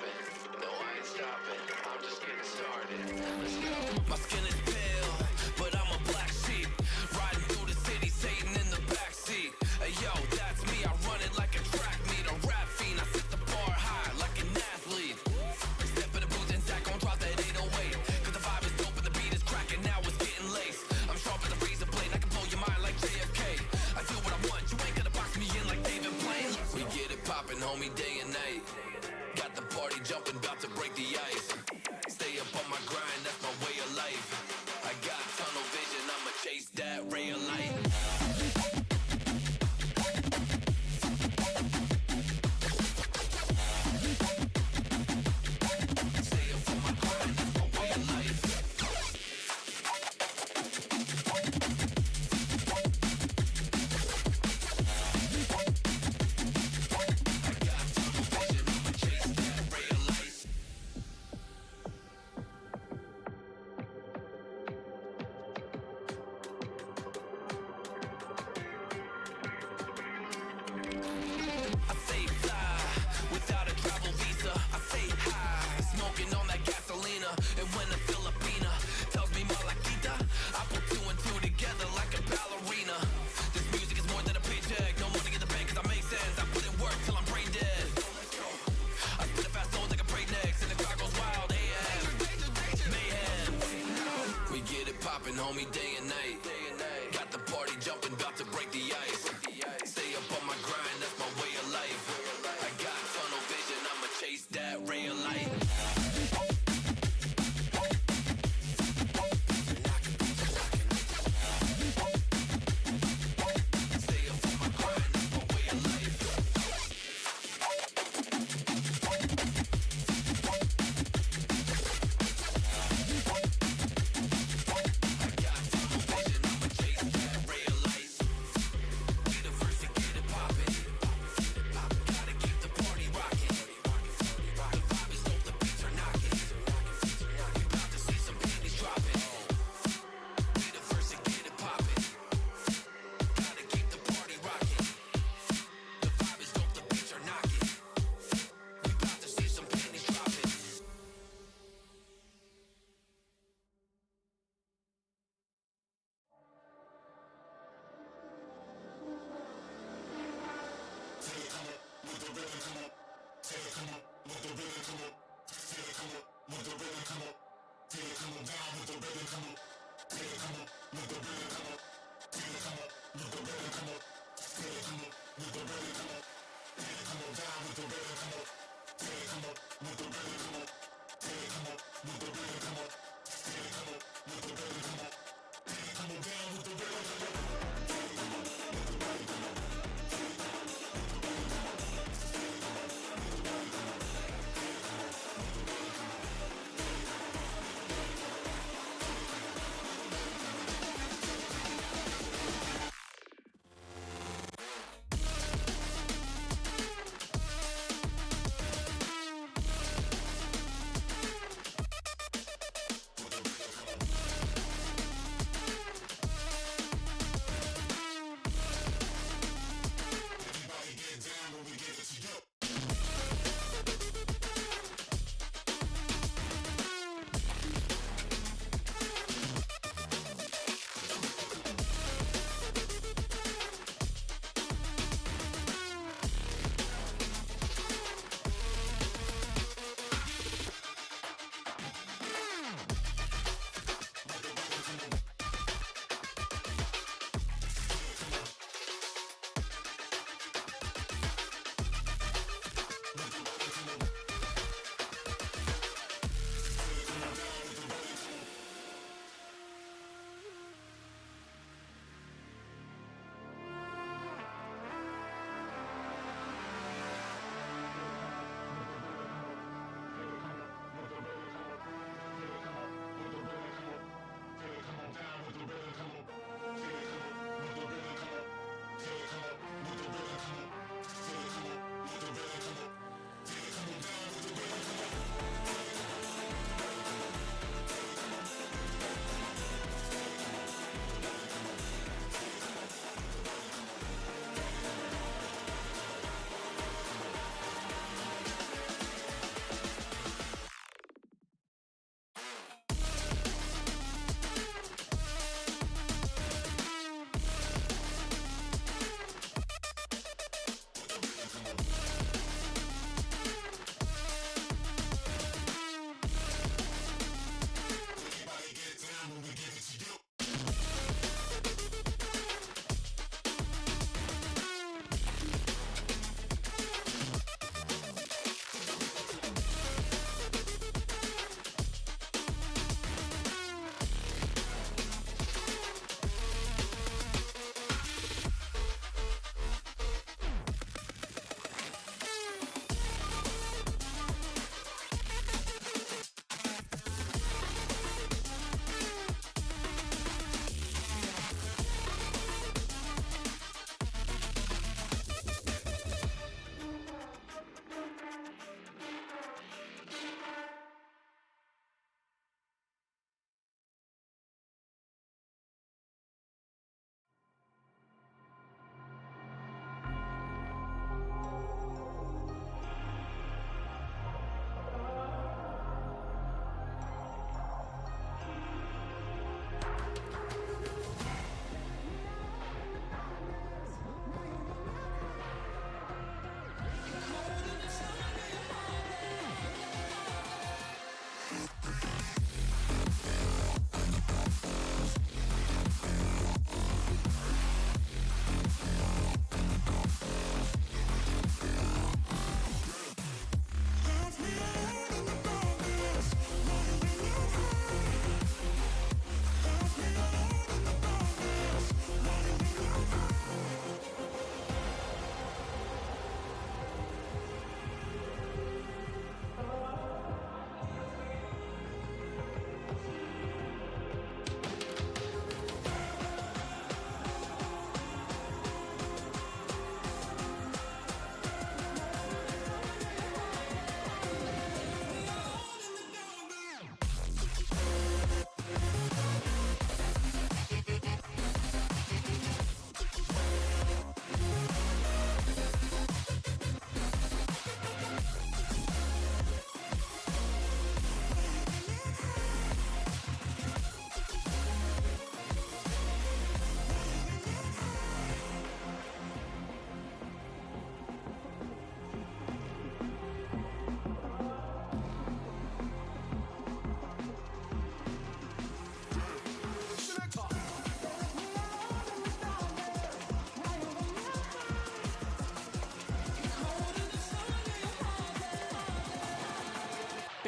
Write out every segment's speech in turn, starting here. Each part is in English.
popping. No, I ain't stopping. I'm just getting started. Let's go. My skin is pale, but I'm a black sheep. Riding through the city, Satan in the backseat. Hey yo, that's me, I run it like a track meet. A rap fiend, I set the bar high like an athlete. Step in the booth and Zach gon' drop that 808. Cause the vibe is dope and the beat is cracking, now it's getting laced. I'm sharp as a razor blade, I can blow your mind like JFK. I do what I want, you ain't gonna box me in like David Blaine. We get it poppin', homie, day and night. Got the party jumping, about to break the ice. Stay up on my grind, that's my way of life. I got tunnel vision, I'ma chase that ray of light. Stay up on my grind, that's my way of life. I got tunnel vision, I'ma chase that ray of light. I say fly without a travel visa. I say high, smoking on that gasolina. And when a Filipina tells me Malakita, I put two and two together like a ballerina. This music is more than a paycheck, no money in the bank cause I make sense. I put in work till I'm brain dead. I spit a fast soul like a breaknecks and the crowd goes wild. AM, mayhem. We get it poppin', homie, day and night. Got the party jumping, about to break the ice. Stay up on my grind, that's my way of life. I got tunnel vision, I'ma chase that ray of light. Stay up on my grind, that's my way of life. I got tunnel vision, I'ma chase that ray of light. We the first to get it poppin'. Gotta keep the party rockin'. The vibe is dope, the beats are knockin'. We about to see some panties droppin'. We the first to get it poppin'. Gotta keep the party rockin'. The vibe is dope, the beats are knockin'. We about to see some panties droppin'.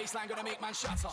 baseline gonna make man shatter.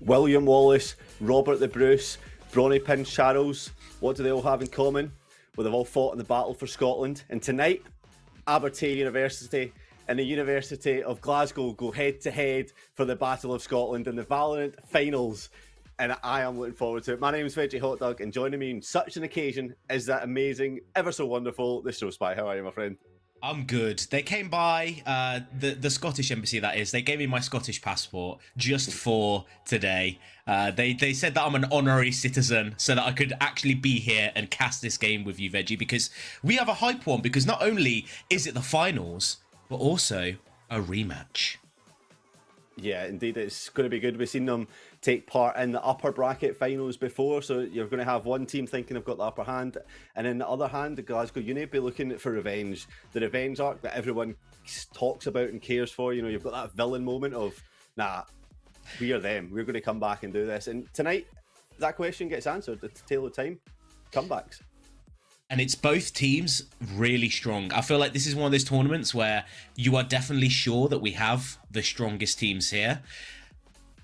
William Wallace, Robert the Bruce, Bronny Pin Charles, what do they all have in common? Well, they've all fought in the battle for Scotland. And tonight, Aberdeen University and the University of Glasgow go head to head for the Battle of Scotland in the Valorant finals. And I am looking forward to it. My name is Veggie Hot Dog, and joining me on such an occasion is that amazing, ever so wonderful, the Show Spy. How are you, my friend? I'm good. They came by, the Scottish embassy, that is. They gave me my Scottish passport just for today. They said that I'm an honorary citizen so that I could actually be here and cast this game with you, Veggie, because we have a hype one, because not only is it the finals, but also a rematch. Yeah, indeed, it's going to be good. We've seen them take part in the upper bracket finals before, so you're going to have one team thinking they've got the upper hand, and in the other hand, the Glasgow Uni be looking for revenge. The revenge arc that everyone talks about and cares for. You know, you've got that villain moment of, nah, we are them. We're going to come back and do this. And tonight, that question gets answered. It's the tale of time. Comebacks. And it's both teams really strong. I feel like this is one of those tournaments where you are definitely sure that we have the strongest teams here.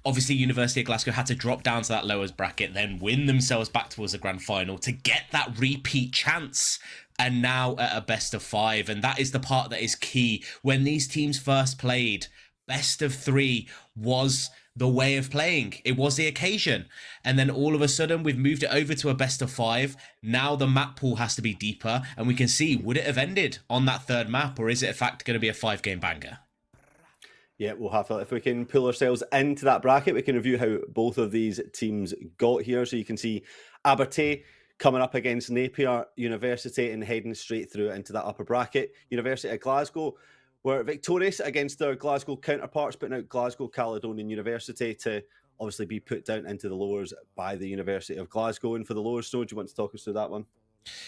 Obviously, University of Glasgow had to drop down to that lowest bracket, then win themselves back towards the grand final to get that repeat chance. And now at a best of 5. And that is the part that is key. When these teams first played, best of 3 was the way of playing. It was the occasion. And then all of a sudden, we've moved it over to a best of 5. Now the map pool has to be deeper. And we can see, would it have ended on that third map? Or is it, in fact, going to be a 5-game banger? Yeah, we'll have to, if we can pull ourselves into that bracket, we can review how both of these teams got here. So you can see Aberdeen coming up against Napier University and heading straight through into that upper bracket. University of Glasgow were victorious against their Glasgow counterparts, putting out Glasgow Caledonian University to obviously be put down into the lowers by the University of Glasgow. And for the lowers, Snow, do you want to talk us through that one?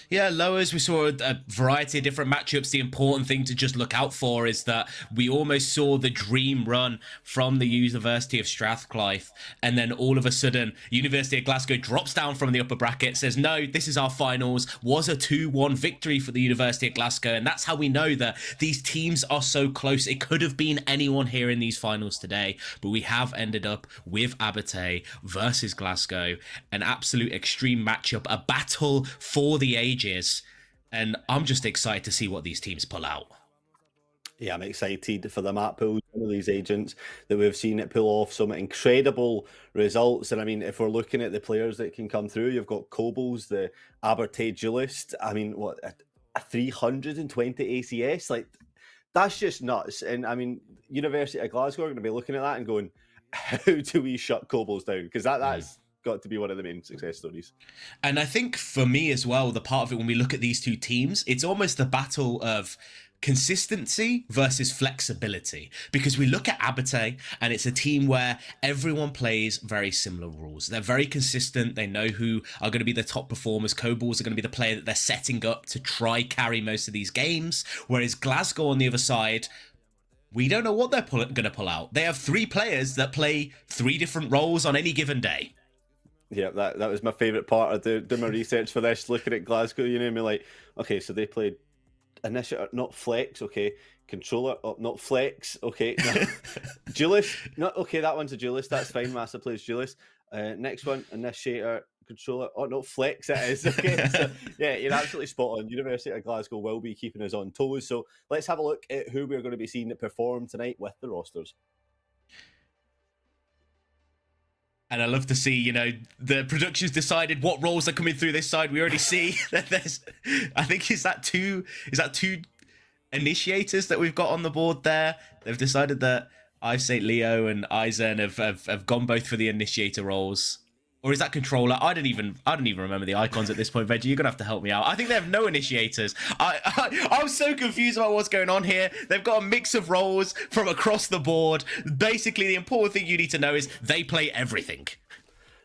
Yeah, lowers, we saw a variety of different matchups. The important thing to just look out for is that we almost saw the dream run from the University of Strathclyde, and then all of a sudden, University of Glasgow drops down from the upper bracket, says, no, this is our finals, was a 2-1 victory for the University of Glasgow, and that's how we know that these teams are so close. It could have been anyone here in these finals today, but we have ended up with Aberdeen versus Glasgow, an absolute extreme matchup, a battle for the ages, and I'm just excited to see what these teams pull out. Yeah, I'm excited for the map pools. some of these agents that we've seen it pull off some incredible results. And I mean, if we're looking at the players that can come through, you've got Kobolds, the Abertay duelist. I mean, what, a 320 ACS? Like, that's just nuts. And I mean, University of Glasgow are going to be looking at that and going, how do we shut Kobolds down? Because that's got to be one of the main success stories. And I think for me as well, the part of it when we look at these two teams, it's almost the battle of consistency versus flexibility, because we look at Abertay and it's a team where everyone plays very similar rules. They're very consistent. They know who are going to be the top performers. Kobolds are going to be the player that they're setting up to try carry most of these games, whereas Glasgow on the other side, we don't know what they're going to pull out. They have 3 players that play 3 different roles on any given day. Yeah, that was my favourite part of doing my research for this, looking at Glasgow, you know, me like, okay, so they played initiator, not flex, okay, controller, oh, not flex, okay, no. Duelist, not okay, that one's a duelist, that's fine, Master plays duelist. Next one, initiator, controller, oh no, flex it is, okay, so yeah, you're absolutely spot on. University of Glasgow will be keeping us on toes, so let's have a look at who we're going to be seeing perform tonight with the rosters. And I love to see, you know, the production's decided what roles are coming through this side. We already see that there's, I think, is that two initiators that we've got on the board there? They've decided that I've St. Leo and Eisen have gone both for the initiator roles. Or is that controller? I don't even remember the icons at this point, Veggie. You're gonna have to help me out. I think they have no initiators. I'm so confused about what's going on here. They've got a mix of roles from across the board. Basically, the important thing you need to know is they play everything.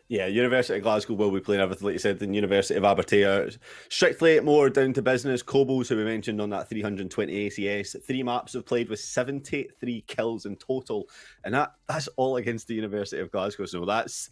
Yeah, University of Glasgow will be playing everything, like you said. The University of Abertay are strictly more down to business. Kobolds, who we mentioned on that 320 ACS, 3 maps have played with 73 kills in total, and that's all against the University of Glasgow. So that's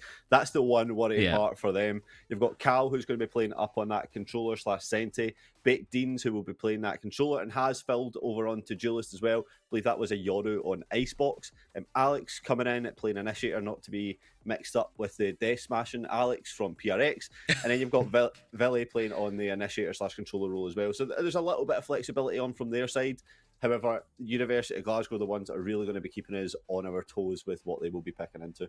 the one worrying part for them. You've got Cal, who's going to be playing up on that controller / Sente. Baked Deans, who will be playing that controller and has filled over onto Duelist as well. I believe that was a Yoru on Icebox. Alex coming in at playing Initiator, not to be mixed up with the Death Smashing Alex from PRX. And then you've got Ville playing on the Initiator / controller role as well. So there's a little bit of flexibility on from their side. However, University of Glasgow are the ones that are really going to be keeping us on our toes with what they will be picking into.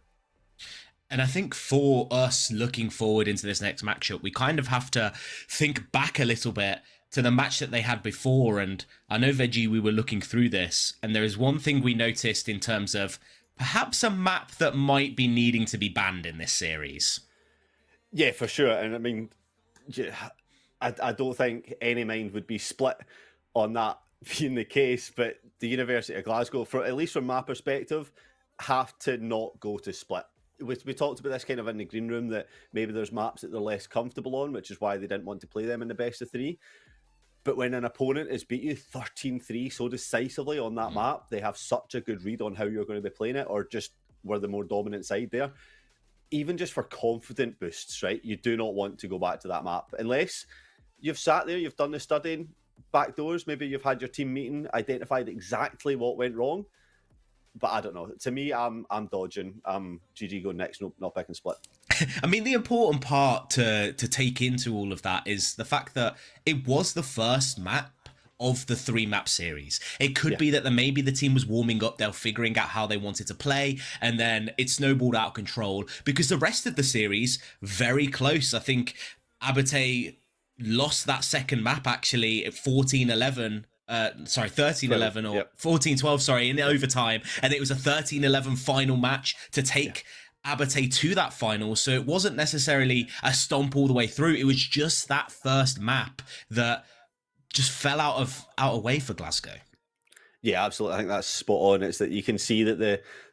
And I think for us looking forward into this next matchup, we kind of have to think back a little bit to the match that they had before. And I know, Veggie, we were looking through this, and there is one thing we noticed in terms of perhaps a map that might be needing to be banned in this series. Yeah, for sure. And I mean, I don't think any mind would be split on that being the case, but the University of Glasgow, at least from my perspective, have to not go to split. We talked about this kind of in the green room, that maybe there's maps that they're less comfortable on, which is why they didn't want to play them in the best of 3. But when an opponent has beat you 13-3 so decisively on that map, they have such a good read on how you're going to be playing it, or just were the more dominant side there. Even just for confident boosts, right? You do not want to go back to that map unless you've sat there, you've done the studying, backdoors, maybe you've had your team meeting, identified exactly what went wrong. But I don't know. To me, I'm dodging. GG going next, not picking split. I mean, the important part to take into all of that is the fact that it was the first map of the 3-map series. It could be that maybe the team was warming up, they're figuring out how they wanted to play, and then it snowballed out of control, because the rest of the series, very close. I think Abertay lost that second map actually at 14-11. 13-11 or 14-12, sorry, in the overtime. And it was a 13-11 final match to take Abertay to that final. So it wasn't necessarily a stomp all the way through. It was just that first map that just fell out of way for Glasgow. Yeah, absolutely. I think that's spot on. It's that you can see that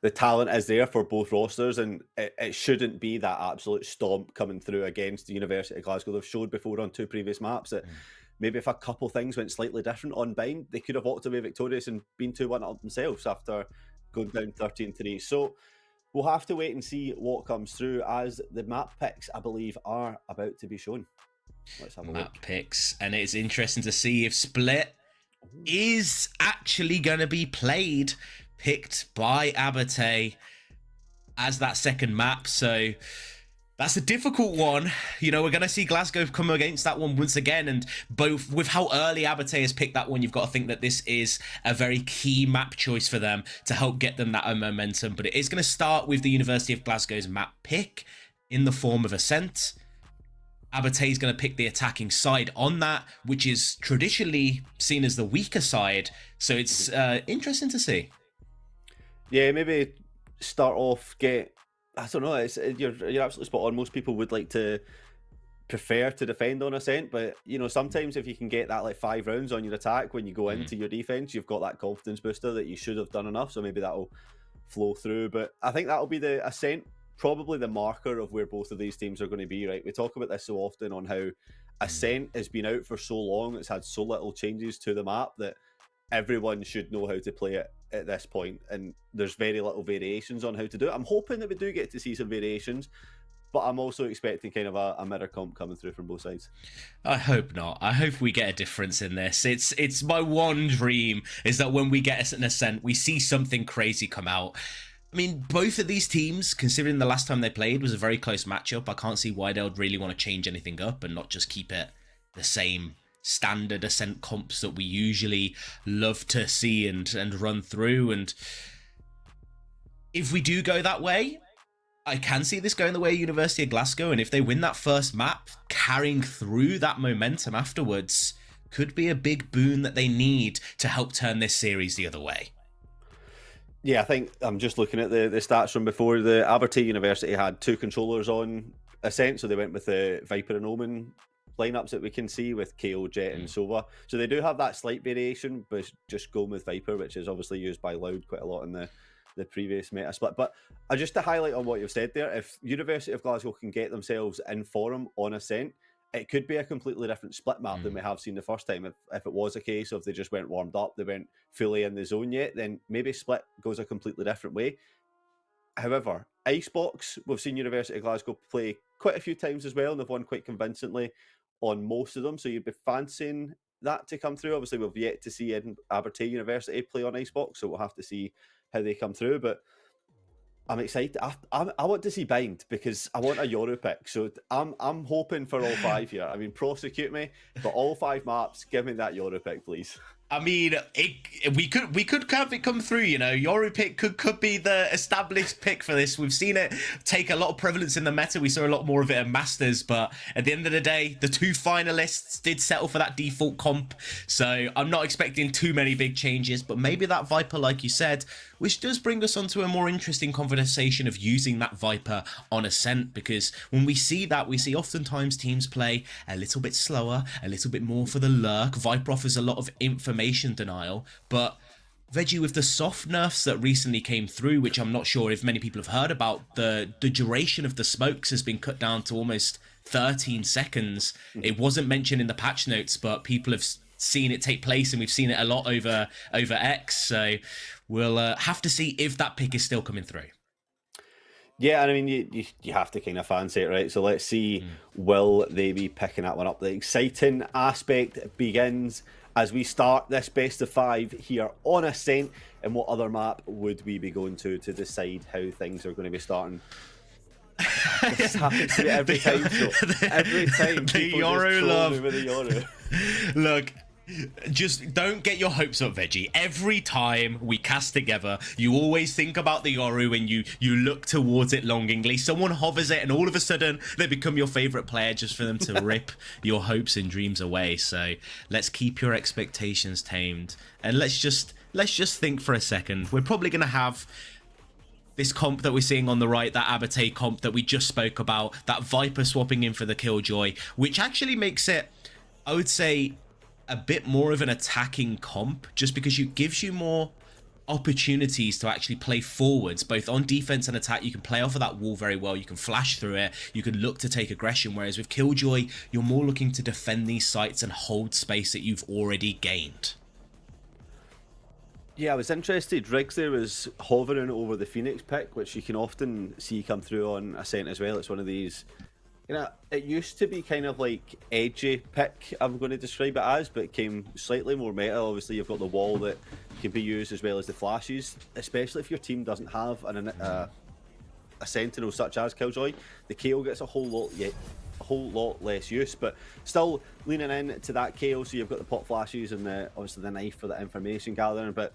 the talent is there for both rosters, and it shouldn't be that absolute stomp coming through against the University of Glasgow. They've showed before on 2 previous maps that maybe if a couple things went slightly different on Bind, they could have walked away victorious and been 2-1 up themselves after going down 13-3. So we'll have to wait and see what comes through, as the map picks, I believe, are about to be shown. Let's have a map look. Picks, and it's interesting to see if Split is actually going to be picked by Abertay as that second map. So That's a difficult one. You know, we're going to see Glasgow come against that one once again. And both with how early Abate has picked that one, you've got to think that this is a very key map choice for them to help get them that momentum. But it is going to start with the University of Glasgow's map pick in the form of Ascent. Abate is going to pick the attacking side on that, which is traditionally seen as the weaker side. So it's interesting to see. Yeah, maybe start off, I don't know. You're absolutely spot on. Most people would like to prefer to defend on Ascent, but you know, sometimes if you can get that like 5 rounds on your attack when you go into your defense, you've got that confidence booster that you should have done enough. So maybe that'll flow through. But I think that'll be the Ascent, probably the marker of where both of these teams are going to be. Right, we talk about this so often on how Ascent has been out for so long. It's had so little changes to the map that everyone should know how to play it at this point, and there's very little variations on how to do it. I'm hoping that we do get to see some variations, but I'm also expecting kind of a mirror comp coming through from both sides. I hope not. I hope we get a difference in this. It's my one dream is that when we get an Ascent, we see something crazy come out. I mean, both of these teams, considering the last time they played was a very close matchup, I can't see why they would really want to change anything up and not just keep it the same standard Ascent comps that we usually love to see and run through. And if we do go that way, I can see this going the way of University of Glasgow, and if they win that first map, carrying through that momentum afterwards could be a big boon that they need to help turn this series the other way. Yeah, I think I'm just looking at the stats from before. The Aberdeen University had 2 controllers on Ascent, so they went with the Viper and Omen lineups that we can see with KO, Jet and Sova. So they do have that slight variation, but just going with Viper, which is obviously used by Loud quite a lot in the previous meta split. But just to highlight on what you've said there, if University of Glasgow can get themselves in form on Ascent, it could be a completely different split map than we have seen the first time. If it was a case of they just weren't warmed up, they weren't fully in the zone yet, then maybe split goes a completely different way. However, Icebox, we've seen University of Glasgow play quite a few times as well, and they've won quite convincingly on most of them. So you'd be fancying that to come through. Obviously, we've yet to see Aberdeen University play on Icebox, so we'll have to see how they come through. But I'm excited. I want to see Bind because I want a Yoru pick. So I'm hoping for all 5 here. I mean, prosecute me, but all 5 maps, give me that Yoru pick, please. I mean, we could have it come through, you know. Yoru pick could be the established pick for this. We've seen it take a lot of prevalence in the meta. We saw a lot more of it at Masters, but at the end of the day, the 2 finalists did settle for that default comp. So I'm not expecting too many big changes, but maybe that Viper, like you said, which does bring us onto a more interesting conversation of using that Viper on Ascent, because when we see that, we see oftentimes teams play a little bit slower, a little bit more for the lurk. Viper offers a lot of information denial, but Veggie, with the soft nerfs that recently came through, which I'm not sure if many people have heard about, the duration of the smokes has been cut down to almost 13 seconds. It wasn't mentioned in the patch notes, but people have seen it take place, and we've seen it a lot over X. So we'll have to see if that pick is still coming through. Yeah, and I mean, you have to kind of fancy it, right? So let's see, will they be picking that one up? The exciting aspect begins as we start this best of 5 here on Ascent. And what other map would we be going to decide how things are going to be starting? This happens to me every time. So every time people Yoru just love. troll me with the Yoru. Look, just don't get your hopes up, Veggie. Every time we cast together, you always think about the Yoru and you look towards it longingly. Someone hovers it and all of a sudden they become your favourite player just for them to rip your hopes and dreams away. So let's keep your expectations tamed, and let's just think for a second. We're probably going to have this comp that we're seeing on the right, that Abate comp that we just spoke about, that Viper swapping in for the Killjoy, which actually makes it, I would say, a bit more of an attacking comp, just because it gives you more opportunities to actually play forwards, both on defense and attack. You can play off of that wall very well. You can flash through it. You can look to take aggression, whereas with Killjoy, you're more looking to defend these sites and hold space that you've already gained. Yeah, I was interested. Riggs there was hovering over the Phoenix pick, which you can often see come through on Ascent as well. It's one of these, you know, it used to be kind of like edgy pick, I'm going to describe it as, but it came slightly more meta. Obviously, you've got the wall that can be used as well as the flashes, especially if your team doesn't have a a sentinel such as Killjoy, the KO gets a whole lot less use, but still leaning in to that KO. So you've got the pop flashes and obviously the knife for the information gathering, but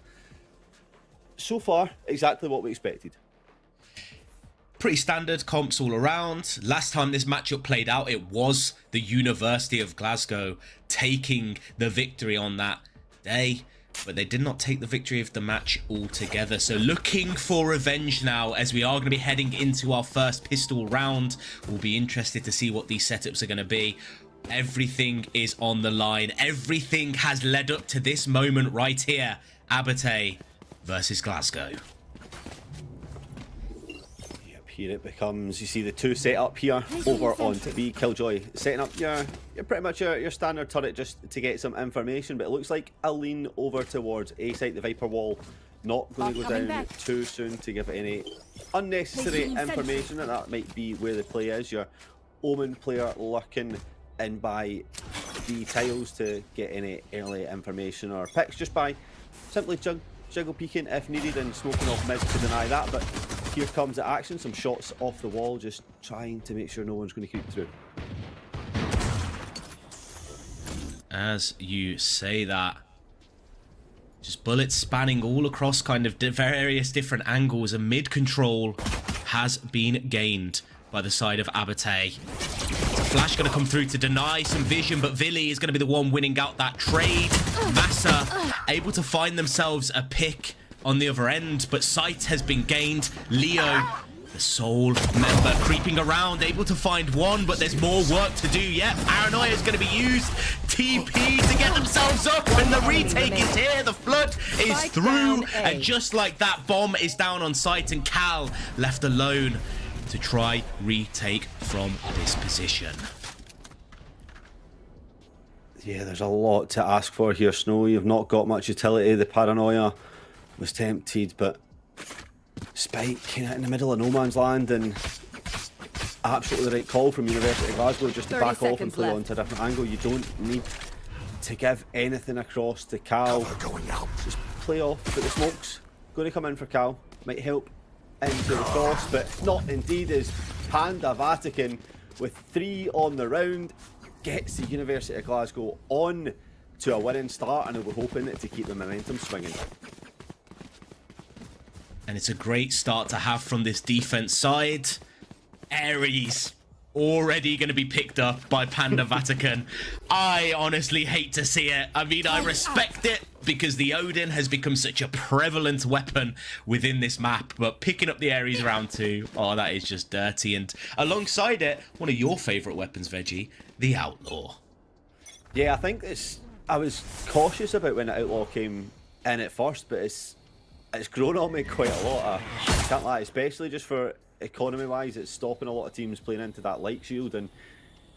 so far exactly what we expected. Pretty standard comps all around. Last time this matchup played out, it was the University of Glasgow taking the victory on that day, but they did not take the victory of the match altogether. So looking for revenge now, as we are going to be heading into our first pistol round. We'll be interested to see what these setups are going to be. Everything is on the line. Everything has led up to this moment right here. Abate versus Glasgow. Here it becomes, you see the two set up here over onto B. Killjoy setting up your pretty much your standard turret just to get some information, but it looks like a lean over towards A site. The Viper wall not going to go down too soon to give it any unnecessary information, and that might be where the play is. Your Omen player lurking in by B tiles to get any early information or picks just by simply jiggle peeking if needed and smoking off mid to deny that. But here comes the action, some shots off the wall, just trying to make sure no one's going to creep through. As you say that, just bullets spanning all across kind of various different angles, and mid control has been gained by the side of Abate. Flash going to come through to deny some vision, but Vili is going to be the one winning out that trade. Massa able to find themselves a pick on the other end, but sight has been gained. Leo, the sole member, creeping around, able to find one, but there's more work to do yet. Paranoia is going to be used. TP to get themselves up, and the retake is here. The flood is through, and just like that, bomb is down on sight, and Cal left alone to try retake from this position. Yeah, there's a lot to ask for here, Snow. You've not got much utility. The Paranoia was tempted, but Spike kind of in the middle of no man's land, and absolutely the right call from University of Glasgow just to back off and play onto a different angle. You don't need to give anything across to Cal. Just play off, but the smoke's going to come in for Cal. Might help into the cross, but not indeed, as Panda Vatican with 3 on the round gets the University of Glasgow on to a winning start, and we're hoping to keep the momentum swinging. And it's a great start to have from this defense side. Ares already going to be picked up by Panda Vatican. I honestly hate to see it. I mean, I respect it because the Odin has become such a prevalent weapon within this map, but picking up the Ares round 2, oh, that is just dirty. And alongside it, one of your favorite weapons, Veggie, the Outlaw. Yeah, I think I was cautious about when the Outlaw came in at first, but it's grown on me quite a lot. I can't lie, especially just for economy wise. It's stopping a lot of teams playing into that light shield and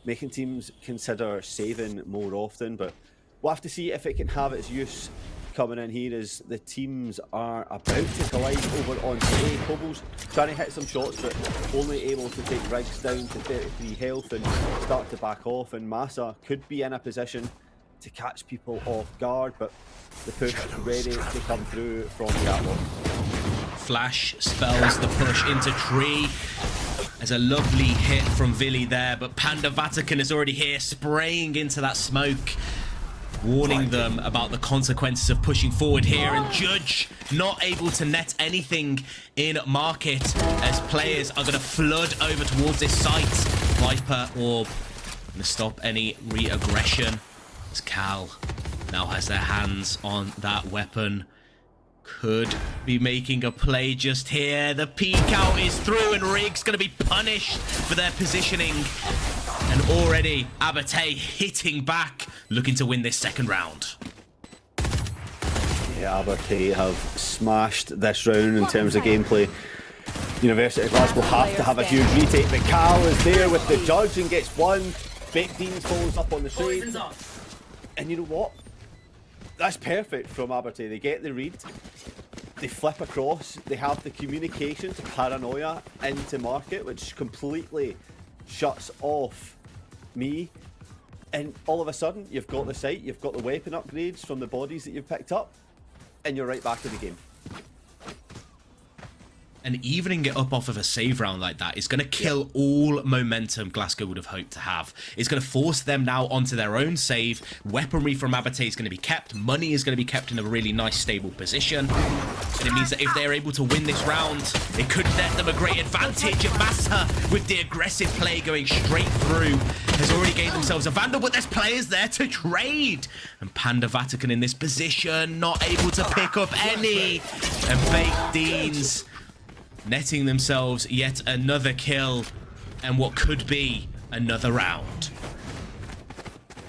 making teams consider saving more often, but we'll have to see if it can have its use coming in here as the teams are about to collide over on A. Kobo's trying to hit some shots, but only able to take Riggs down to 33 health and start to back off, and Massa could be in a position to catch people off guard, but the push ready to come through from the Outlaw. Flash spells the push into tree. There's a lovely hit from Vili there, but Panda Vatican is already here, spraying into that smoke, warning them about the consequences of pushing forward here, and Judge not able to net anything in market as players are going to flood over towards this site. Viper Orb going to stop any re-aggression as Cal now has their hands on that weapon. Could be making a play just here. The peek out is through, and Riggs going to be punished for their positioning. And already Abate hitting back, looking to win this second round. Yeah, Abate have smashed this round in terms of gameplay. University of Glasgow have to have a huge retake, but Cal is there with the Judge and gets one. Baked Beans follows up on the trade. And you know what? That's perfect from Abate. They get the read, they flip across, they have the communication to Paranoia into market, which completely shuts off me. And all of a sudden, you've got the site, you've got the weapon upgrades from the bodies that you've picked up, and you're right back in the game. And evening it up off of a save round like that is going to kill all momentum Glasgow would have hoped to have. It's going to force them now onto their own save. Weaponry from Abate is going to be kept. Money is going to be kept in a really nice, stable position. And it means that if they're able to win this round, it could net them a great advantage. And Massa, with the aggressive play going straight through, has already gained themselves a Vandal, but there's players there to trade. And Panda Vatican in this position, not able to pick up any. And Baked Deans netting themselves yet another kill and what could be another round.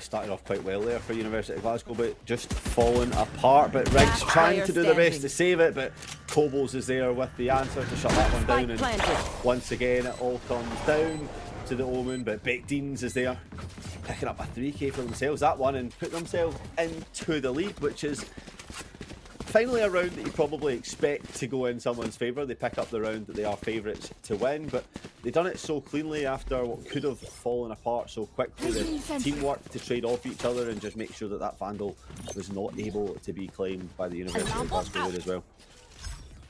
Started off quite well there for University of Glasgow, but just falling apart. But Riggs trying to do the best to save it, but Kobolds is there with the answer to shut that one down. And once again, it all comes down to the Omen, but Baked Deans is there picking up a 3k for themselves, that one, and put themselves into the lead, which is finally a round that you probably expect to go in someone's favour. They pick up the round that they are favourites to win, but they've done it so cleanly after what could have fallen apart so quickly. The teamwork to trade off each other and just make sure that that Vandal was not able to be claimed by the University of Glasgow as well.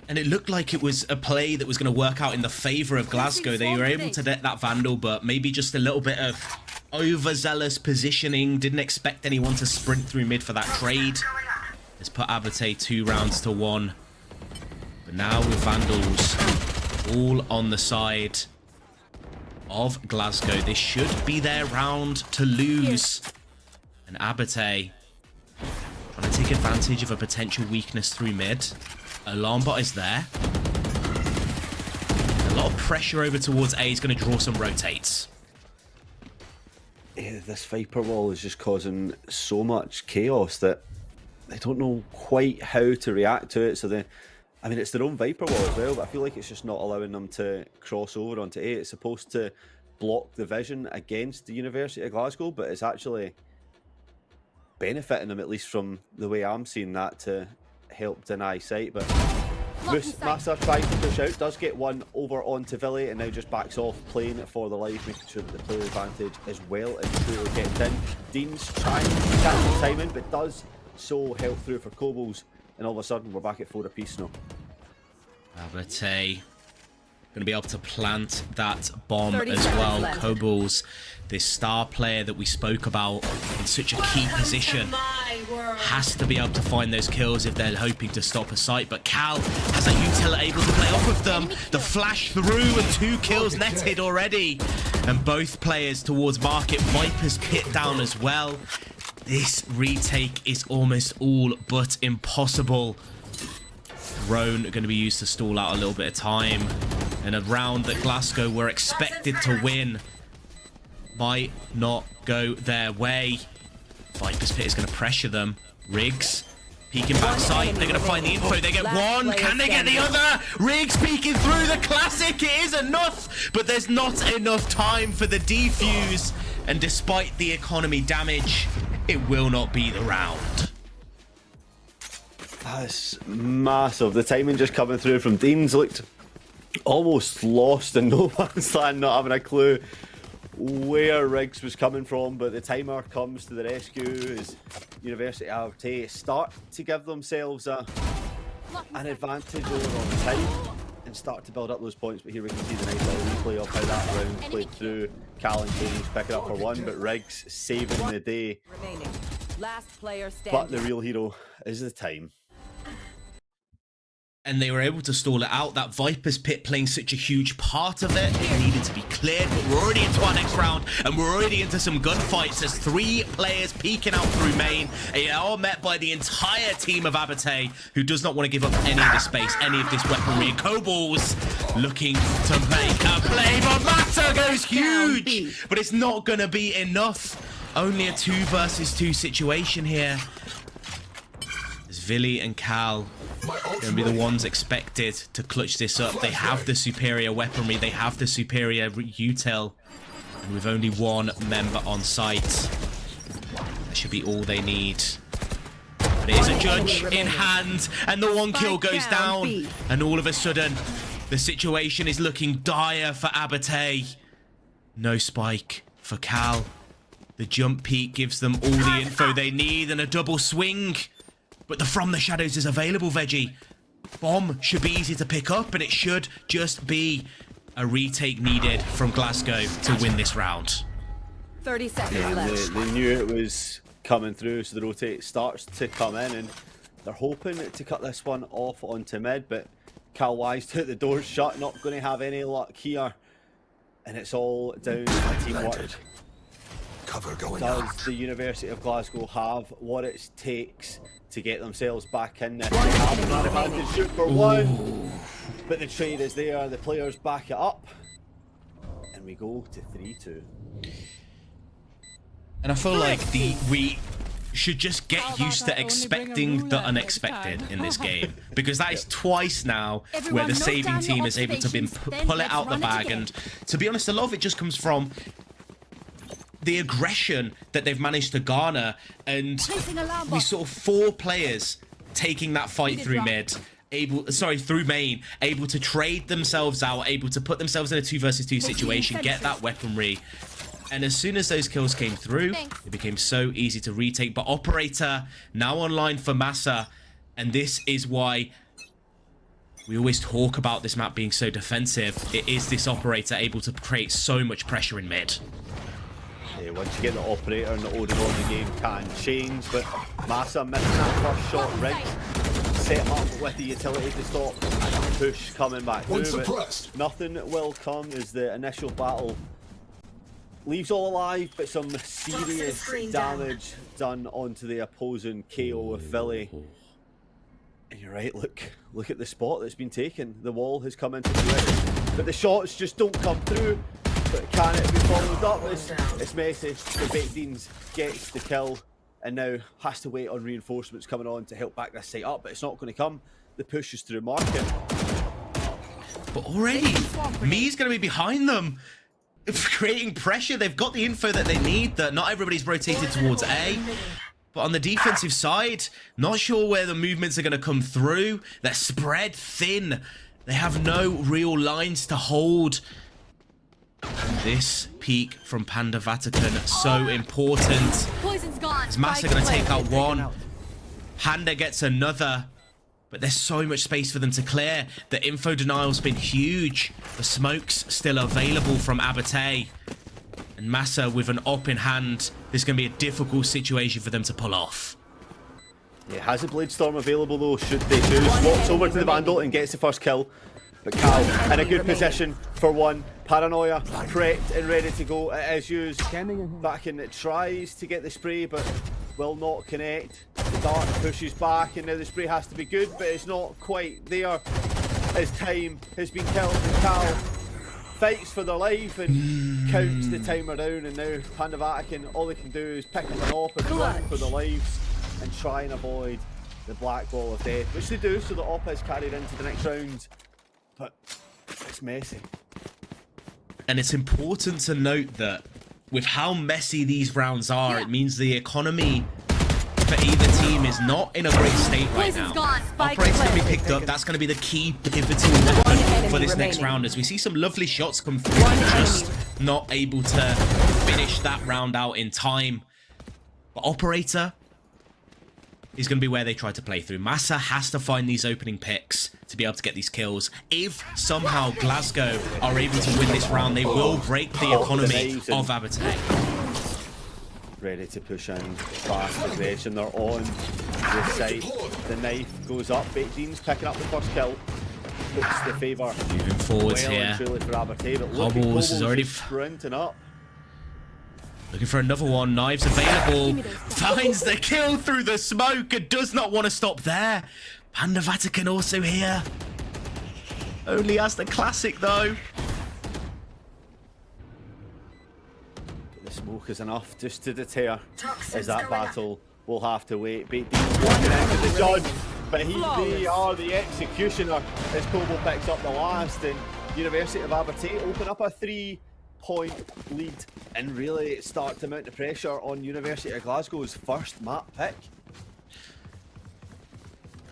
And it looked like it was a play that was going to work out in the favour of Glasgow. They were able to net that Vandal, but maybe just a little bit of overzealous positioning. Didn't expect anyone to sprint through mid for that trade. It's put Abate 2 rounds to 1. But now with Vandals all on the side of Glasgow, this should be their round to lose. And Abate trying to take advantage of a potential weakness through mid. Alarmbot is there. A lot of pressure over towards A is going to draw some rotates. Yeah, this Viper wall is just causing so much chaos that they don't know quite how to react to it. So I mean, it's their own Viper wall as well, but I feel like it's just not allowing them to cross over onto A. It's supposed to block the vision against the University of Glasgow, but it's actually benefiting them, at least from the way I'm seeing that, to help deny sight. But Massa tries to push out, does get one over onto Villy, and now just backs off, playing it for the life, making sure that the player advantage is well and truly getting in. Dean's trying to catch the timing, but does so help through for Kobolds, and all of a sudden we're back at 4 apiece now. Abate going to be able to plant that bomb as well. Kobolds, this star player that we spoke about in such a key position, has to be able to find those kills if they're hoping to stop a site. But Cal has a util able to play off of them. The flash through and 2 kills netted already. And both players towards Market. Viper's pit down as well. This retake is almost all but impossible. Drone going to be used to stall out a little bit of time. And a round that Glasgow were expected to win might not go their way. Viper's pit is going to pressure them. Riggs peeking backside. They're going to find the info. They get one. Can they get the other? Riggs peeking through the classic. It is enough, but there's not enough time for the defuse. And despite the economy damage, it will not be the round. That's massive. The timing just coming through from Deans looked almost lost in no man's land, not having a clue where Riggs was coming from, but the timer comes to the rescue as University of Abate start to give themselves an advantage over on time and start to build up those points. But here we can see the nice little replay of how that round played through. Cal and James picking up for 1, but Riggs saving the day. Last player standing. But the real hero is the time. And they were able to stall it out. That Viper's pit playing such a huge part of it. It needed to be cleared, but we're already into our next round, and we're already into some gunfights. There's 3 players peeking out through main. They are all met by the entire team of Abate, who does not want to give up any of the space, any of this weaponry. Kobolds looking to make a play, but Massa goes huge, but it's not going to be enough. Only a 2 versus 2 situation here. As Villy and Cal going to be the ones expected to clutch this up. They have the superior weaponry. They have the superior util. And with only 1 member on site, that should be all they need. But it is a judge in hand, and the 1 kill goes down. And all of a sudden, the situation is looking dire for Abate. No spike for Cal. The jump peak gives them all the info they need, and a double swing. But the From the Shadows is available, Veggie. Bomb should be easy to pick up, and it should just be a retake needed from Glasgow to win this round. 30 seconds And left. they knew it was coming through, so the rotate starts to come in, and they're hoping to cut this one off onto mid, but Cal Wise took the doors shut, not going to have any luck here, and it's all down to teamwork. Cover going Does out. the University of Glasgow have what it takes to get themselves back in this? They have an advantage, shoot for one, but the trade is there, the players back it up, and we go to 3-2. And I feel like we should just get used to expecting the unexpected in this game, because that is twice now where the saving team is able to pull it out the bag. And to be honest, a lot of it just comes from the aggression that they've managed to garner, and we saw 4 players taking that fight through mid, through main, able to trade themselves out, able to put themselves in a 2 versus 2 situation, get that weaponry. And as soon as those kills came through, it became so easy to retake. But Operator now online for Massa, and this is why we always talk about this map being so defensive. It is this Operator able to create so much pressure in mid. Yeah, once you get the Operator and the order on the game can change, but Massa missing that first shot right, set up with the utility to stop push coming back through, but nothing will come as the initial battle leaves all alive, but some serious damage done onto the opposing KO with Philly. And you're right, look at the spot that's been taken. The wall has come into fruition, but the shots just don't come through. But can it be followed up? It's messy. The Baked Beans gets the kill and now has to wait on reinforcements coming on to help back this site up, but it's not going to come. The push is through market. But already, Me's going to be behind them, creating pressure. They've got the info that they need, that not everybody's rotated towards A. But on the defensive side, not sure where the movements are going to come through. They're spread thin. They have no real lines to hold. This peak from Panda Vatican, so important. Is Massa going to take out one? Panda gets another. But there's so much space for them to clear. The info denial's been huge. The smoke's still available from Abate. And Massa with an op in hand. This is going to be a difficult situation for them to pull off. Yeah, has a Blade Storm available though, should they choose. Swaps over to the Vandal and gets the first kill. But Cal in a good position for one. Paranoia prepped and ready to go. It is used. Back in, it tries to get the spray, but will not connect. The dart pushes back, and now the spray has to be good, but it's not quite there. His time has been killed, and Cal fights for their life and counts the timer down. And now Panda Vatican, all they can do is pick up an op and run for their lives and try and avoid the black ball of death, which they do, so the op is carried into the next round. But it's messy. And it's important to note that with how messy these rounds are, it means the economy for either team is not in a great state right now. Operator's going to be picked up. That's going to be the key pivotal weapon for this next round, as we see some lovely shots come through, just not able to finish that round out in time. But Operator is going to be where they try to play through. Massa has to find these opening picks to be able to get these kills. If somehow Glasgow are able to win this round, they will break the economy of Abate. Ready to push in, fast aggression, they're on the site. The knife goes up, Baked Beans picking up the first kill. Puts the favour Moving forwards well here. and truly for Abate, but look at Hobbles is already sprinting up. Looking for another one. Knives available. Finds the kill through the smoke and does not want to stop there. Panda Vatican also here. Only has the classic though. The smoke is enough just to deter as that battle will have to wait. Baked Beans walking into the judge, but they are the executioner as Kobo picks up the last, and University of Abate open up a 3-point lead and really start to mount the pressure on University of Glasgow's first map pick.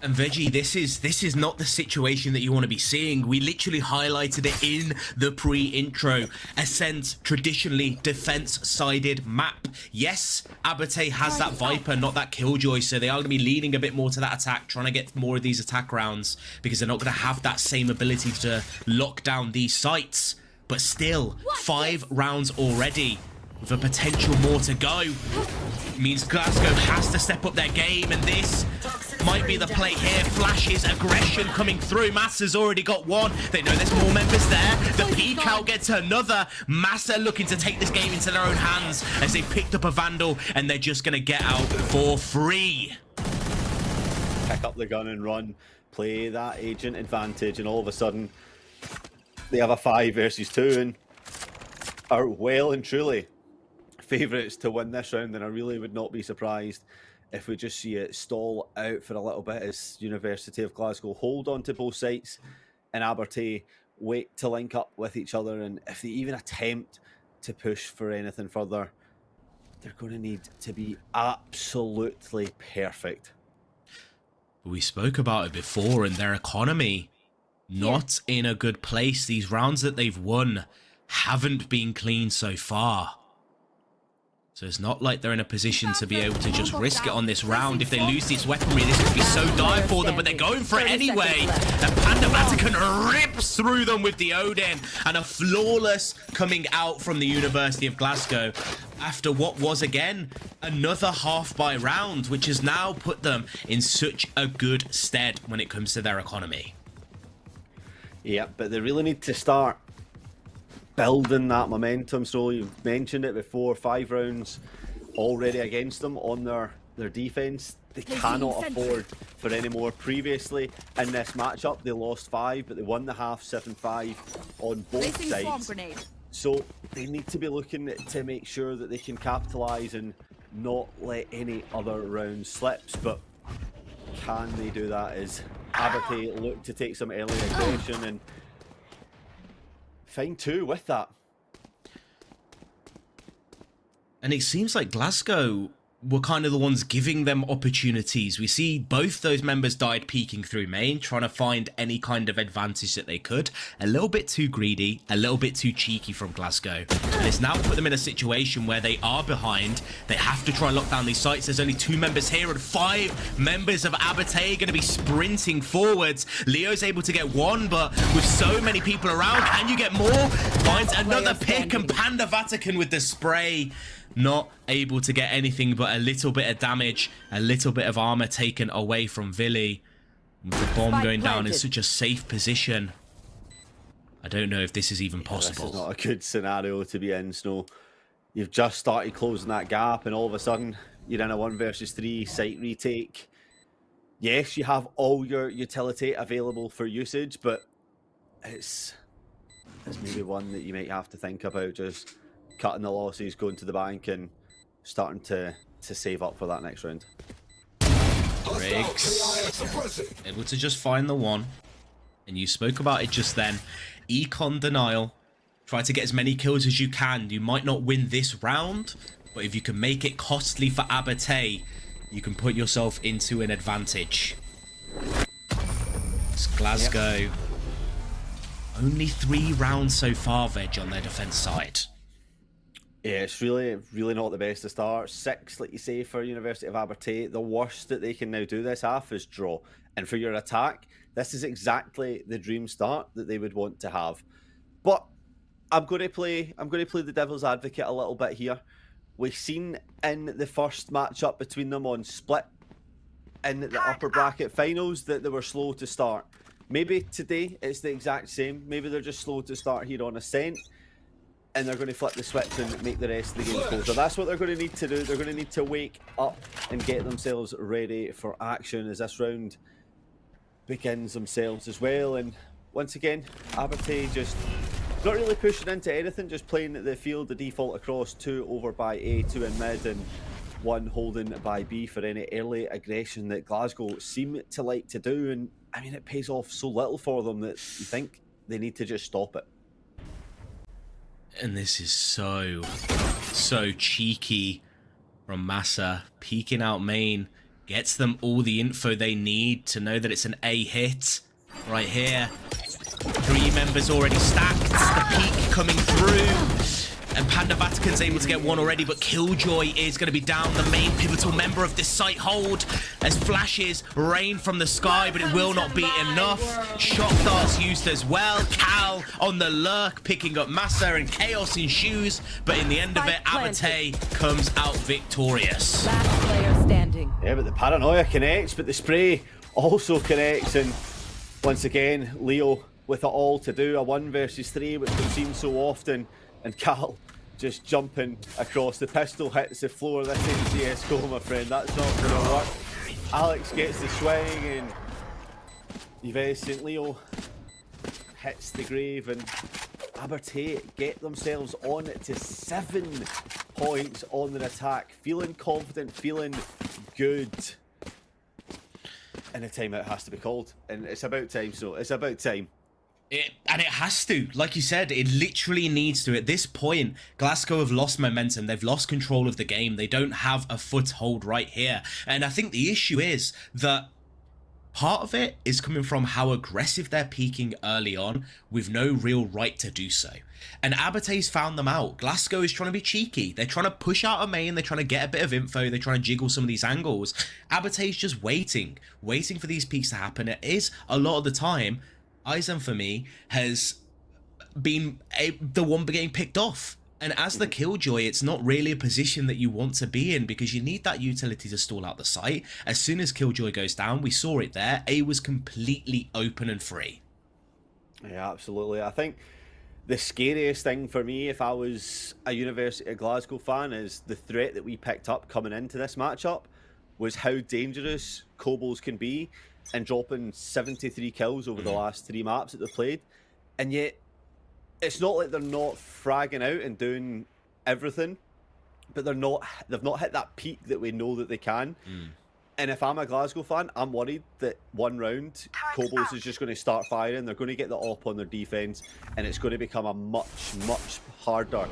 And Veggie, this is not the situation that you want to be seeing. We literally highlighted it in the pre-intro. Ascent, traditionally defense-sided map. Yes, Abate has that Viper, not that Killjoy, so they are going to be leaning a bit more to that attack, trying to get more of these attack rounds, because they're not going to have that same ability to lock down these sites. But still, 5 rounds already, with a potential more to go. Means Glasgow has to step up their game, and this might be the play here. Flashes, aggression coming through. Massa's already got one. They know there's more members there. The peek out gets another. Massa looking to take this game into their own hands as they picked up a Vandal, and they're just going to get out for free. Pick up the gun and run. Play that agent advantage, and all of a sudden, they have a 5 versus 2 and are well and truly favourites to win this round, and I really would not be surprised if we just see it stall out for a little bit as University of Glasgow hold on to both sites and Abertay wait to link up with each other, and if they even attempt to push for anything further, they're going to need to be absolutely perfect. We spoke about it before, and their economy not in a good place. These rounds that they've won haven't been clean so far. So it's not like they're in a position to be able to just risk it on this round. If they lose this weaponry, this could be so dire for them, but they're going for it anyway. And Panda Vatican rips through them with the Odin, and a flawless coming out from the University of Glasgow after what was, again, another half-buy round, which has now put them in such a good stead when it comes to their economy. Yeah, but they really need to start building that momentum. So you've mentioned it before, 5 rounds already against them on their defense. They cannot afford for any more. Previously in this matchup, they lost 5, but they won the half 7-5 on both sides. So they need to be looking to make sure that they can capitalise and not let any other rounds slip. But can they do that as Abate look to take some early aggression and find 2 with that? And it seems like Glasgow were kind of the ones giving them opportunities. We see both those members died peeking through main, trying to find any kind of advantage that they could. A little bit too greedy, a little bit too cheeky from Glasgow. And it's now put them in a situation where they are behind. They have to try and lock down these sites. There's only 2 members here and 5 members of Abate going to be sprinting forwards. Leo's able to get 1, but with so many people around, can you get more? Finds another pick, and Panda Vatican with the spray. Not able to get anything but a little bit of damage, a little bit of armor taken away from Vili. With the bomb going down in such a safe position, I don't know if this is even possible. This is not a good scenario to be in, Snow. You've just started closing that gap, and all of a sudden, you're in a 1 versus 3 site retake. Yes, you have all your utility available for usage, but it's maybe one that you might have to think about just cutting the losses, going to the bank, and starting to save up for that next round. Riggs able to just find the 1, and you spoke about it just then. Econ denial. Try to get as many kills as you can. You might not win this round, but if you can make it costly for Abate, you can put yourself into an advantage. It's Glasgow. Yep. Only 3 rounds so far, Veg, on their defense side. Yeah, it's really not the best to start. 6, like you say, for University of Aberdeen. The worst that they can now do this half is draw. And for your attack, this is exactly the dream start that they would want to have. But I'm going to play the devil's advocate a little bit here. We've seen in the first matchup between them on Split in the upper bracket finals that they were slow to start. Maybe today it's the exact same. Maybe they're just slow to start here on Ascent, and they're going to flip the switch and make the rest of the game closer. That's what they're going to need to do. They're going to need to wake up and get themselves ready for action as this round begins themselves as well. And once again, Abate just not really pushing into anything, just playing the field, the default across, 2 over by A, 2 in mid, and 1 holding by B for any early aggression that Glasgow seem to like to do. And I mean, it pays off so little for them that you think they need to just stop it. And this is so cheeky from Massa, peeking out main, Gets them all the info they need to know that it's an A hit right here. 3 members already stacked. The peak coming through. And Panda Vatican's able to get one already, but Killjoy is going to be down, the main pivotal member of this site hold, as flashes rain from the sky, but it will not be enough. Shock darts used as well. Cal on the lurk, picking up Massa, and chaos ensues, but in the end of it, Abate comes out victorious. Last player standing. Yeah, but the paranoia connects, but the spray also connects, and once again, Leo with it all to do, a 1 versus 3, which we've seen so often. And Cal just jumping across. The pistol hits the floor. This ain't CSGO, my friend. That's not going to work. Alex gets the swing, and Yves St. Leo hits the grave, and Abate get themselves on to 7 points on their attack. Feeling confident, feeling good. And the timeout has to be called. And it's about time, so it's about time. And it has to. Like you said, it literally needs to. At this point, Glasgow have lost momentum. They've lost control of the game. They don't have a foothold right here. And I think the issue is that part of it is coming from how aggressive they're peaking early on with no real right to do so. And Abate's found them out. Glasgow is trying to be cheeky. They're trying to push out a main. They're trying to get a bit of info. They're trying to jiggle some of these angles. Abate's just waiting for these peaks to happen. It is, a lot of the time, Aizen for me has been the one getting picked off, and as the Killjoy, it's not really a position that you want to be in because you need that utility to stall out the site. As soon as Killjoy goes down, we saw it there. A was completely open and free. Yeah, absolutely. I think the scariest thing for me, if I was a University of Glasgow fan, is the threat that we picked up coming into this matchup was how dangerous Kobolds can be, and dropping 73 kills over the last 3 maps that they've played. And yet, it's not like they're not fragging out and doing everything, but they've not hit that peak that we know that they can. And if I'm a Glasgow fan, I'm worried that one round, Kobolds is just going to start firing, they're going to get the op on their defense, and it's going to become a much, much harder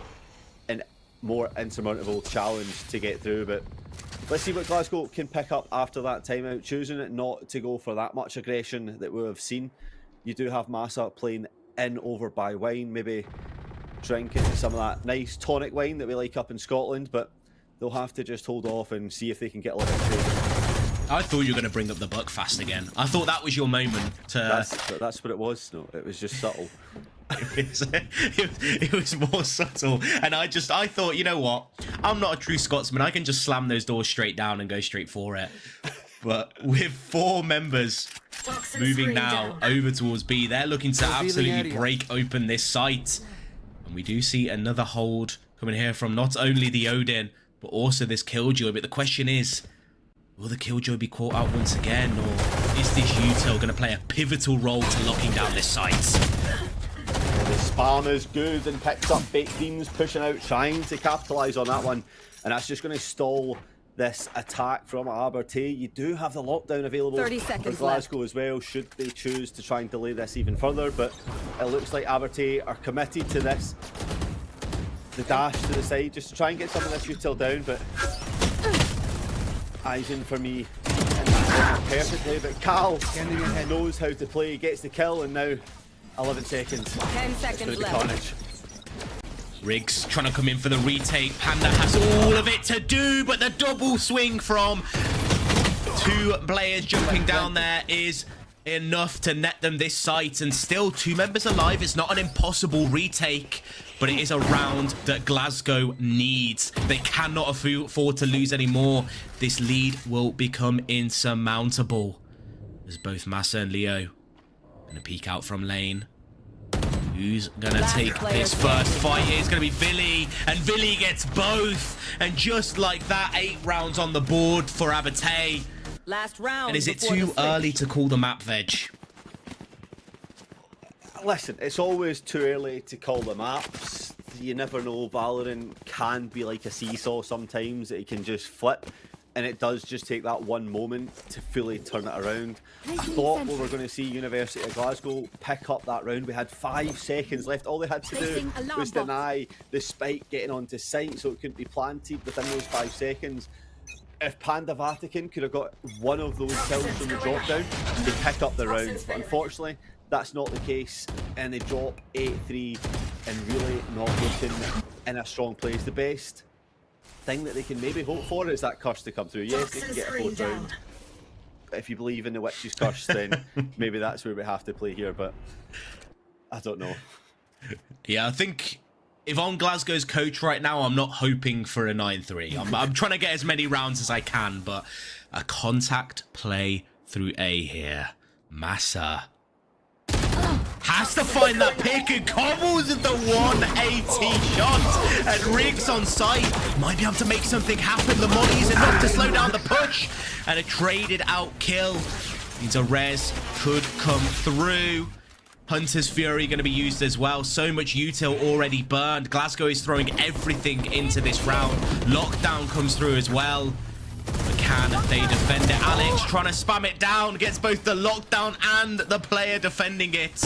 and more insurmountable challenge to get through. But let's see what Glasgow can pick up after that timeout, choosing it not to go for that much aggression that we have seen. You do have Massa playing in over by wine, maybe drinking some of that nice tonic wine that we like up in Scotland, but they'll have to just hold off and see if they can get a little bit. I thought you were going to bring up the Buckfast again. I thought that was your moment to... That's what it was. No, it was just subtle. It was more subtle, and I thought, you know what, I'm not a true Scotsman, I can just slam those doors straight down and go straight for it. But with 4 members moving now over towards B, they're looking to absolutely break open this site, and we do see another hold coming here from not only the Odin but also this Killjoy. But the question is, will the Killjoy be caught out once again, or is this Util going to play a pivotal role to locking down this site? The spam is good and picks up Baked Beans, pushing out, trying to capitalise on that one. And that's just going to stall this attack from Abate. You do have the lockdown available 30 for seconds Glasgow as well, should they choose to try and delay this even further. But it looks like Abate are committed to this. The dash to the side, just to try and get some of this Util down. But Aizen for me perfectly. But Cal knows how to play, gets the kill, and now 11 seconds. 10 seconds left. Carnage. Riggs trying to come in for the retake. Panda has all of it to do, but the double swing from 2 players jumping down there is enough to net them this site. And still 2 members alive. It's not an impossible retake, but it is a round that Glasgow needs. They cannot afford to lose anymore. This lead will become insurmountable, as both Massa and Leo gonna peek out from lane. Who's gonna take this first fight here? It's gonna be Vili, and Vili gets both. And just like that, 8 rounds on the board for Abate. Last round. And is it too early to call the map veg? Listen, it's always too early to call the maps. You never know. Valorant can be like a seesaw sometimes. It can just flip. And it does just take that one moment to fully turn it around. I thought we were going to see University of Glasgow pick up that round. We had 5 seconds left. All they had to do was deny the spike getting onto site so it couldn't be planted within those 5 seconds. if Panda Vatican could have got one of those kills from the drop down, they pick up the round. But unfortunately, that's not the case, and they drop 8-3 and really not looking in a strong place. The best thing that they can maybe hope for is that curse to come through. Yes, they can get a 4th round. But if you believe in the witch's curse, then maybe that's where we have to play here, but I don't know. Yeah, I think if I'm Glasgow's coach right now, I'm not hoping for a 9-3. I'm trying to get as many rounds as I can, but a contact play through A here. Massa has to find that pick and cobbles at the 180 shot, and Riggs on site might be able to make something happen. The money is enough to slow down the push, and a traded out kill means a res could come through. Hunter's Fury going to be used as well. So much util already burned. Glasgow is throwing everything into this round. Lockdown comes through as well. But can they defend it? Alex trying to spam it down. Gets both the lockdown and the player defending it.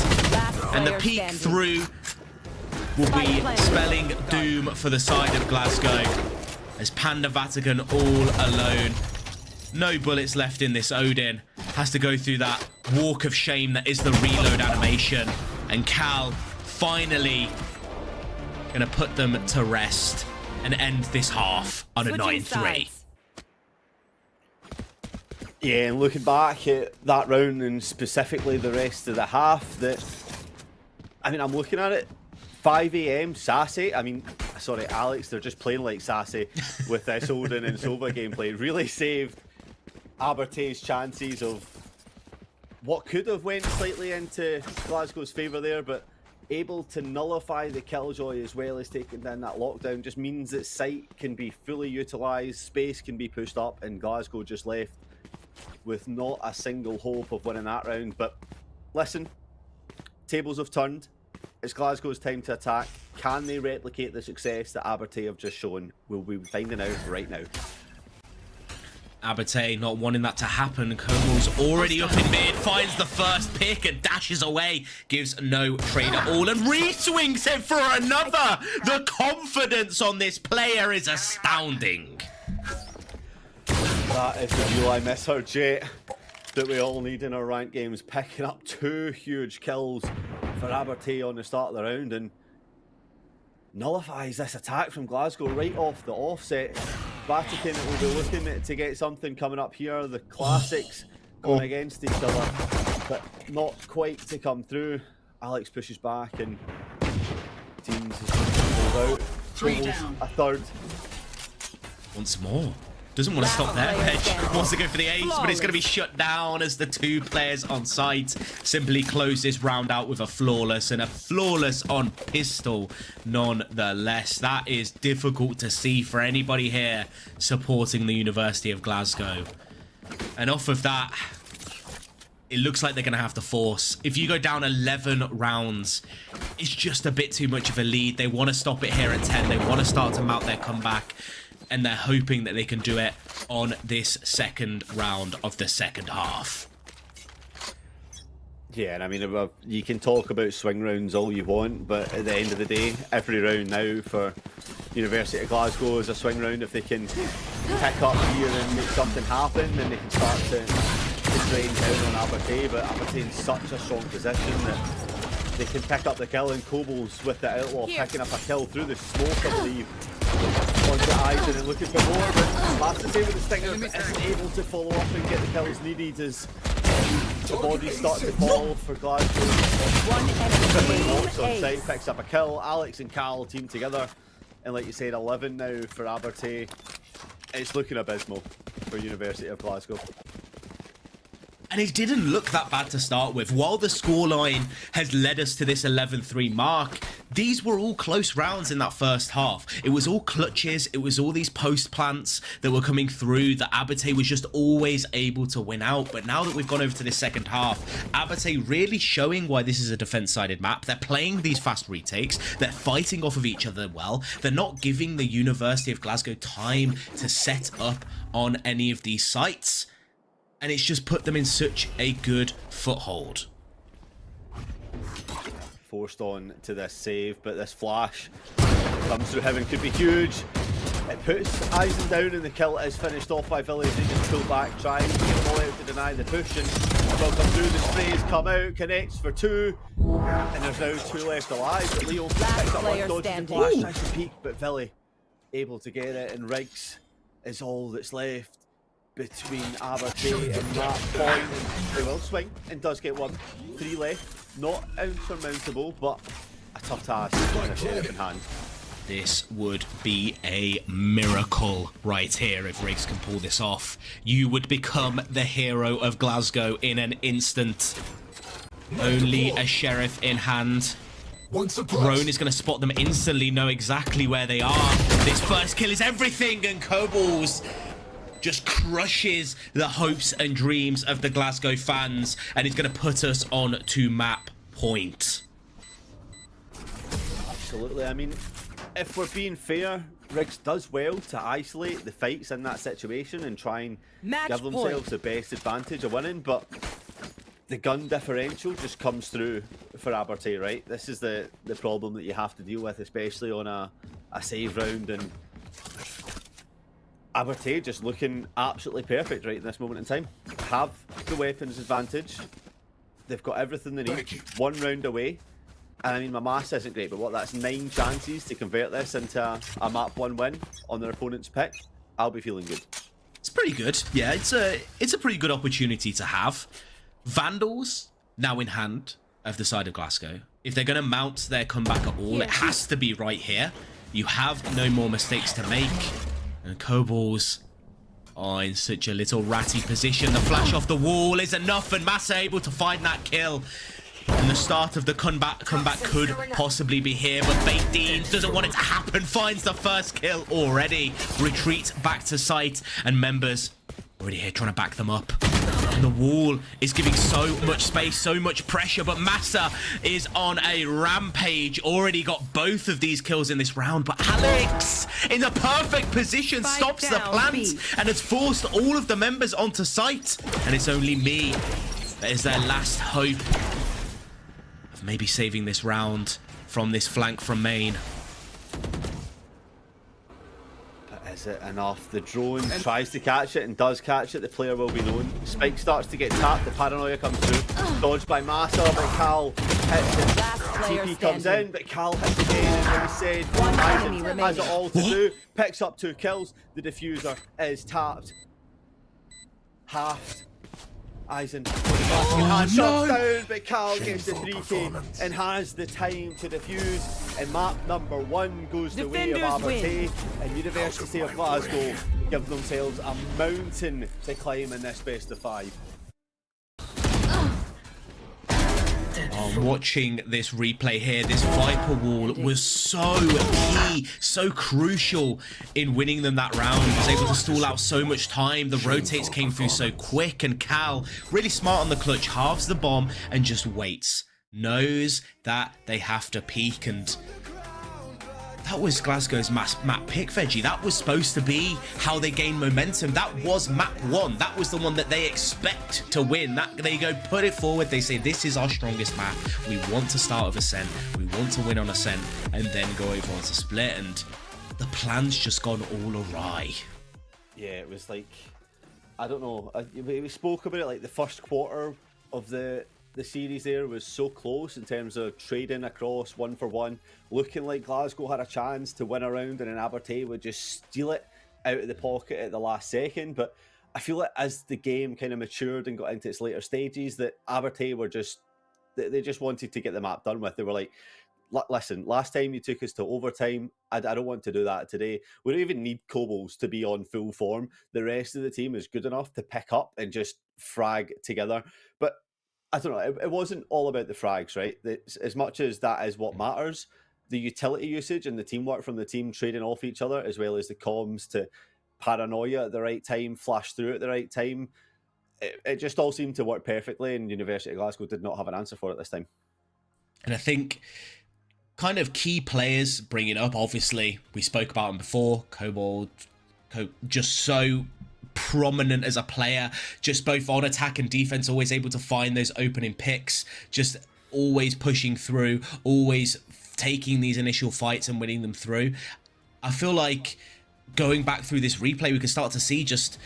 And the peek through will be spelling doom for the side of Glasgow. As Panda Vatican all alone. No bullets left in this Odin. Has to go through that walk of shame that is the reload animation. And Cal finally gonna put them to rest and end this half on a 9-3. Yeah, and looking back at that round and specifically the rest of the half, I'm looking at it, 5 AM, Sassy, sorry, Alex, they're just playing like Sassy with this Odin and Sova gameplay. Really saved Abertay's chances of what could have went slightly into Glasgow's favour there, but able to nullify the Killjoy as well as taking down that lockdown just means that site can be fully utilised, space can be pushed up, and Glasgow just left with not a single hope of winning that round. But listen, tables have turned. It's Glasgow's time to attack. Can they replicate the success that Abertay have just shown? We'll be finding out right now. Abertay not wanting that to happen. Komo's already up in mid, finds the first pick and dashes away. Gives no trade at all and re-swings it for another. The confidence on this player is astounding. That is the view I miss her, Jet, that we all need in our ranked games. Picking up 2 huge kills for Abertay on the start of the round and nullifies this attack from Glasgow right off the offset. Vatican will be looking to get something coming up here. The classics going against each other, but not quite to come through. Alex pushes back and teams is pulled out. 3 down. A third. Once more. Doesn't want to stop there. Edge wants to go for the ace, but it's going to be shut down as the 2 players on site simply close this round out with a flawless, and a flawless on pistol nonetheless. That is difficult to see for anybody here supporting the University of Glasgow. And off of that, it looks like they're going to have to force. If you go down 11 rounds, it's just a bit too much of a lead. They want to stop it here at 10. They want to start to mount their comeback. And they're hoping that they can do it on this second round of the second half. Yeah, and you can talk about swing rounds all you want, but at the end of the day, every round now for University of Glasgow is a swing round. If they can pick up here and make something happen, then they can start to drain down on Abertay. But Abertay in such a strong position that they can pick up the kill, and Kobol's with the Outlaw picking up a kill through the smoke, I believe. Onto Aizen and looking for more, but last to say with the Stinger isn't able to follow up and get the kills needed as the bodies start to fall for Glasgow. On site picks up a kill. Alex and Cal team together, and like you said, 11 now for Abertay. It's looking abysmal for University of Glasgow. And it didn't look that bad to start with. While the scoreline has led us to this 11-3 mark, these were all close rounds in that first half. It was all clutches. It was all these post plants that were coming through that Abertay was just always able to win out. But now that we've gone over to this second half, Abertay really showing why this is a defense-sided map. They're playing these fast retakes. They're fighting off of each other well. They're not giving the University of Glasgow time to set up on any of these sites. And it's just put them in such a good foothold. Forced on to this save, but this flash comes through heaven, could be huge. It puts Eisen down and the kill is finished off by Village. They just pull back, trying to get the ball out to deny the push, and will come through. The sprays come out, connects for 2, and there's now 2 left alive. But Leo picks up one, player dodges the standing. flash, tries to peek, but Villy able to get it, and Riggs is all that's left between Abertay and that point. They will swing and does get 1. 3 left, not insurmountable, but a tough task in a sheriff in hand. This would be a miracle right here if Riggs can pull this off. You would become the hero of Glasgow in an instant. Only a sheriff in hand. Roan is going to spot them instantly, know exactly where they are. This first kill is everything, and Kobolds just crushes the hopes and dreams of the Glasgow fans, and it's going to put us on to map point. Absolutely. I mean, if we're being fair, Riggs does well to isolate the fights in that situation and try and give themselves the best advantage of winning, but the gun differential just comes through for Abertay, right? This is the problem that you have to deal with, especially on a save round, and Abertay just looking absolutely perfect right in this moment in time. Have the weapons advantage. They've got everything they need. 1 round away. And I mean, my maths isn't great, but that's 9 chances to convert this into a map 1 win on their opponent's pick. I'll be feeling good. It's pretty good. Yeah, it's a pretty good opportunity to have. Vandals now in hand of the side of Glasgow. If they're going to mount their comeback at all, it has to be right here. You have no more mistakes to make. And Kobolds are in such a little ratty position. The flash off the wall is enough, and Massa able to find that kill. And the start of the comeback could possibly be here, but Bait Dean doesn't want it to happen. Finds the first kill already. Retreat back to site, and members already here trying to back them up. And the wall is giving so much space, so much pressure, but Massa is on a rampage. Already got both of these kills in this round, but Alex in the perfect position stops the plant and has forced all of the members onto site. And it's only me that is their last hope of maybe saving this round from this flank from main. Is it enough? The drone tries to catch it and does catch it. The player will be known. Spike starts to get tapped. The paranoia comes through. Dodged by Massa, but Cal hits it. TP comes in, but Cal hits again. And like I said, Eisen has it all to do. Picks up 2 kills. The diffuser is tapped. Halved. Eisen shuts down, but Cal gets the 3k and has the time to defuse, and map number 1 goes the way of Abertay, and University of Glasgow give themselves a mountain to climb in this best of 5. Watching this replay here, this Viper wall was so key, so crucial in winning them that round. Was able to stall out so much time. The rotates came through so quick, and Cal, really smart on the clutch, halves the bomb and just waits. Knows that they have to peek, and that was Glasgow's map pick, Veggie. That was supposed to be how they gain momentum. That was map 1. That was the one that they expect to win. That they go put it forward. They say, this is our strongest map. We want to start with Ascent. We want to win on Ascent and then go over onto Split. And the plan's just gone all awry. Yeah, it was like, I don't know. We spoke about it like the first quarter of the series there was so close in terms of trading across 1 for 1, looking like Glasgow had a chance to win a round, and then Abertay would just steal it out of the pocket at the last second. But I feel like as the game kind of matured and got into its later stages, that Abertay were just, they just wanted to get the map done with. They were like, listen, last time you took us to overtime, I don't want to do that today. We don't even need Kobolds to be on full form. The rest of the team is good enough to pick up and just frag together. But I don't know, it wasn't all about the frags, right? As much as that is what matters, the utility usage and the teamwork from the team trading off each other, as well as the comms to paranoia at the right time, flash through at the right time, it just all seemed to work perfectly, and University of Glasgow did not have an answer for it this time. And I think kind of key players bringing up, obviously, we spoke about them before, Kobold, just so prominent as a player, just both on attack and defense, always able to find those opening picks, just always pushing through, always taking these initial fights and winning them through. I feel like going back through this replay, we can start to see just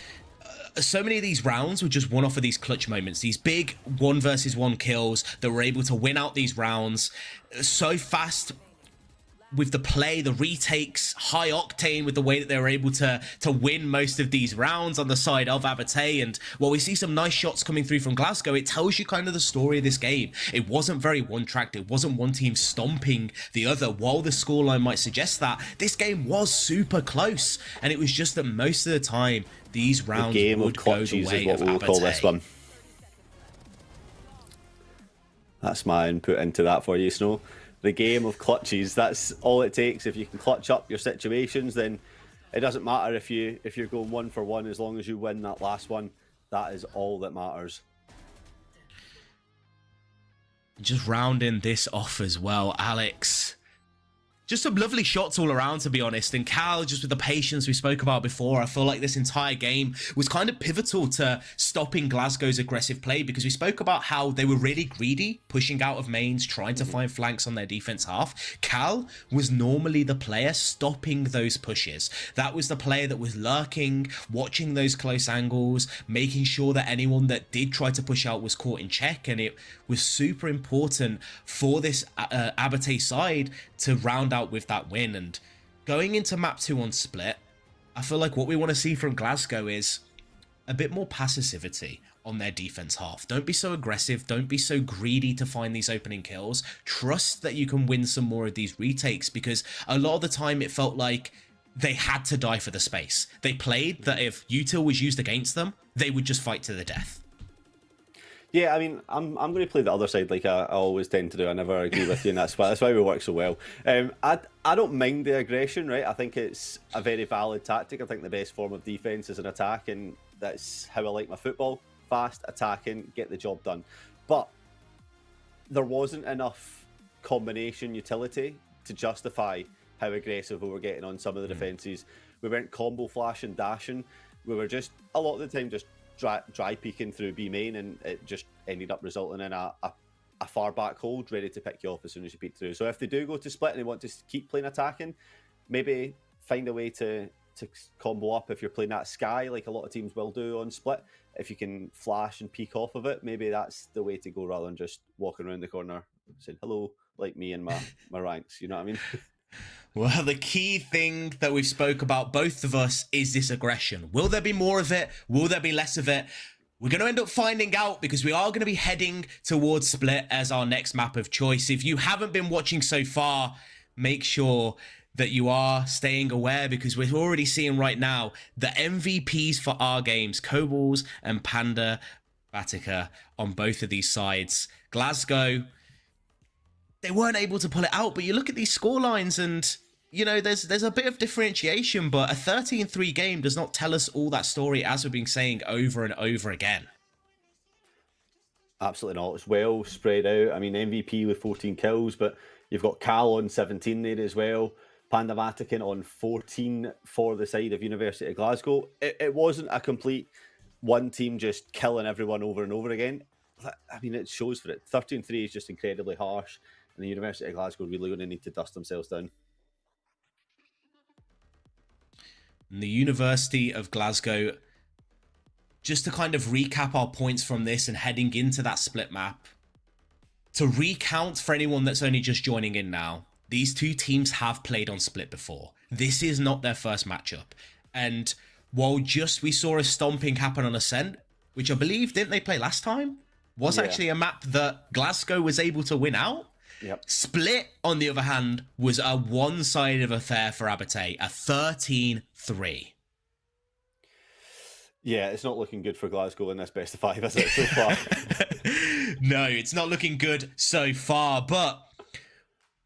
so many of these rounds were just one off of these clutch moments, these big 1v1 kills that were able to win out these rounds so fast with the play, the retakes, high octane with the way that they were able to win most of these rounds on the side of Abate. And while we see some nice shots coming through from Glasgow, it tells you kind of the story of this game. It wasn't very one-tracked. It wasn't one team stomping the other. While the scoreline might suggest that, this game was super close. And it was just that most of the time, these rounds would go the way of Abate. Call this one. That's my input into that for you, Snow. The game of clutches, that's all it takes. If you can clutch up your situations, then it doesn't matter if you're going 1 for 1, as long as you win that last one. That is all that matters. Just rounding this off as well, Alex. Just some lovely shots all around, to be honest. And Cal, just with the patience we spoke about before, I feel like this entire game was kind of pivotal to stopping Glasgow's aggressive play, because we spoke about how they were really greedy, pushing out of mains, trying to find flanks on their defense half. Cal was normally the player stopping those pushes. That was the player that was lurking, watching those close angles, making sure that anyone that did try to push out was caught in check. And it was super important for this Abate side to round out with that win. And going into map 2 on Split, I feel like what we want to see from Glasgow is a bit more passivity on their defense half. Don't be so aggressive, don't be so greedy to find these opening kills. Trust that you can win some more of these retakes, because a lot of the time it felt like they had to die for the space. They played that if util was used against them, they would just fight to the death. Yeah, I mean, I'm going to play the other side like I always tend to do. I never agree with you, and that's why we work so well. I don't mind the aggression, right? I think it's a very valid tactic. I think the best form of defense is an attack, and that's how I like my football. Fast, attacking, get the job done. But there wasn't enough combination utility to justify how aggressive we were getting on some of the defenses. We weren't combo flashing, dashing. We were just, a lot of the time, just dry peeking through B main, and it just ended up resulting in a far back hold ready to pick you off as soon as you peek through. So if they do go to Split and they want to keep playing attacking, maybe find a way to combo up. If you're playing that Sky, like a lot of teams will do on Split, if you can flash and peek off of it, maybe that's the way to go, rather than just walking around the corner saying hello like me and my ranks, you know what I mean? Well, the key thing that we've spoke about, both of us, is this aggression. Will there be more of it? Will there be less of it? We're going to end up finding out, because we are going to be heading towards Split as our next map of choice. If you haven't been watching so far, make sure that you are staying aware, because we're already seeing right now the MVPs for our games, Kobolds and Panda Vatica, on both of these sides. Glasgow, they weren't able to pull it out, but you look at these scorelines and, you know, there's a bit of differentiation, but a 13-3 game does not tell us all that story, as we've been saying over and over again. Absolutely not. It's well spread out. I mean, MVP with 14 kills, but you've got Cal on 17 there as well. Panda Vatican on 14 for the side of University of Glasgow. It wasn't a complete one team just killing everyone over and over again. I mean, it shows for it. 13-3 is just incredibly harsh, and the University of Glasgow really going to need to dust themselves down. And the University of Glasgow, just to kind of recap our points from this and heading into that Split map, to recount for anyone that's only just joining in now, these two teams have played on Split before. This is not their first matchup. And while just we saw a stomping happen on Ascent, which I believe, didn't they play last time? Was actually a map that Glasgow was able to win out. Yep. Split, on the other hand, was a one-sided affair for Abate, a 13-3. Yeah, it's not looking good for Glasgow in this best of 5, is it, so far? No, it's not looking good so far, but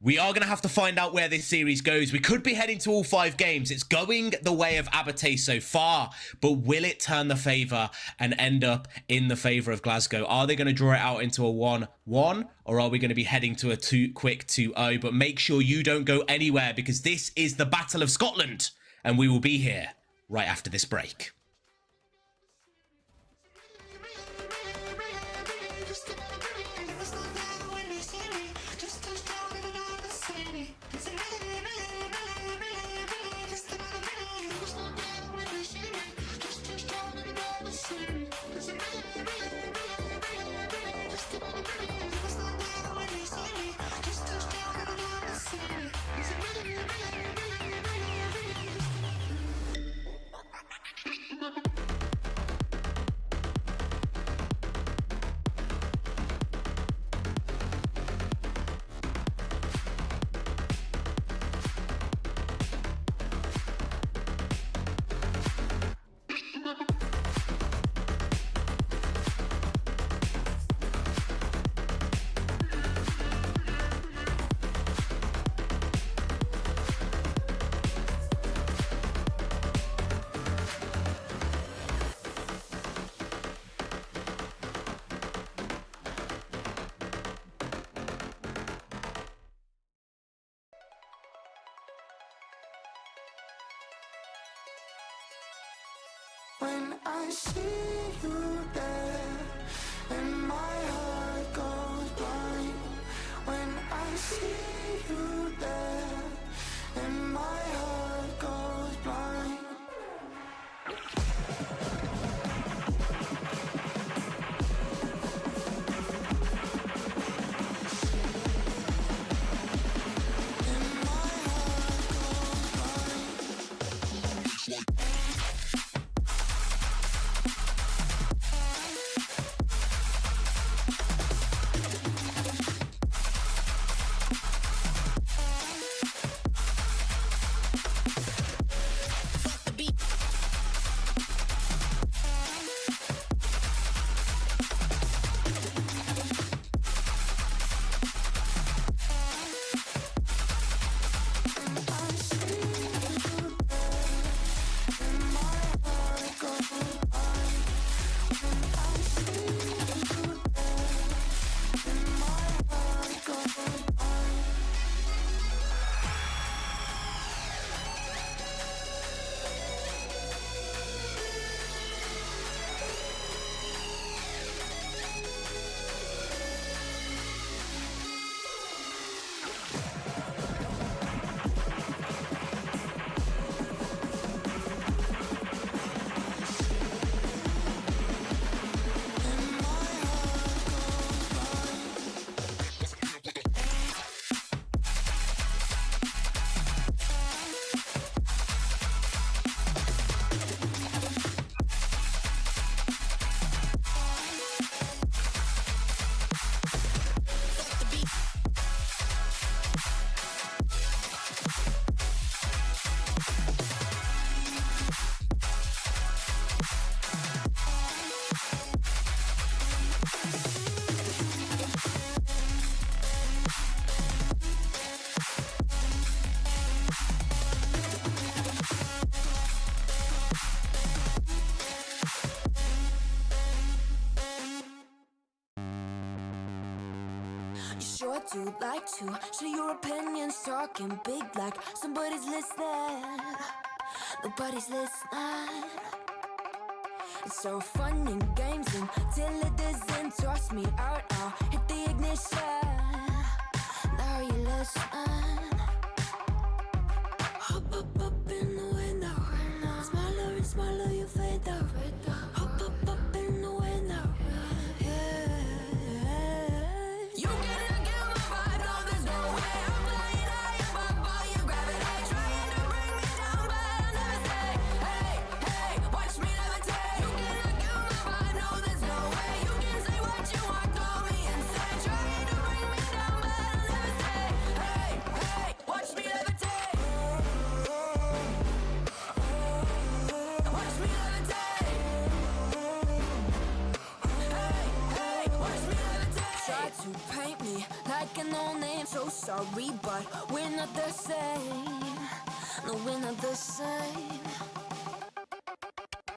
we are going to have to find out where this series goes. We could be heading to all 5 games. It's going the way of Abate so far, but will it turn the favour and end up in the favour of Glasgow? Are they going to draw it out into a 1-1, or are we going to be heading to a quick 2-0? But make sure you don't go anywhere, because this is the Battle of Scotland, and we will be here right after this break. When I see you there, and my heart goes blind. When I see you there, and my heart goes blind. You sure do like to share your opinions, talking big like somebody's listening. Nobody's listening. It's so fun and games until it doesn't toss me out. I'll hit the ignition. Now you listen. Hop up in the window. Smaller and smaller you fade out. Hop up in the window. Yeah. You cannot get my vibe, no, there's no way. I'm flying high above all your gravity, trying to bring me down, but I'll never stay. Hey, hey, watch me levitate. You cannot get my vibe, no, there's no way. You can say what you want, call me insane, trying to bring me down, but I'll never stay. Hey, hey, watch me levitate. Watch me levitate. Hey, hey, watch me levitate. Try to paint me like an old name, so sorry, but we're not the same. No, we're not the same.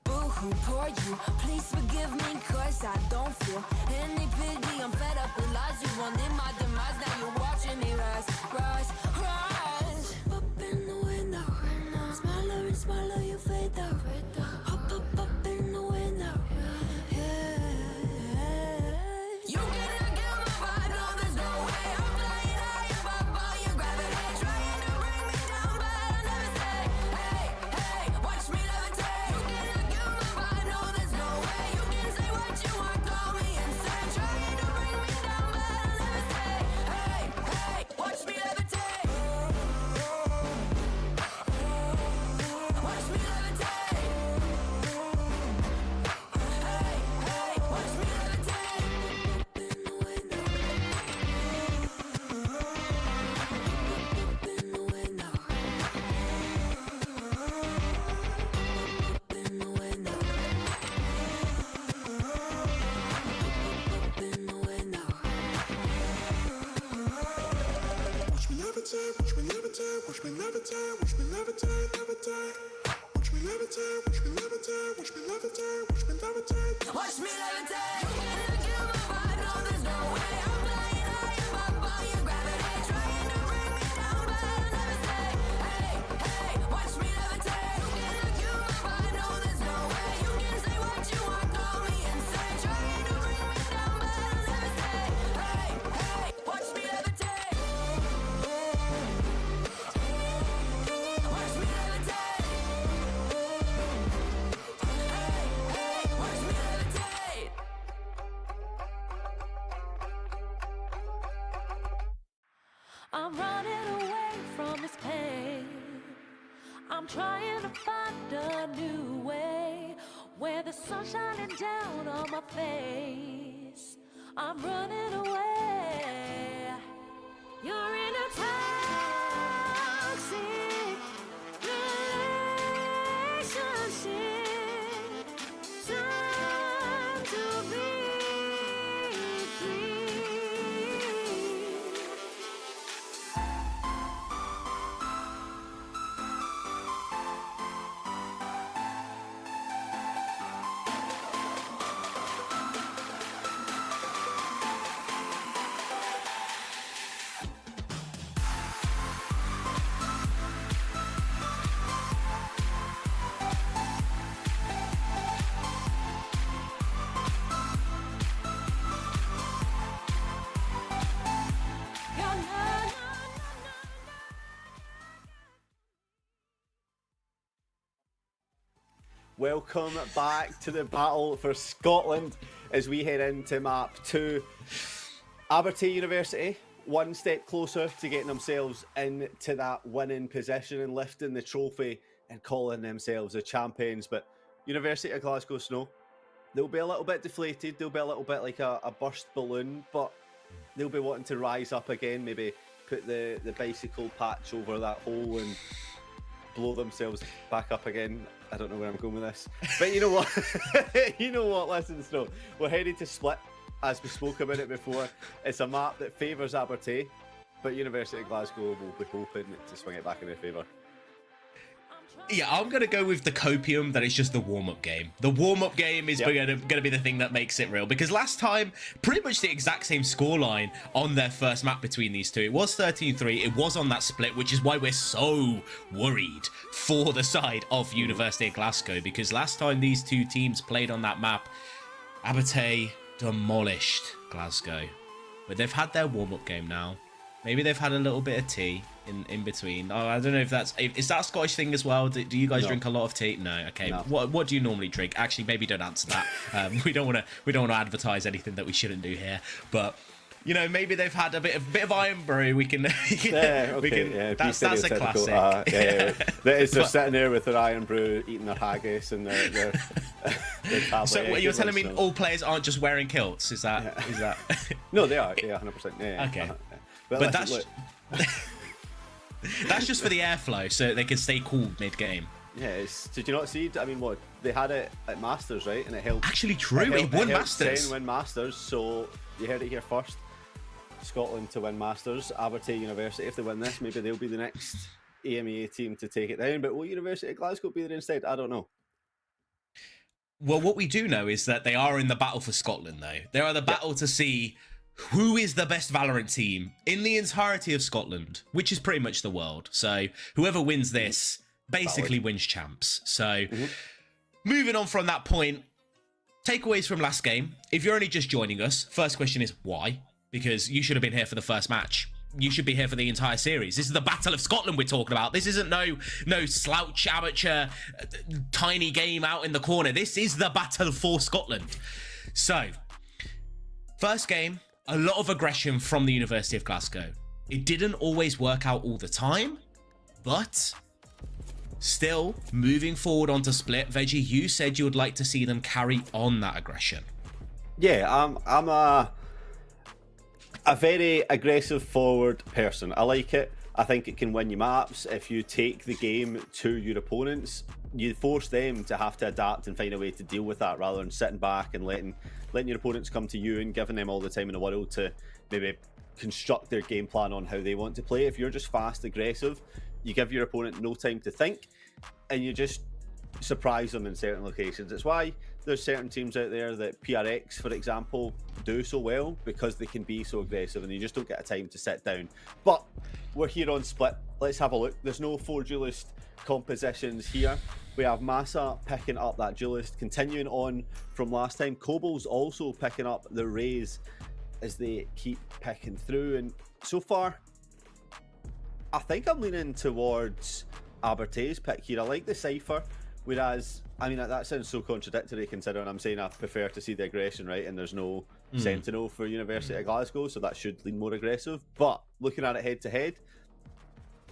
Boo-hoo, poor you, please forgive me, cause I don't feel any pity. I'm fed up with lies, you wanted my demise, now you're watching me rise, rise, rise. Up in the window, smaller and smaller you fade out. Hop up in the window, yeah. You cannot get my vibe, no, there's no way. I'm flying high above all your gravity, trying to bring me down, but I'll never stay. Hey, hey, watch me levitate. You cannot get my vibe, no, there's no way. You can say what you want, call me insane, trying to bring me down, but I'll never stay. Hey, hey, watch me levitate. Watch me levitate. Hey, hey, watch me levitate. In the window. In the window. In the window. In the window. Watch me levitate, watch me levitate, watch me levitate, watch me levitate, levitate. Watch me levitate, watch me levitate, watch me levitate, watch me levitate. Watch me levitate. You cannot get my vibe, no, there's no way. I'm flying high above all your gravity, trying to bring me down, but I'll never stay. Hey, hey, watch me levitate. You cannot get my vibe, no, there's no way. You trying to find a new way where the sun's shining down on my face. I'm running away. You're in a toxic relationship. Time to be free. Welcome back to the battle for Scotland as we head into map 2. Abertay University, one step closer to getting themselves into that winning position and lifting the trophy and calling themselves the champions. But University of Glasgow Snow, they'll be a little bit deflated. They'll be a little bit like a burst balloon, but they'll be wanting to rise up again, maybe put the bicycle patch over that hole and blow themselves back up again. I don't know where I'm going with this, but you know what? You know what? Listen, Snow, we're headed to Split, as we spoke about it before. It's a map that favours Abertay, but University of Glasgow will be hoping to swing it back in their favour. Yeah, I'm going to go with the copium that it's just the warm-up game. The warm-up game is going to be the thing that makes it real. Because last time, pretty much the exact same scoreline on their first map between these two. It was 13-3. It was on that split, which is why we're so worried for the side of University of Glasgow. Because last time these two teams played on that map, Abertay demolished Glasgow. But they've had their warm-up game now. Maybe they've had a little bit of tea in between. Oh, I don't know if that's... Is that a Scottish thing as well? Do you guys drink a lot of tea? No. Okay. No. What do you normally drink? Actually, maybe don't answer that. We don't want to advertise anything that we shouldn't do here. But you know, maybe they've had a bit of iron brew. We can. That's a classic. They're sitting there with their iron brew, eating their haggis and their tablet. So what you're telling me? All players aren't just wearing kilts? Is that? No, they are. Yeah, 100%. Yeah. Okay. But that's that's just for the airflow, so they can stay cool mid-game. Yeah, did you not see? I mean, what they had it at Masters, right? And it helped. Actually, true. It won Masters. Win Masters. So you heard it here first. Scotland to win Masters. Abertay University, if they win this, maybe they'll be the next AMEA team to take it down. But will University of Glasgow be there instead? I don't know. Well, what we do know is that they are in the battle for Scotland, though. They are the battle to see who is the best Valorant team in the entirety of Scotland, which is pretty much the world. So whoever wins this basically wins champs. So moving on from that point, takeaways from last game. If you're only just joining us, first question is why? Because you should have been here for the first match. You should be here for the entire series. This is the Battle of Scotland we're talking about. This isn't no slouch amateur tiny game out in the corner. This is the Battle for Scotland. So, first game, a lot of aggression from the University of Glasgow. It didn't always work out all the time, but still moving forward onto Split. Veggie, you said you would like to see them carry on that aggression. Yeah, I'm a very aggressive forward person. I like it. I think it can win you maps. If you take the game to your opponents, you force them to have to adapt and find a way to deal with that rather than sitting back and letting your opponents come to you and giving them all the time in the world to maybe construct their game plan on how they want to play. If you're just fast, aggressive, you give your opponent no time to think and you just surprise them in certain locations. It's why there's certain teams out there that PRX, for example, do so well, because they can be so aggressive and you just don't get a time to sit down. But we're here on Split. Let's have a look. There's no 4 duelist compositions here. We have Massa picking up that duelist, continuing on from last time. Kobol's also picking up the Rays as they keep picking through. And so far, I think I'm leaning towards Abertay's pick here. I like the Cypher, whereas, I mean, that sounds so contradictory considering I'm saying I prefer to see the aggression, right? And there's no Sentinel for University of Glasgow, so that should lean more aggressive. But looking at it head to head,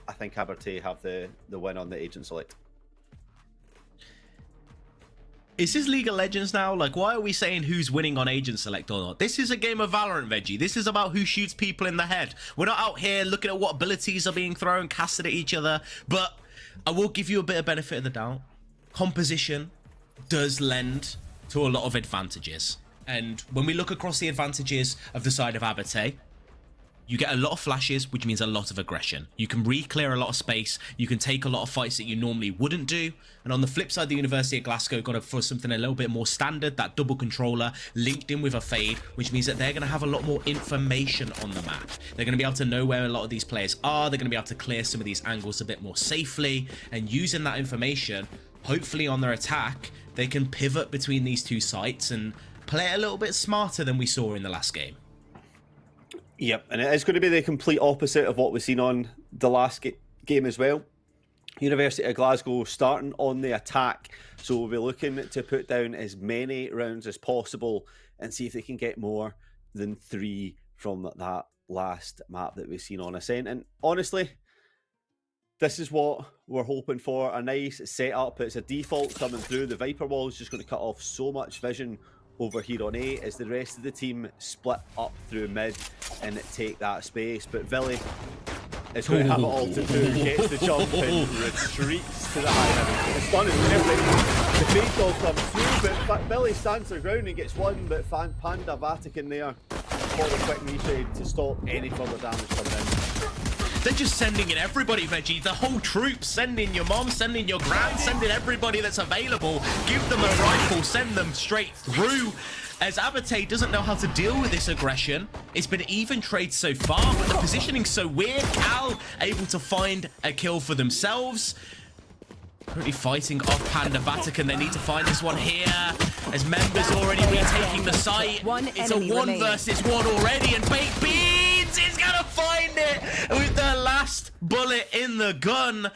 I think Abertay have the win on the Agent Select. Is this League of Legends now? Like, why are we saying who's winning on agent select or not? This is a game of Valorant, Veggie. This is about who shoots people in the head. We're not out here looking at what abilities are being thrown, casted at each other. But I will give you a bit of benefit of the doubt. Composition does lend to a lot of advantages. And when we look across the advantages of the side of Abate, you get a lot of flashes, which means a lot of aggression. You can re-clear a lot of space. You can take a lot of fights that you normally wouldn't do. And on the flip side, the University of Glasgow got for something a little bit more standard, that double controller linked in with a fade, which means that they're going to have a lot more information on the map. They're going to be able to know where a lot of these players are. They're going to be able to clear some of these angles a bit more safely. And using that information, hopefully on their attack, they can pivot between these two sites and play a little bit smarter than we saw in the last game. Yep, and it is going to be the complete opposite of what we've seen on the last game as well. University of Glasgow starting on the attack, so we'll be looking to put down as many rounds as possible and see if they can get more than 3 from that last map that we've seen on Ascent. And honestly, this is what we're hoping for, a nice setup. It's a default coming through. The Viper wall is just going to cut off so much vision over here on A as the rest of the team split up through mid and take that space. But Villy is going to have it all to do, gets the jump and retreats to the high heaven. It's stunning, perfect. The fake ball comes through, but Villy stands their ground and gets one, but Panda Vatican there for the quick retrade to stop any further damage coming in. They're just sending in everybody, Veggie. The whole troop. Send in your mom, send in your grand, send in everybody that's available. Give them a rifle, send them straight through. As Abate doesn't know how to deal with this aggression. It's been even trade so far, but the positioning's so weird. Cal able to find a kill for themselves. Currently fighting off Panda Vatican. They need to find this one here. As members already retaking the site. It's a 1 versus 1 already, and Baked Beans is gonna find it with the last bullet in the gun.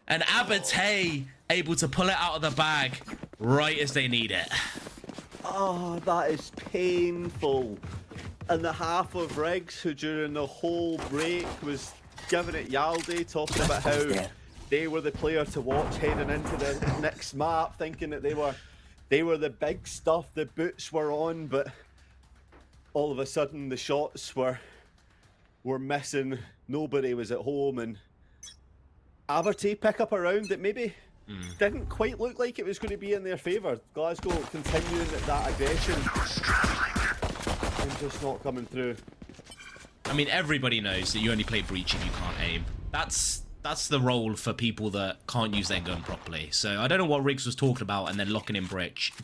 And Abate able to pull it out of the bag right as they need it. Oh, that is painful. And the half of Riggs, who during the whole break was giving it Yaldi, talking about how they were the player to watch heading into the next map, thinking that they were the big stuff, the boots were on, but all of a sudden the shots were missing, nobody was at home, and Abate pick up a round that maybe didn't quite look like it was going to be in their favour. Glasgow continuing that aggression and just not coming through. I mean, everybody knows that you only play Breach if you can't aim. That's the role for people that can't use their gun properly. So I don't know what Riggs was talking about and then locking in Breach.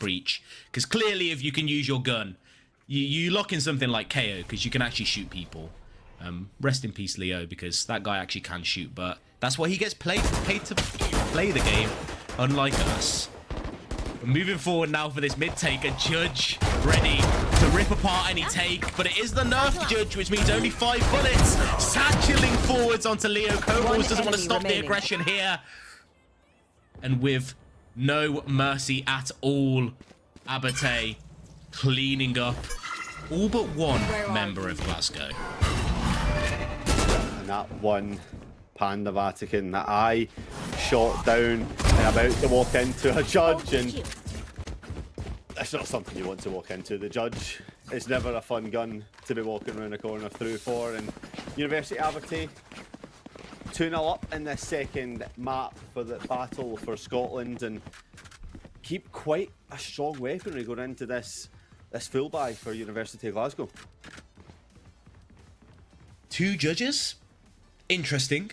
Because clearly if you can use your gun, you lock in something like KO because you can actually shoot people. Rest in peace, Leo, because that guy actually can shoot, but that's why he gets paid to play the game, unlike us. We're moving forward now for this mid take. A Judge ready to rip apart any take, but it is the nerf Judge, which means only 5 bullets. Satcheling forwards onto Leo. Kobolds doesn't want to stop the aggression here. And with no mercy at all, Abate cleaning up all but one member of Glasgow. And that one Panda Vatican that I shot down and about to walk into a Judge, and it's not something you want to walk into. The Judge is never a fun gun to be walking around a corner through for, and University of Aberdeen 2-0 up in this second map for the battle for Scotland, and keep quite a strong weaponry going into this full buy for University of Glasgow. 2 judges? Interesting.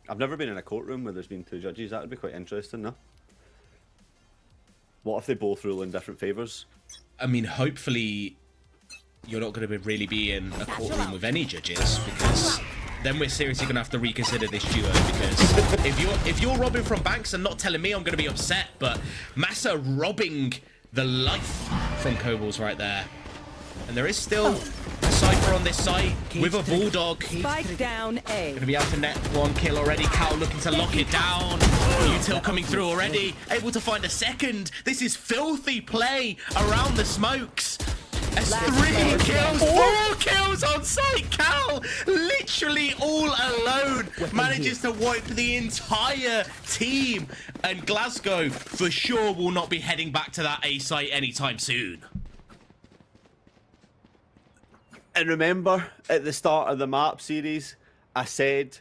I've never been in a courtroom where there's been 2 judges. That would be quite interesting, no? What if they both rule in different favours? I mean, hopefully you're not going to really be in a courtroom with any judges, because then we're seriously going to have to reconsider this duo. Because if you're robbing from banks and not telling me, I'm going to be upset. But Massa robbing the life from Kobolds right there. And there is still a Cypher on this site with a Bulldog. Spike down A. Going to be able to net 1 kill already. Cal looking to lock it down. Util coming through already. Able to find a second. This is filthy play around the smokes. That's Last 3 player kills, standing. 4 kills on site. Cal, literally all alone, manages to wipe the entire team. And Glasgow, for sure, will not be heading back to that A site anytime soon. And remember, at the start of the map series, I said,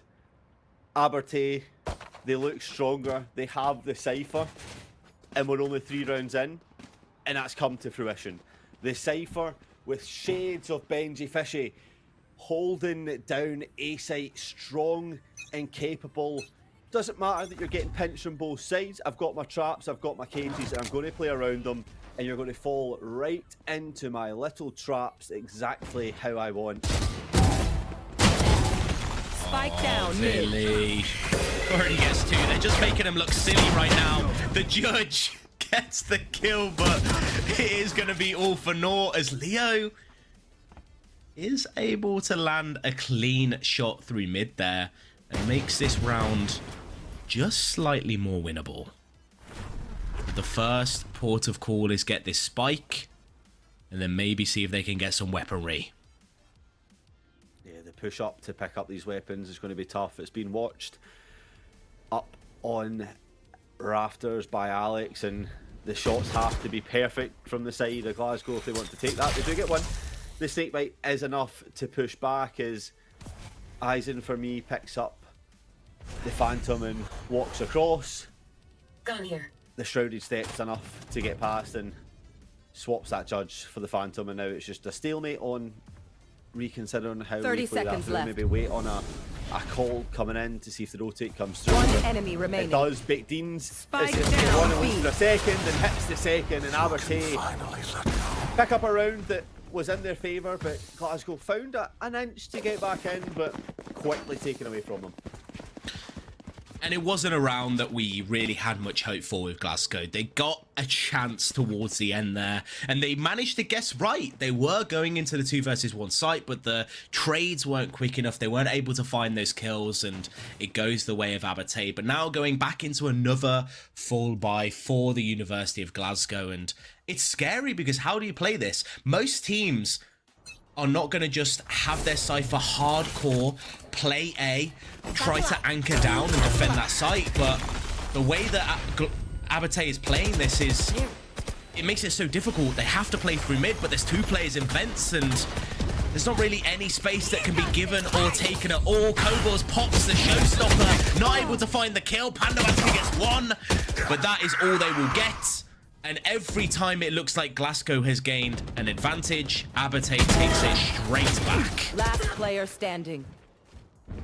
Abertay, they look stronger, they have the Cypher, and we're only 3 rounds in, and that's come to fruition. The Cypher, with shades of Benji Fishy, holding it down A-site, strong and capable. Doesn't matter that you're getting pinched from both sides. I've got my traps, I've got my cages, and I'm going to play around them, and you're going to fall right into my little traps exactly how I want. Spike down mid. Billy already gets 2. They're just making him look silly right now. The judge gets the kill, but it is going to be all for naught as Leo is able to land a clean shot through mid there and makes this round just slightly more winnable. The first port of call is get this spike and then maybe see if they can get some weaponry. Yeah, the push up to pick up these weapons is going to be tough. It's been watched up on rafters by Alex, and the shots have to be perfect from the side of Glasgow if they want to take that. They do get one. The snakebite is enough to push back as Eisen, for me, picks up the Phantom and walks across. Gun here. The Shrouded Steps enough to get past and swaps that judge for the Phantom, and now it's just a stalemate on reconsidering how 30 we play that seconds through. left. Maybe wait on a call coming in to see if the rotate comes through. One But enemy remaining. it does. Big Deans Spike is down, one at least B. for a second and hits the second, and Abertay Finally let go. pick up a round that was in their favour, but Glasgow found an inch to get back in, but quickly taken away from them. And it wasn't a round that we really had much hope for with Glasgow. They got a chance towards the end there, and they managed to guess right. They were going into the 2 versus 1 site, but the trades weren't quick enough. They weren't able to find those kills, and it goes the way of Abertay. But now going back into another fall by for the University of Glasgow, and it's scary because how do you play this? Most teams are not going to just have their Cypher hardcore, play A, try to anchor down and defend that site, but the way that Abertay is playing this is, it makes it so difficult. They have to play through mid, but there's 2 players in vents, and there's not really any space that can be given or taken at all. Kobos pops the showstopper, not able to find the kill. Pandavasky gets 1, but that is all they will get. And every time it looks like Glasgow has gained an advantage, Abertay takes it straight back. Last player standing.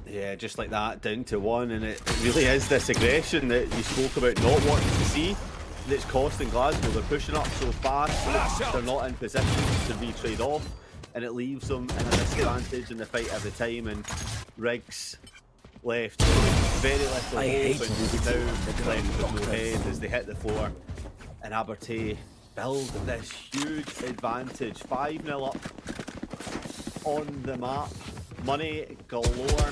Yeah, just like that, down to 1, and it really is this aggression that you spoke about not wanting to see that's costing Glasgow. They're pushing up so fast that they're not in position to retrade off, and it leaves them in a disadvantage in the fight every time, and Riggs left very little hope, and now left with no head as they hit the floor. And Abertay build this huge advantage, 5-0 up on the map, money galore.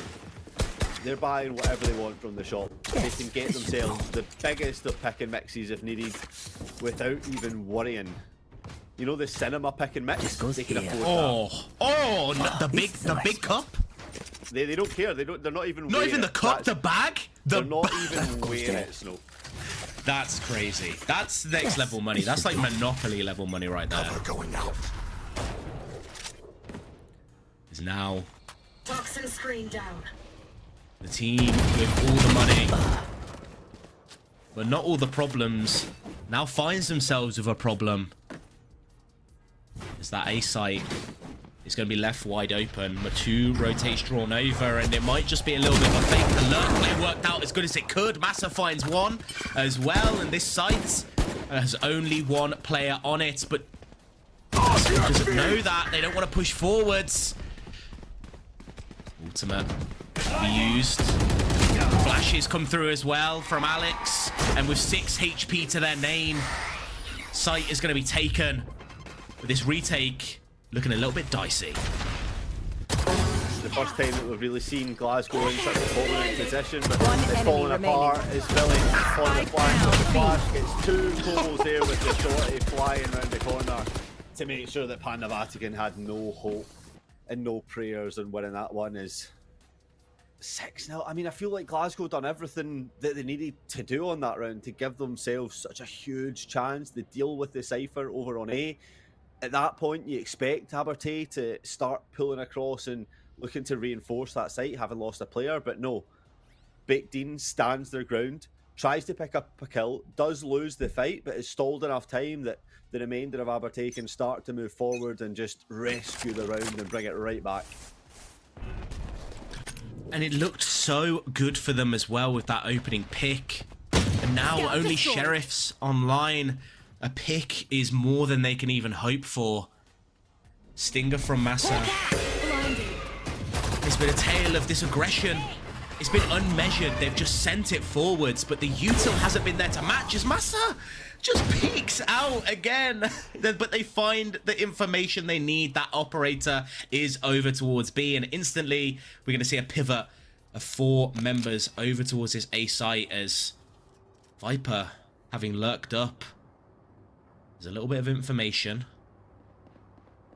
They're buying whatever they want from the shop. They can get themselves the biggest of pick and mixes if needed without even worrying. You know the cinema pick and mix? They can afford that. The big cup? They don't care. They're not even. Not weighing even the it. cup, the bag? They're not even weighing it, Snow. That's crazy. That's next level money. That's like Monopoly level money right there. Cover going out. Is now Toxin screen down. the team with all the money, but not all the problems. Now finds themselves with a problem. Is that A site is going to be left wide open. Matu rotates drawn over, and it might just be a little bit of a fake alert play worked out as good as it could. Massa finds 1 as well, and this site has only 1 player on it, but doesn't know that. They don't want to push forwards. Ultimate will be used. Flashes come through as well from Alex, and with 6 HP to their name, site is going to be taken. But this retake looking a little bit dicey. It's the first time that we've really seen Glasgow in such a dominant position, but One it's enemy falling remaining. apart as Billy on the flash. The flash gets 2 goals there with the shorty flying around the corner. to make sure that Panda Vatican had no hope and no prayers on winning that one is 6-0. I mean, I feel like Glasgow done everything that they needed to do on that round to give themselves such a huge chance to deal with the Cypher over on A. At that point, you expect Abertay to start pulling across and looking to reinforce that site, having lost a player, but no. Baked Dean stands their ground, tries to pick up a kill, does lose the fight, but has stalled enough time that the remainder of Abertay can start to move forward and just rescue the round and bring it right back. And it looked so good for them as well with that opening pick. And now only Sheriffs online. A pick is more than they can even hope for. Stinger from Massa. It's been a tale of this aggression. It's been unmeasured. They've just sent it forwards, but the util hasn't been there to match as Massa just peeks out again. But they find the information they need. That operator is over towards B, and instantly we're going to see a pivot of 4 members over towards this A site as Viper, having lurked up. There's a little bit of information.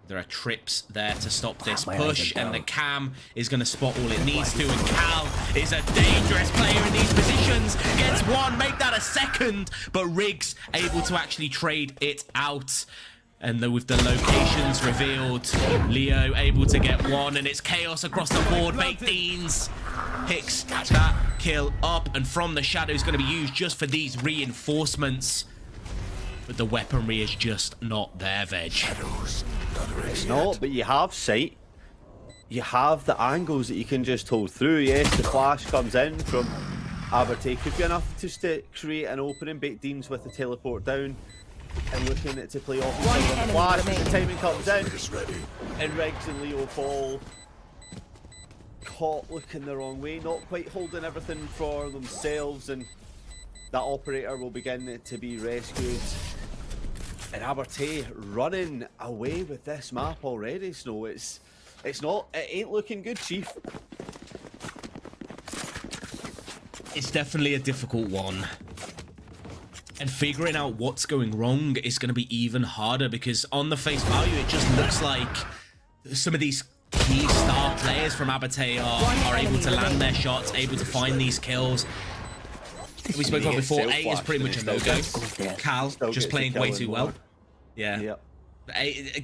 There are trips there to stop this push, and the cam is going to spot all it needs to, and Cal is a dangerous player in these positions. Gets one, make that a second, but Riggs able to actually trade it out. And with the locations revealed, Leo able to get one, and it's chaos across the board. Baked Deans picks that kill up, and from the shadow is going to be used just for these reinforcements. But the weaponry is just not there, Veg. It's not, but you have sight. You have the angles that you can just hold through. Yes, the flash comes in from Abertay. Could be enough just to create an opening. Baked Deans with the teleport down and looking to play off the flash. The timing comes in, and Riggs and Leo fall. Caught looking the wrong way, not quite holding everything for themselves, and that operator will begin to be rescued. And Abertay running away with this map already, Snow. It ain't looking good, Chief. It's definitely a difficult one. And figuring out what's going wrong is going to be even harder, because on the face value, it just looks like some of these key star players from Abertay are able to land their shots, able to find these kills. We spoke about before, A is pretty much a no-go. Cal just playing way too well. Yeah.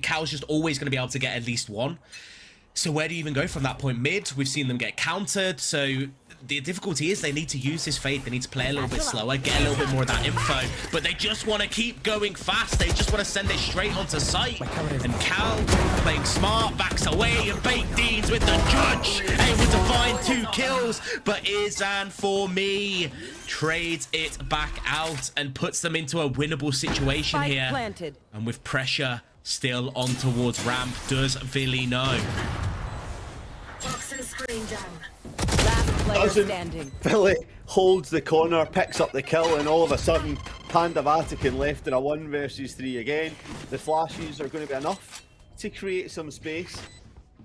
Cal's just always going to be able to get at least one. So where do you even go from that point? Mid, we've seen them get countered, so the difficulty is they need to use this fate. They need to play a little bit slower, get a little bit more of that info, but they just want to keep going fast. They just want to send it straight onto site. And Cal, playing smart, backs away, and Baked Deans with the judge, able to find 2 kills, but Izan for me trades it back out and puts them into a winnable situation here. Planted. And with pressure still on towards ramp, does Vili know? Boxing screen down. Last player Doesn't. standing. Philly holds the corner, picks up the kill, and all of a sudden, Panda Vatican left in a 1 versus 3 again. The flashes are going to be enough to create some space,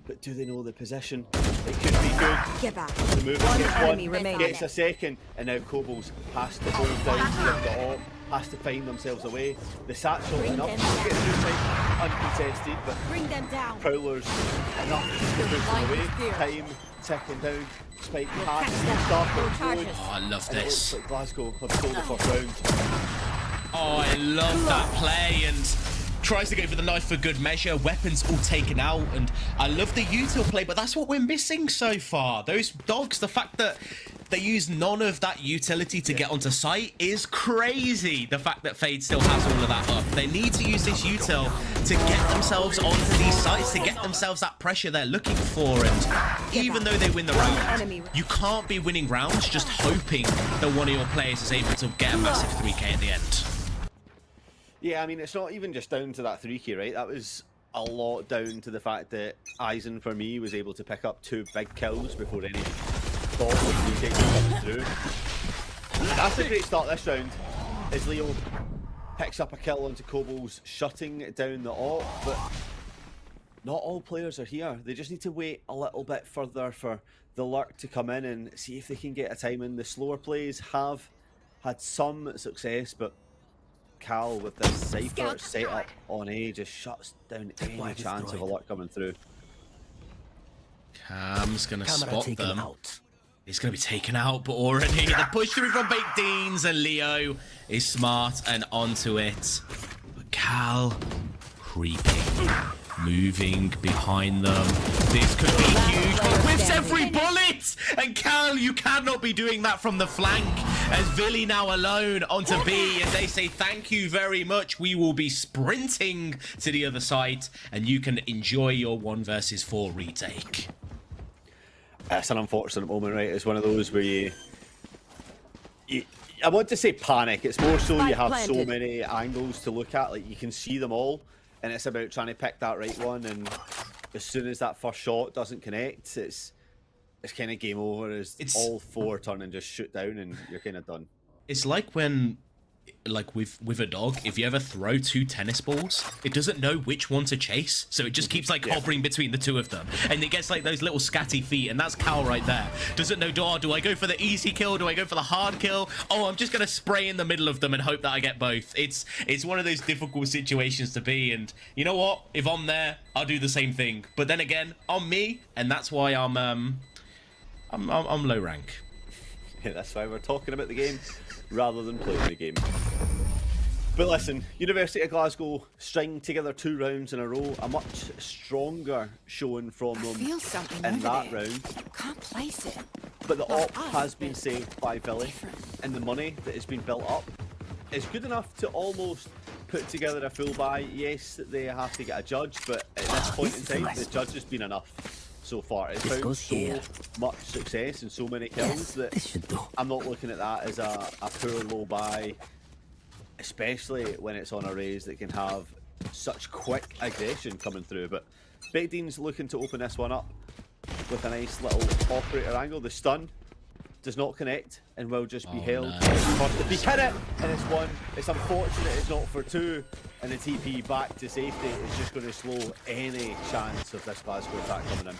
but do they know the position? It could be good. Get back. The move One gets enemy one, remaining. gets a second, and now Kobol's has to hold down to lift it up, has to find themselves away. The satchel Bring enough them to get through sight, uncontested, but Bring them down. Prowlers enough to push them away. Time ticking down. Spike catch has them. start No going charges. forward. Oh, I love And it this. looks like Glasgow have stolen the first round. Oh, I love that play, and tries to go for the knife for good measure. Weapons all taken out, and I love the util play, but that's what we're missing so far. Those dogs, the fact that they use none of that utility to get onto site is crazy. The fact that Fade still has all of that up. They need to use this util to get themselves onto these sites, to get themselves that pressure they're looking for, and even though they win the round, you can't be winning rounds just hoping that one of your players is able to get a massive 3k at the end. Yeah, I mean, it's not even just down to that 3k, right? That was a lot down to the fact that Eisen, for me, was able to pick up 2 big kills before any thought of 3k coming through. That's a great start this round, as Leo picks up a kill onto Kobol's, shutting down the AWP, but not all players are here. They just need to wait a little bit further for the lurk to come in and see if they can get a time in. The slower plays have had some success, but Cal with this Cypher setup on A just shuts down any chance of a lot coming through. Cam's gonna spot them. He's gonna be taken out, but already the push through from Baked Beans, and Leo is smart and onto it. But Cal creeping, moving behind them. This could be huge, but whiffs every bullet! And Cal, you cannot be doing that from the flank, as Villy now alone onto B, and they say thank you very much. We will be sprinting to the other side, and you can enjoy your 1 versus 4 retake. It's an unfortunate moment, right? It's one of those where you I want to say panic. It's more so you have so many angles to look at, like you can see them all, and it's about trying to pick that right one. And as soon as that first shot doesn't connect, it's kind of game over. As all 4 turn and just shoot down, and you're kind of done. It's like when, like with a dog, if you ever throw 2 tennis balls, it doesn't know which one to chase, so it just keeps like hovering between the 2 of them, and it gets like those little scatty feet, and that's Cal right there. Doesn't know, do I go for the easy kill, do I go for the hard kill? Oh, I'm just gonna spray in the middle of them and hope that I get both. It's one of those difficult situations to be, and you know what, if I'm there, I'll do the same thing. But then again, I'm me, and that's why I'm low rank. Yeah, that's why we're talking about the game rather than playing the game. But listen, University of Glasgow string together 2 rounds in a row, a much stronger showing from them in that round. Can't place it. But the op has been saved by Villy, and the money that has been built up is good enough to almost put together a full buy. Yes, they have to get a judge, but at this point in time, the judge has been enough so far. It's found so much success and so many kills that I'm not looking at that as a poor low buy, especially when it's on a raise that can have such quick aggression coming through. But Baked Beans looking to open this one up with a nice little operator angle. The stun does not connect and will just be held. No. If he hit it and it's 1, it's unfortunate it's not for 2, and the TP back to safety is just going to slow any chance of this Glasgow attack coming in.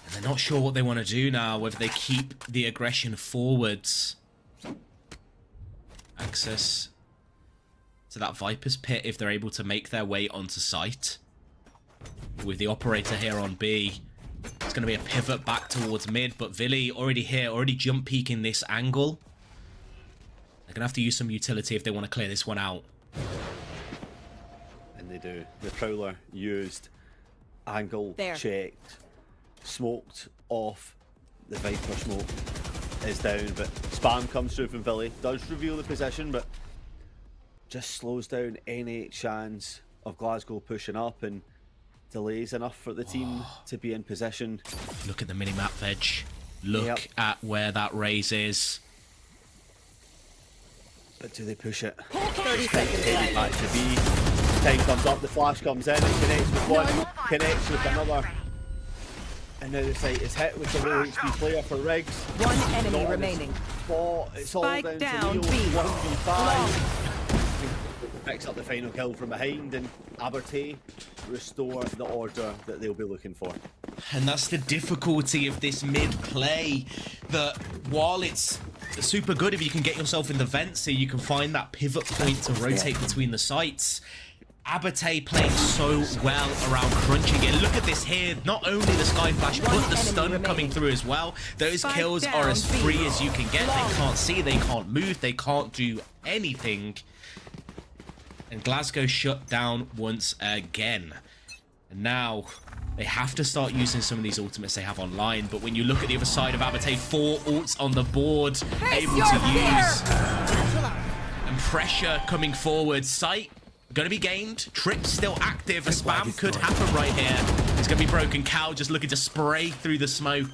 And they're not sure what they want to do now, whether they keep the aggression forwards. Access to that Viper's pit if they're able to make their way onto site. With the operator here on B, it's going to be a pivot back towards mid, but Villy already here, already jump peeking this angle. They're going to have to use some utility if they want to clear this one out. And they do. The Prowler used, angle checked, smoked off. The Viper smoke is down, but spam comes through from Villy. Does reveal the position, but just slows down any chance of Glasgow pushing up, and delays enough for the team to be in position. Look at the mini-map, Veg. Look at where that raise is. But do they push it? 30 seconds left. Back to B. Time comes up, the flash comes in, it connects with 1, connects with another. And now the site is hit with the low HP player for Riggs. 1 enemy remaining. It's all down to Leo. 1v5. Picks up the final kill from behind, and Abertay restore the order that they'll be looking for. And that's the difficulty of this mid play, that while it's super good if you can get yourself in the vents so you can find that pivot point to rotate between the sites, Abertay playing so well around crunching it. Look at this here, not only the Sky Flash, but the stun coming through as well. Those kills are as free as you can get. They can't see, they can't move, they can't do anything. And Glasgow shut down once again. And now they have to start using some of these ultimates they have online. But when you look at the other side of Abertay, 4 ults on the board, able to use. And pressure coming forward. Sight going to be gained. Trip still active. A spam could happen right here. It's going to be broken. Cal just looking to spray through the smoke.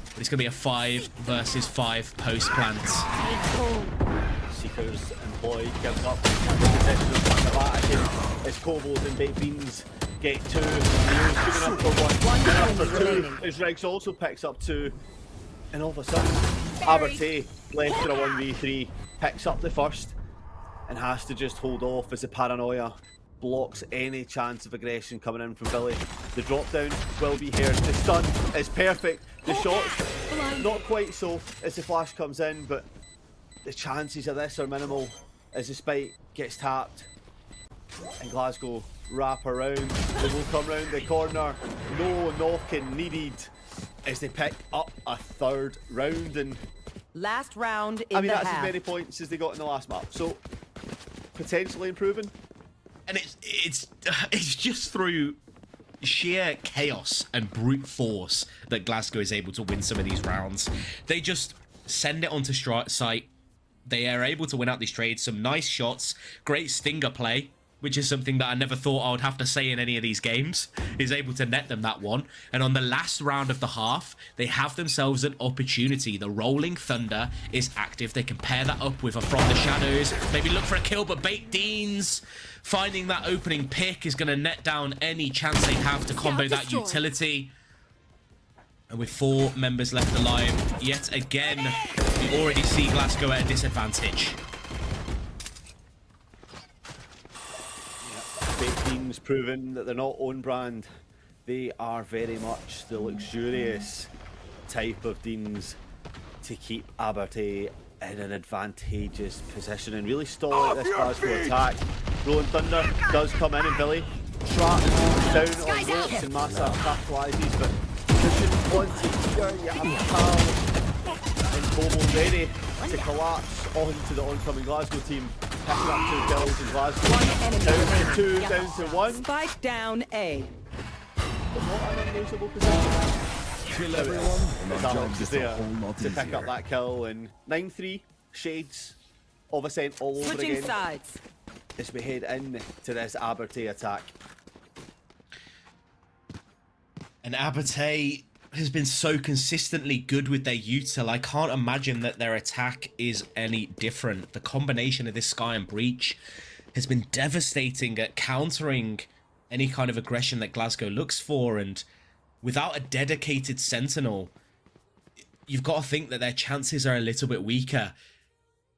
But it's going to be a 5 versus 5 post plant. Seekers employed, gives up the possession of the back. As Cobbles and Baked Beans get 2. Leo's good enough for 1. Good enough for 2. As Riggs also picks up 2. And all of a sudden, Abertay, left for a 1v3, picks up the first and has to just hold off as the paranoia blocks any chance of aggression coming in from Villy. The drop down will be here. The stun is perfect. The shots, not quite so as the flash comes in, but the chances of this are minimal. as the spike gets tapped and Glasgow wrap around. They will come round the corner. No knocking needed as they pick up a third round. And Last round in I mean, the that's half. as many points as they got in the last map. So potentially improving. And it's just through sheer chaos and brute force that Glasgow is able to win some of these rounds. They just send it onto site. They are able to win out these trades. Some nice shots, great stinger play, which is something that I never thought I would have to say in any of these games, is able to net them that one. And on the last round of the half, they have themselves an opportunity. The Rolling Thunder is active. They can pair that up with a From the Shadows, maybe look for a kill, but Baked Deans finding that opening pick is going to net down any chance they have to combo that utility. And with 4 members left alive, yet again, we already see Glasgow at a disadvantage. Baked Beans proving that they're not own brand. They are very much the luxurious type of Deans to keep Abertay in an advantageous position and really stall out this Glasgow attack. Rolling Thunder does come in and Billy traps down on ropes and Massa capitalises, but pushing onto here, you have Cal and Bobo ready to collapse onto the oncoming Glasgow team. Picking up 2 kills in Glasgow. One enemy Down remaining. to 2, down to 1. Spike down A. But not an unlosable position. Kill everyone, and As my Alex job's is just a there whole lot to pick up easier. that kill, and 9-3 shades of Ascent all over Switching again sides. as we head in to this Abertay attack. And Abertay has been so consistently good with their util. I can't imagine that their attack is any different. The combination of this Sky and Breach has been devastating at countering any kind of aggression that Glasgow looks for, and without a dedicated Sentinel, you've got to think that their chances are a little bit weaker.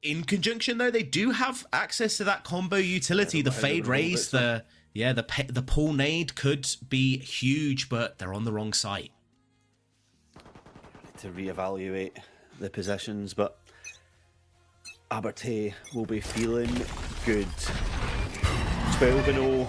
In conjunction, though, they do have access to that combo utility, the Fade Raise, the pull nade could be huge, but they're on the wrong site. To reevaluate the positions, but Abertay will be feeling good. 12-0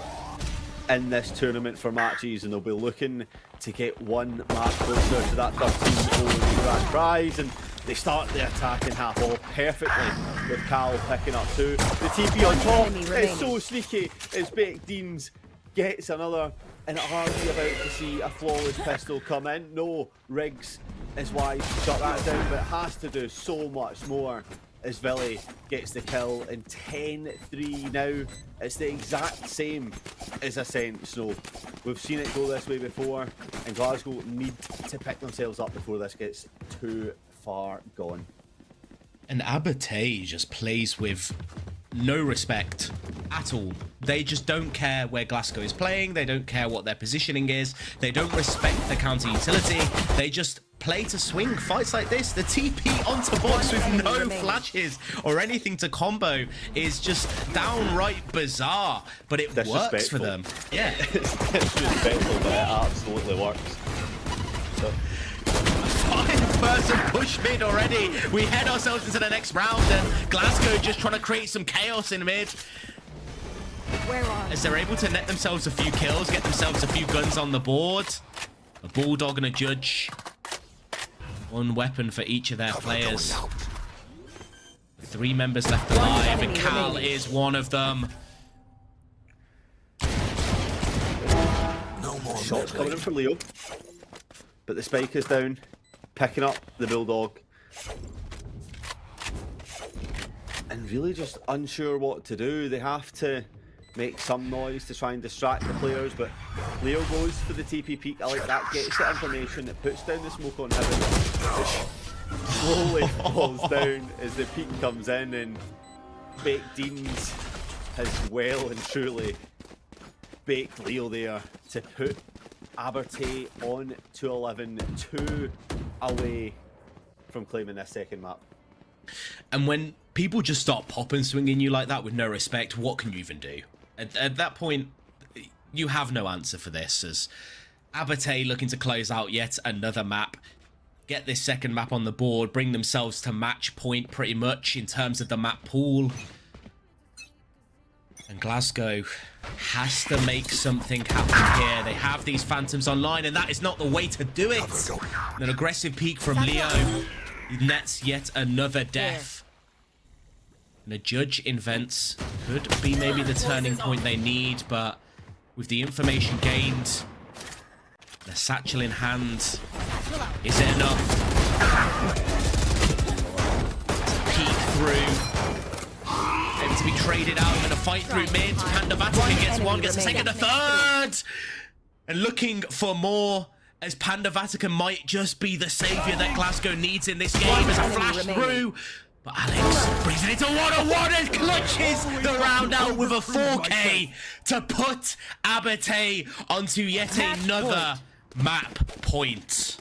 in this tournament for matches, and they'll be looking to get one match closer to that 13-0 grand prize. And they start the attacking half off perfectly with Cal picking up 2. The TP on top enemy is remaining. so sneaky as Baked Deans gets another. And are we about to see a flawless pistol come in? No, Riggs is wise to shut that down, but it has to do so much more as Villy gets the kill. And 10-3 now. It's the exact same as Ascent Snow. We've seen it go this way before, and Glasgow need to pick themselves up before this gets too far gone. And Abertay just plays with no respect at all. They just don't care where Glasgow is playing. They don't care what their positioning is. They don't respect the counter utility. They just play to swing. Fights like this, the TP onto box with no remaining. flashes or anything to combo is just downright bizarre, but it works for Disrespectful. them. Yeah. It's disrespectful, but it absolutely works. So, 5-person push mid already. We head ourselves into the next round, and Glasgow just trying to create some chaos in mid. Where are As they're able to net themselves a few kills, get themselves a few guns on the board. A Bulldog and a Judge. One weapon for each of their players. 3 members left alive, and Cal is one of them. No more shots coming in meddling. for Leo. But the spike is down, picking up the Bulldog. And really just unsure what to do. They have to make some noise to try and distract the players, but Leo goes for the TP peek. I like that, gets the information, it puts down the smoke on Heaven, which slowly falls down as the peek comes in, and Baked Deans has well and truly baked Leo there to put Abertay on 2-11, 2 away from claiming this second map. And when people just start popping, swinging you like that with no respect, what can you even do? At that point, you have no answer for this, as Abertay looking to close out yet another map, get this second map on the board, bring themselves to match point pretty much in terms of the map pool. And Glasgow has to make something happen here. They have these Phantoms online, and that is not the way to do it. An aggressive peek from Leo nets yet another death. And a judge invents could be maybe the turning point they need, but with the information gained, the satchel in hand, is it enough? Peek through. Able to be traded out and a fight through mid. Panda Vatican gets one, gets a second, a third! And looking for more, as Panda Vatican might just be the saviour that Glasgow needs in this game as a flash through. But Alex brings it into 1-on-1 and clutches the round out with a 4K to put Abate onto yet another map point.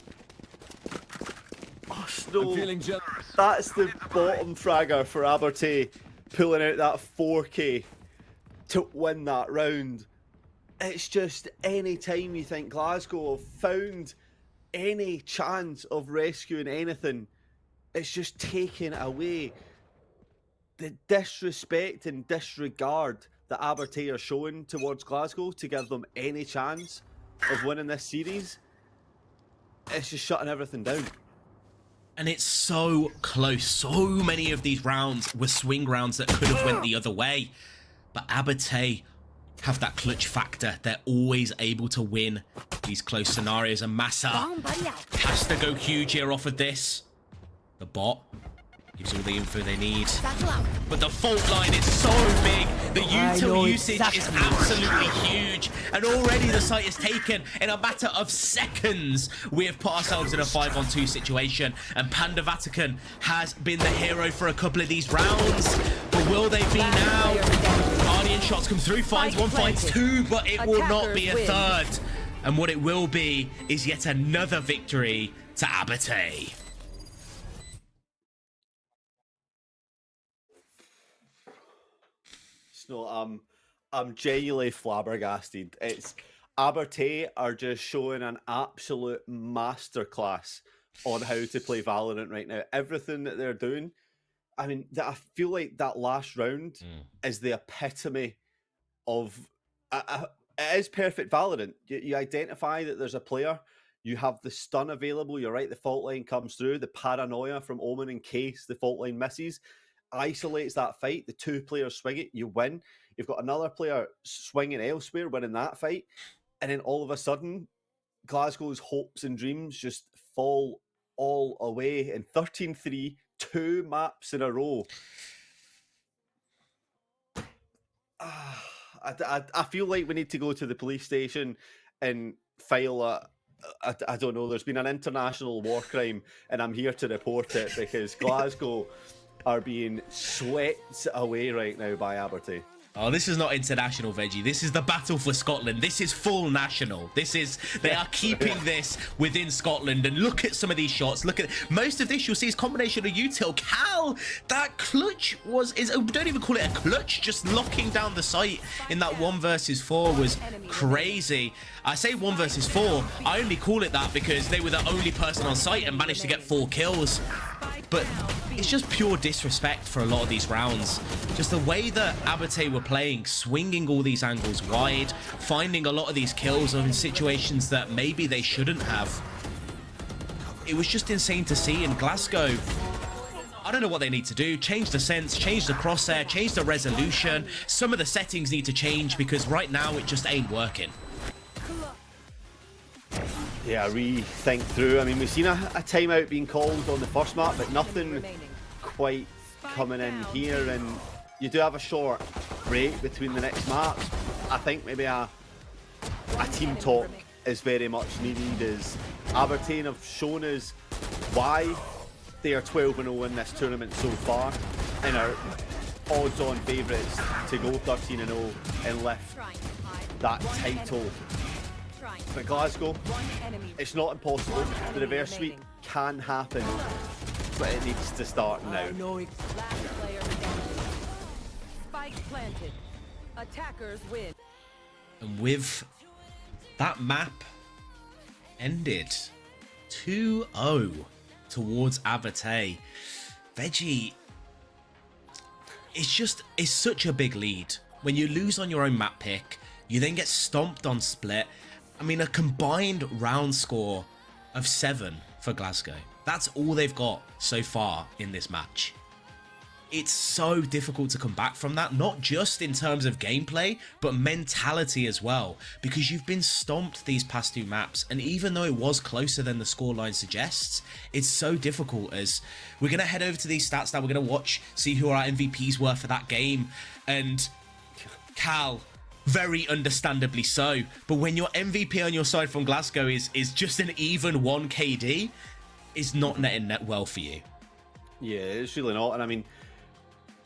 Arsenal, Feeling generous. that's the bottom fragger for Abertay, pulling out that 4K to win that round. It's just any time you think Glasgow have found any chance of rescuing anything, it's just taken away. The disrespect and disregard that Abertay are showing towards Glasgow to give them any chance of winning this series, it's just shutting everything down. And it's so close. So many of these rounds were swing rounds that could have went the other way. But Abate have that clutch factor. They're always able to win these close scenarios. And Massa has to go huge here off of this. The bot gives all the info they need. But the fault line is so big. The util usage is absolutely huge. And already the site is taken in a matter of seconds. We have put ourselves in a 5-on-2 situation. And Panda Vatican has been the hero for a couple of these rounds. But will they be now? Guardian shots come through, finds one, finds two, but it will not be a third. And what it will be is yet another victory to Abate. No, I'm genuinely flabbergasted. It's Abertay are just showing an absolute masterclass on how to play Valorant right now. Everything that they're doing, I mean, I feel like that last round is the epitome of it is perfect Valorant. You identify that there's a player, you have the stun available. You're right, the fault line comes through. The paranoia from Omen in case the fault line misses isolates that fight. The two players swing it, you win. You've got another player swinging elsewhere, winning that fight, and then all of a sudden Glasgow's hopes and dreams just fall all away in 13-3, 2 maps in a row. I feel like we need to go to the police station and file I don't know, there's been an international war crime and I'm here to report it because Glasgow are being swept away right now by Abertay. Oh, this is not international, Veggie. This is the battle for Scotland. This is full national. They are keeping this within Scotland. And look at some of these shots. Look at most of this. You'll see is combination of util. Cal, that clutch don't even call it a clutch. Just locking down the site in that 1 versus 4 was crazy. I say 1 versus 4. I only call it that because they were the only person on site and managed to get 4 kills. But it's just pure disrespect for a lot of these rounds. Just the way that Abertay were playing, swinging all these angles wide, finding a lot of these kills in situations that maybe they shouldn't have. It was just insane to see. In Glasgow, I don't know what they need to do. Change the sense, change the crosshair, change the resolution. Some of the settings need to change because right now it just ain't working. Yeah, rethink through. I mean, we've seen a timeout being called on the first map, but nothing quite coming in here. And you do have a short break between the next maps. I think maybe a team talk is very much needed, as Aberdeen have shown us why they are 12-0 in this tournament so far and are odds-on favourites to go 13-0 and lift that title. But Glasgow, it's not impossible. The reverse sweep can happen, but it needs to start now. Spike planted. Attackers win. And with that map ended 2-0 towards Abertay, Veggie, it's such a big lead when you lose on your own map pick, you then get stomped on split. I mean, a combined round score of 7 for Glasgow. That's all they've got so far in this match. It's so difficult to come back from that, not just in terms of gameplay, but mentality as well, because you've been stomped these past 2 maps, and even though it was closer than the scoreline suggests, it's so difficult. As we're going to head over to these stats that we're going to watch, see who our MVPs were for that game, and Cal, very understandably so, but when your MVP on your side from Glasgow is just an even 1 KD, it's not netting net well for you. Yeah, it's really not, and I mean,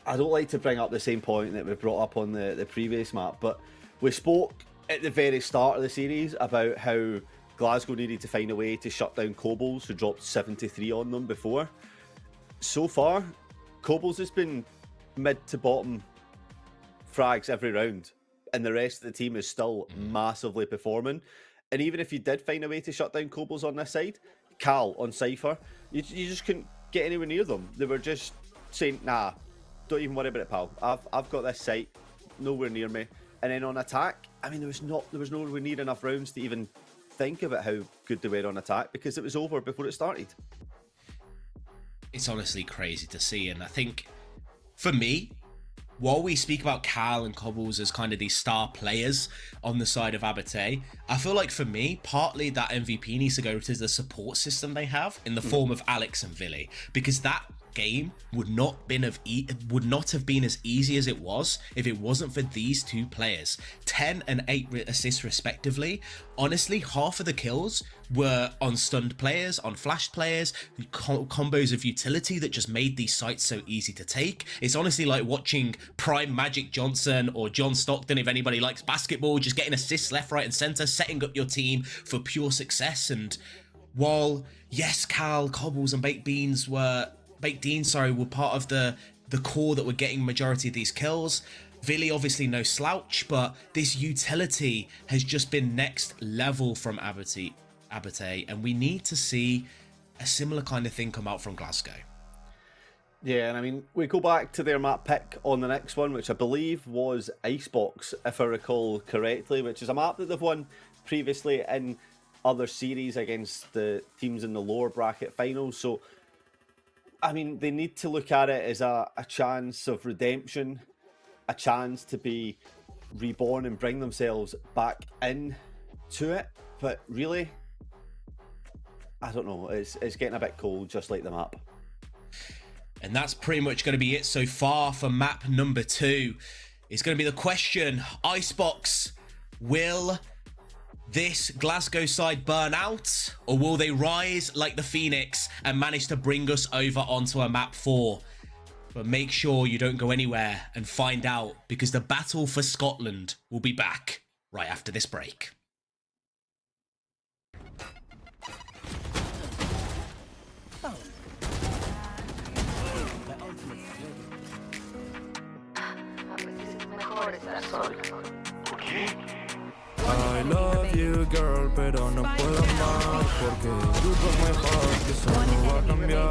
I don't like to bring up the same point that we brought up on the previous map, but we spoke at the very start of the series about how Glasgow needed to find a way to shut down Kobolds, who dropped 73 on them before. So far, Kobolds has been mid to bottom frags every round, and the rest of the team is still massively performing. And even if you did find a way to shut down Kobolds on this side, Cal on Cypher, you just couldn't get anywhere near them. They were just saying, nah, don't even worry about it, pal. I've got this site nowhere near me. And then on attack, I mean, there was nowhere near enough rounds to even think about how good they were on attack, because it was over before it started. It's honestly crazy to see, and I think for me, while we speak about Cal and Cobbles as kind of these star players on the side of Abate, I feel like for me, partly that MVP needs to go to the support system they have in the form of Alex and Villy, because that game would not have been as easy as it was if it wasn't for these 2 players. 10 and 8 assists respectively. Honestly, half of the kills were on stunned players, on flashed players, combos of utility that just made these sites so easy to take. It's honestly like watching prime Magic Johnson or John Stockton, if anybody likes basketball, just getting assists left, right and center, setting up your team for pure success. And while yes, Cal, Cobbles and Baked Deans were part of the core that were getting majority of these kills. Villy obviously no slouch, but this utility has just been next level from Abate, and we need to see a similar kind of thing come out from Glasgow. Yeah, and I mean, we go back to their map pick on the next one, which I believe was Icebox, if I recall correctly, which is a map that they've won previously in other series against the teams in the lower bracket finals. So I mean, they need to look at it as a chance of redemption, a chance to be reborn and bring themselves back in to it. But really, I don't know. It's getting a bit cold, just like the map. And that's pretty much going to be it so far for map number 2. It's going to be the question, Icebox, will this Glasgow side burn out, or will they rise like the Phoenix and manage to bring us over onto a map 4? But make sure you don't go anywhere and find out, because the battle for Scotland will be back right after this break. I love you, girl, pero no puedo más, porque you broke my heart, que eso no va a cambiar.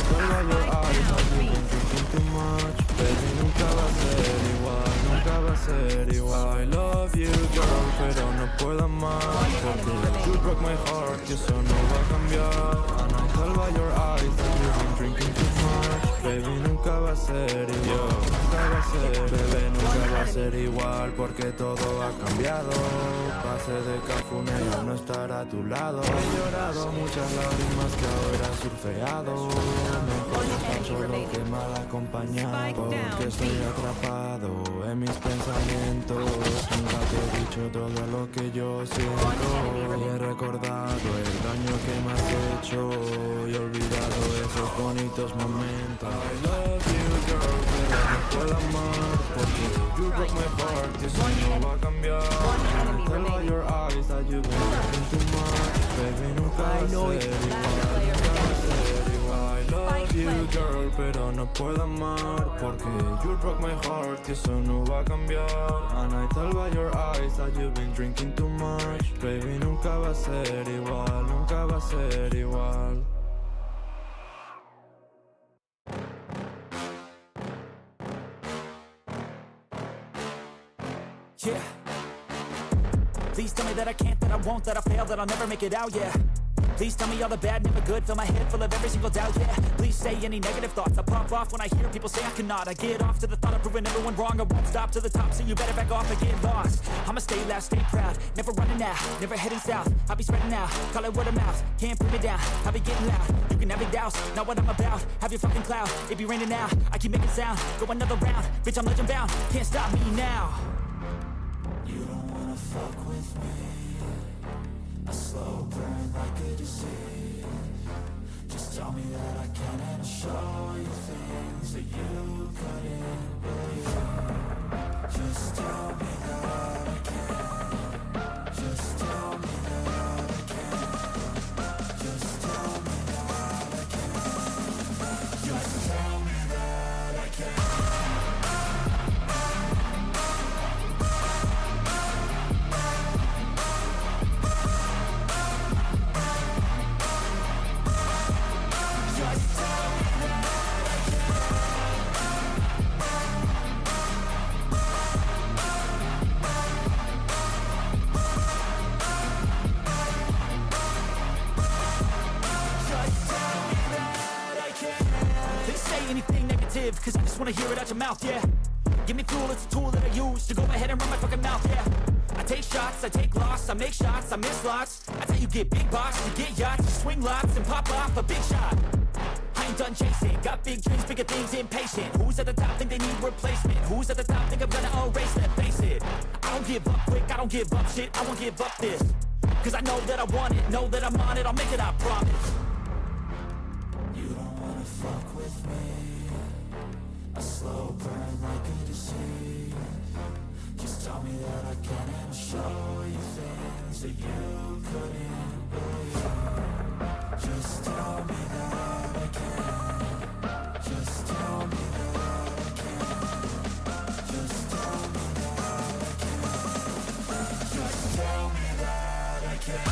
Girl, your eyes, I've been drinking too much, baby, nunca va a ser igual, nunca va a ser igual. I love you, girl, pero no puedo más, porque you broke my heart, que eso no va a cambiar. And I tell by your eyes that you've been drinking too much, baby, nunca va a ser igual, nunca va a ser, bebé, nunca va a ser igual, porque todo ha cambiado. Pase de Cafune, ya no estar a tu lado. He llorado muchas lágrimas que ahora he surfeado. Mejor estar solo que mal acompañado, porque estoy atrapado en mis pensamientos. Nunca te he dicho todo lo que yo siento, y he recordado el daño que me has hecho, y he olvidado esos bonitos momentos. I love you, girl, pero no puedo amar, porque you broke my heart, y eso no va a cambiar. Tell by your eyes that you've been drinking too much, baby, nunca va a ser igual, nunca va a ser igual. I love you, girl, pero no puedo amar, porque you broke my heart, y eso no va a cambiar. And I tell by your eyes that you've been drinking too much, baby, nunca va a ser igual, nunca va a ser igual. Please tell me that I can't, that I won't, that I fail, that I'll never make it out, yeah. Please tell me all the bad, never good. Fill my head full of every single doubt, yeah. Please say any negative thoughts. I pop off when I hear people say I cannot. I get off to the thought of proving everyone wrong. I won't stop to the top, so you better back off and get lost. I'ma stay loud, stay proud, never running out, never heading south. I'll be spreading out, call it word of mouth. Can't put me down, I'll be getting loud. You can have it douse, not what I'm about. Have your fucking cloud, it be raining now. I keep making sound, go another round. Bitch, I'm legend bound, can't stop me now. You don't wanna fuck with me. A slow burn like a disease. Just tell me that I can and I'll show you things that you couldn't believe. Just tell me that I can. Just tell me that I can. Just tell me that I can. Just tell me that I can. Anything negative, cause I just wanna hear it out your mouth, yeah. Give me fuel, it's a tool that I use to go ahead and run my fucking mouth, yeah. I take shots, I take loss, I make shots, I miss lots. That's how you get big box, you get yachts, you swing lots and pop off a big shot. I ain't done chasing, got big dreams, bigger things, impatient. Who's at the top think they need replacement? Who's at the top think I'm gonna erase that, face it. I don't give up quick, I don't give up shit, I won't give up this. Cause I know that I want it, know that I'm on it, I'll make it, I promise. You don't wanna fuck with me. A slow burn like a disease. Just tell me that I can and I'll show you things that you couldn't believe. Just tell me that I can. Just tell me that I can. Just tell me that I can. Just tell me that I can.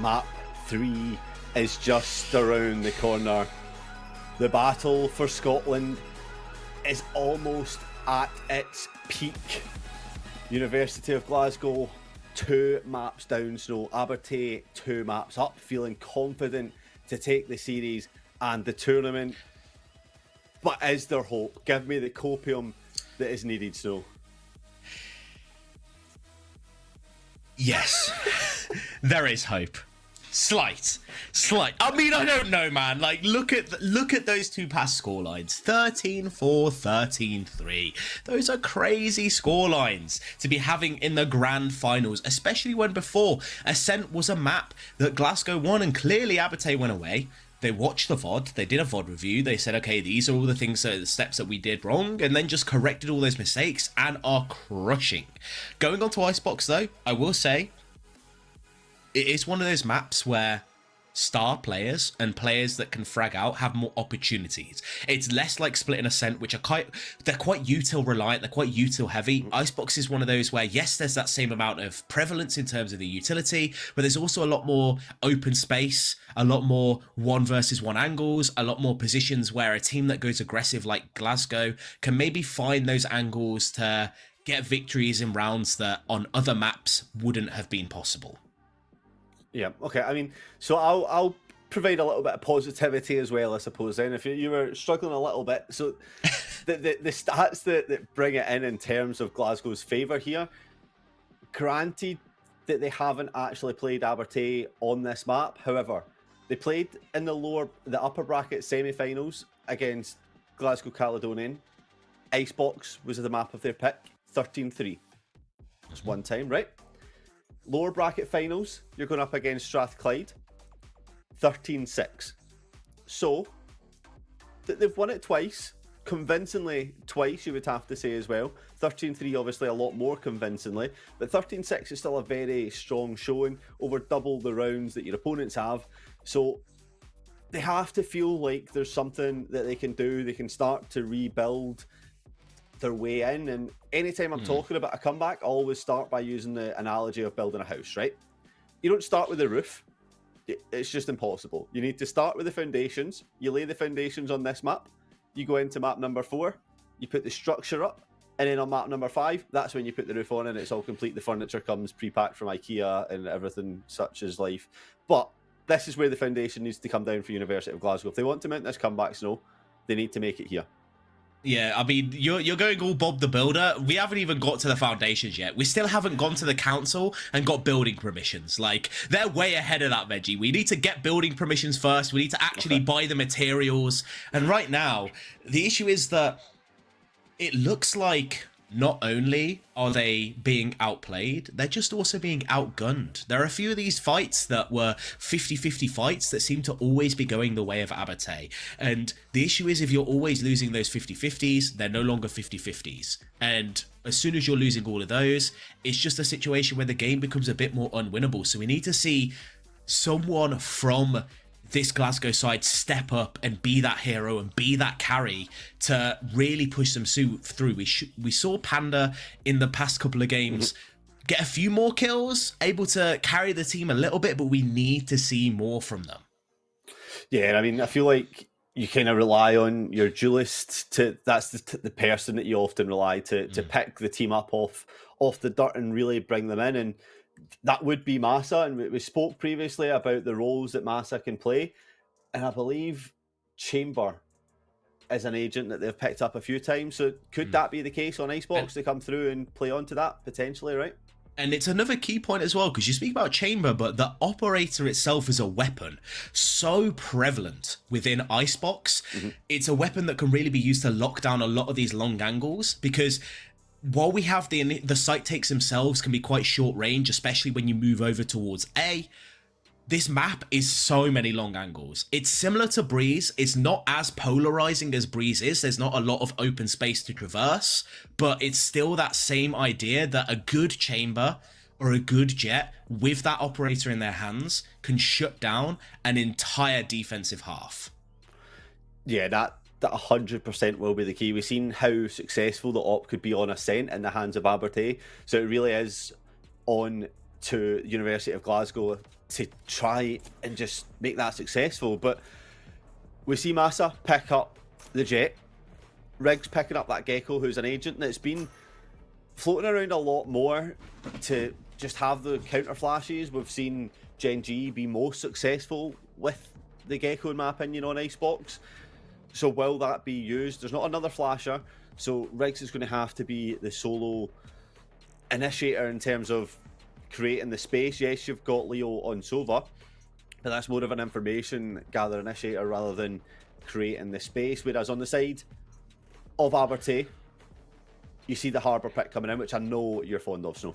Map 3 is just around the corner. The battle for Scotland is almost at its peak. University of Glasgow, 2 maps down, so Abertay 2 maps up, feeling confident to take the series and the tournament. But is there hope? Give me the copium that is needed, Snow. Yes, there is hope. Slight. I mean, I don't know, man. Like, look at those two past scorelines: 13-4, 13-3. Those are crazy scorelines to be having in the grand finals, especially when before Ascent was a map that Glasgow won, and clearly Abate went away. They watched the VOD, they did a VOD review, they said, okay, these are all the steps that we did wrong, and then just corrected all those mistakes and are crushing. Going on to Icebox though, I will say, it is one of those maps where star players and players that can frag out have more opportunities. It's less like Split and Ascent, which are quite util reliant, they're quite util heavy. Icebox is one of those where, yes, there's that same amount of prevalence in terms of the utility, but there's also a lot more open space, a lot more 1v1 angles, a lot more positions where a team that goes aggressive like Glasgow can maybe find those angles to get victories in rounds that on other maps wouldn't have been possible. Yeah, okay. I mean, so I'll provide a little bit of positivity as well, I suppose. Then, if you were struggling a little bit, so the stats that bring it in terms of Glasgow's favour here, granted that they haven't actually played Aberdeen on this map. However, they played in the upper bracket semi-finals against Glasgow Caledonian. Icebox was the map of their pick, 13-3. That's one time, right? Lower bracket finals, you're going up against Strathclyde, 13-6. So, they've won it twice, convincingly twice, you would have to say as well. 13-3 obviously a lot more convincingly, but 13-6 is still a very strong showing, over double the rounds that your opponents have. So, they have to feel like there's something that they can do, they can start to rebuild their way in. And anytime I'm talking about a comeback, I always start by using the analogy of building a house, right? You don't start with the roof. It's just impossible. You need to start with the foundations. You lay the foundations on this map. You go into map number 4. You put the structure up. And then on map number 5, that's when you put the roof on and it's all complete. The furniture comes pre-packed from IKEA and everything such as life. But this is where the foundation needs to come down for University of Glasgow. If they want to mount this comeback, Snow, they need to make it here. Yeah, I mean, you're going all Bob the Builder. We haven't even got to the foundations yet. We still haven't gone to the council and got building permissions. Like, they're way ahead of that, Veggie. We need to get building permissions first. We need to actually buy the materials. And right now, the issue is that it looks like not only are they being outplayed, they're just also being outgunned. There are a few of these fights that were 50-50 fights that seem to always be going the way of Abate. And the issue is, if you're always losing those 50-50s, they're no longer 50-50s. And as soon as you're losing all of those, it's just a situation where the game becomes a bit more unwinnable. So we need to see someone from this Glasgow side step up and be that hero and be that carry to really push them through. We saw Panda in the past couple of games get a few more kills, able to carry the team a little bit, but we need to see more from them. Yeah, I mean, I feel like you kind of rely on your duelist that's the person that you often rely to pick the team up off the dirt and really bring them in. And that would be Massa, and we spoke previously about the roles that Massa can play, and I believe Chamber is an agent that they've picked up a few times. So could that be the case on Icebox to come through and play onto that potentially, right? And it's another key point as well, because you speak about Chamber, but the operator itself is a weapon so prevalent within Icebox. It's a weapon that can really be used to lock down a lot of these long angles, because while we have the site takes themselves can be quite short range, especially when you move over towards A, this map is so many long angles. It's similar to Breeze. It's not as polarizing as Breeze is. There's not a lot of open space to traverse, but it's still that same idea that a good Chamber or a good Jet with that operator in their hands can shut down an entire defensive half. Yeah, that 100% will be the key. We've seen how successful the op could be on Ascent in the hands of Aberdeen, so it really is on to University of Glasgow to try and just make that successful. But we see Massa pick up the Jet, Riggs picking up that Gecko, who's an agent that's been floating around a lot more to just have the counter flashes. We've seen Gen G be most successful with the Gecko, in my opinion, on Icebox. So will that be used? There's not another flasher, so Riggs is going to have to be the solo initiator in terms of creating the space. Yes, you've got Leo on Sova, but that's more of an information gather initiator rather than creating the space. Whereas on the side of Abertay, you see the Harbour pick coming in, which I know you're fond of, Snow.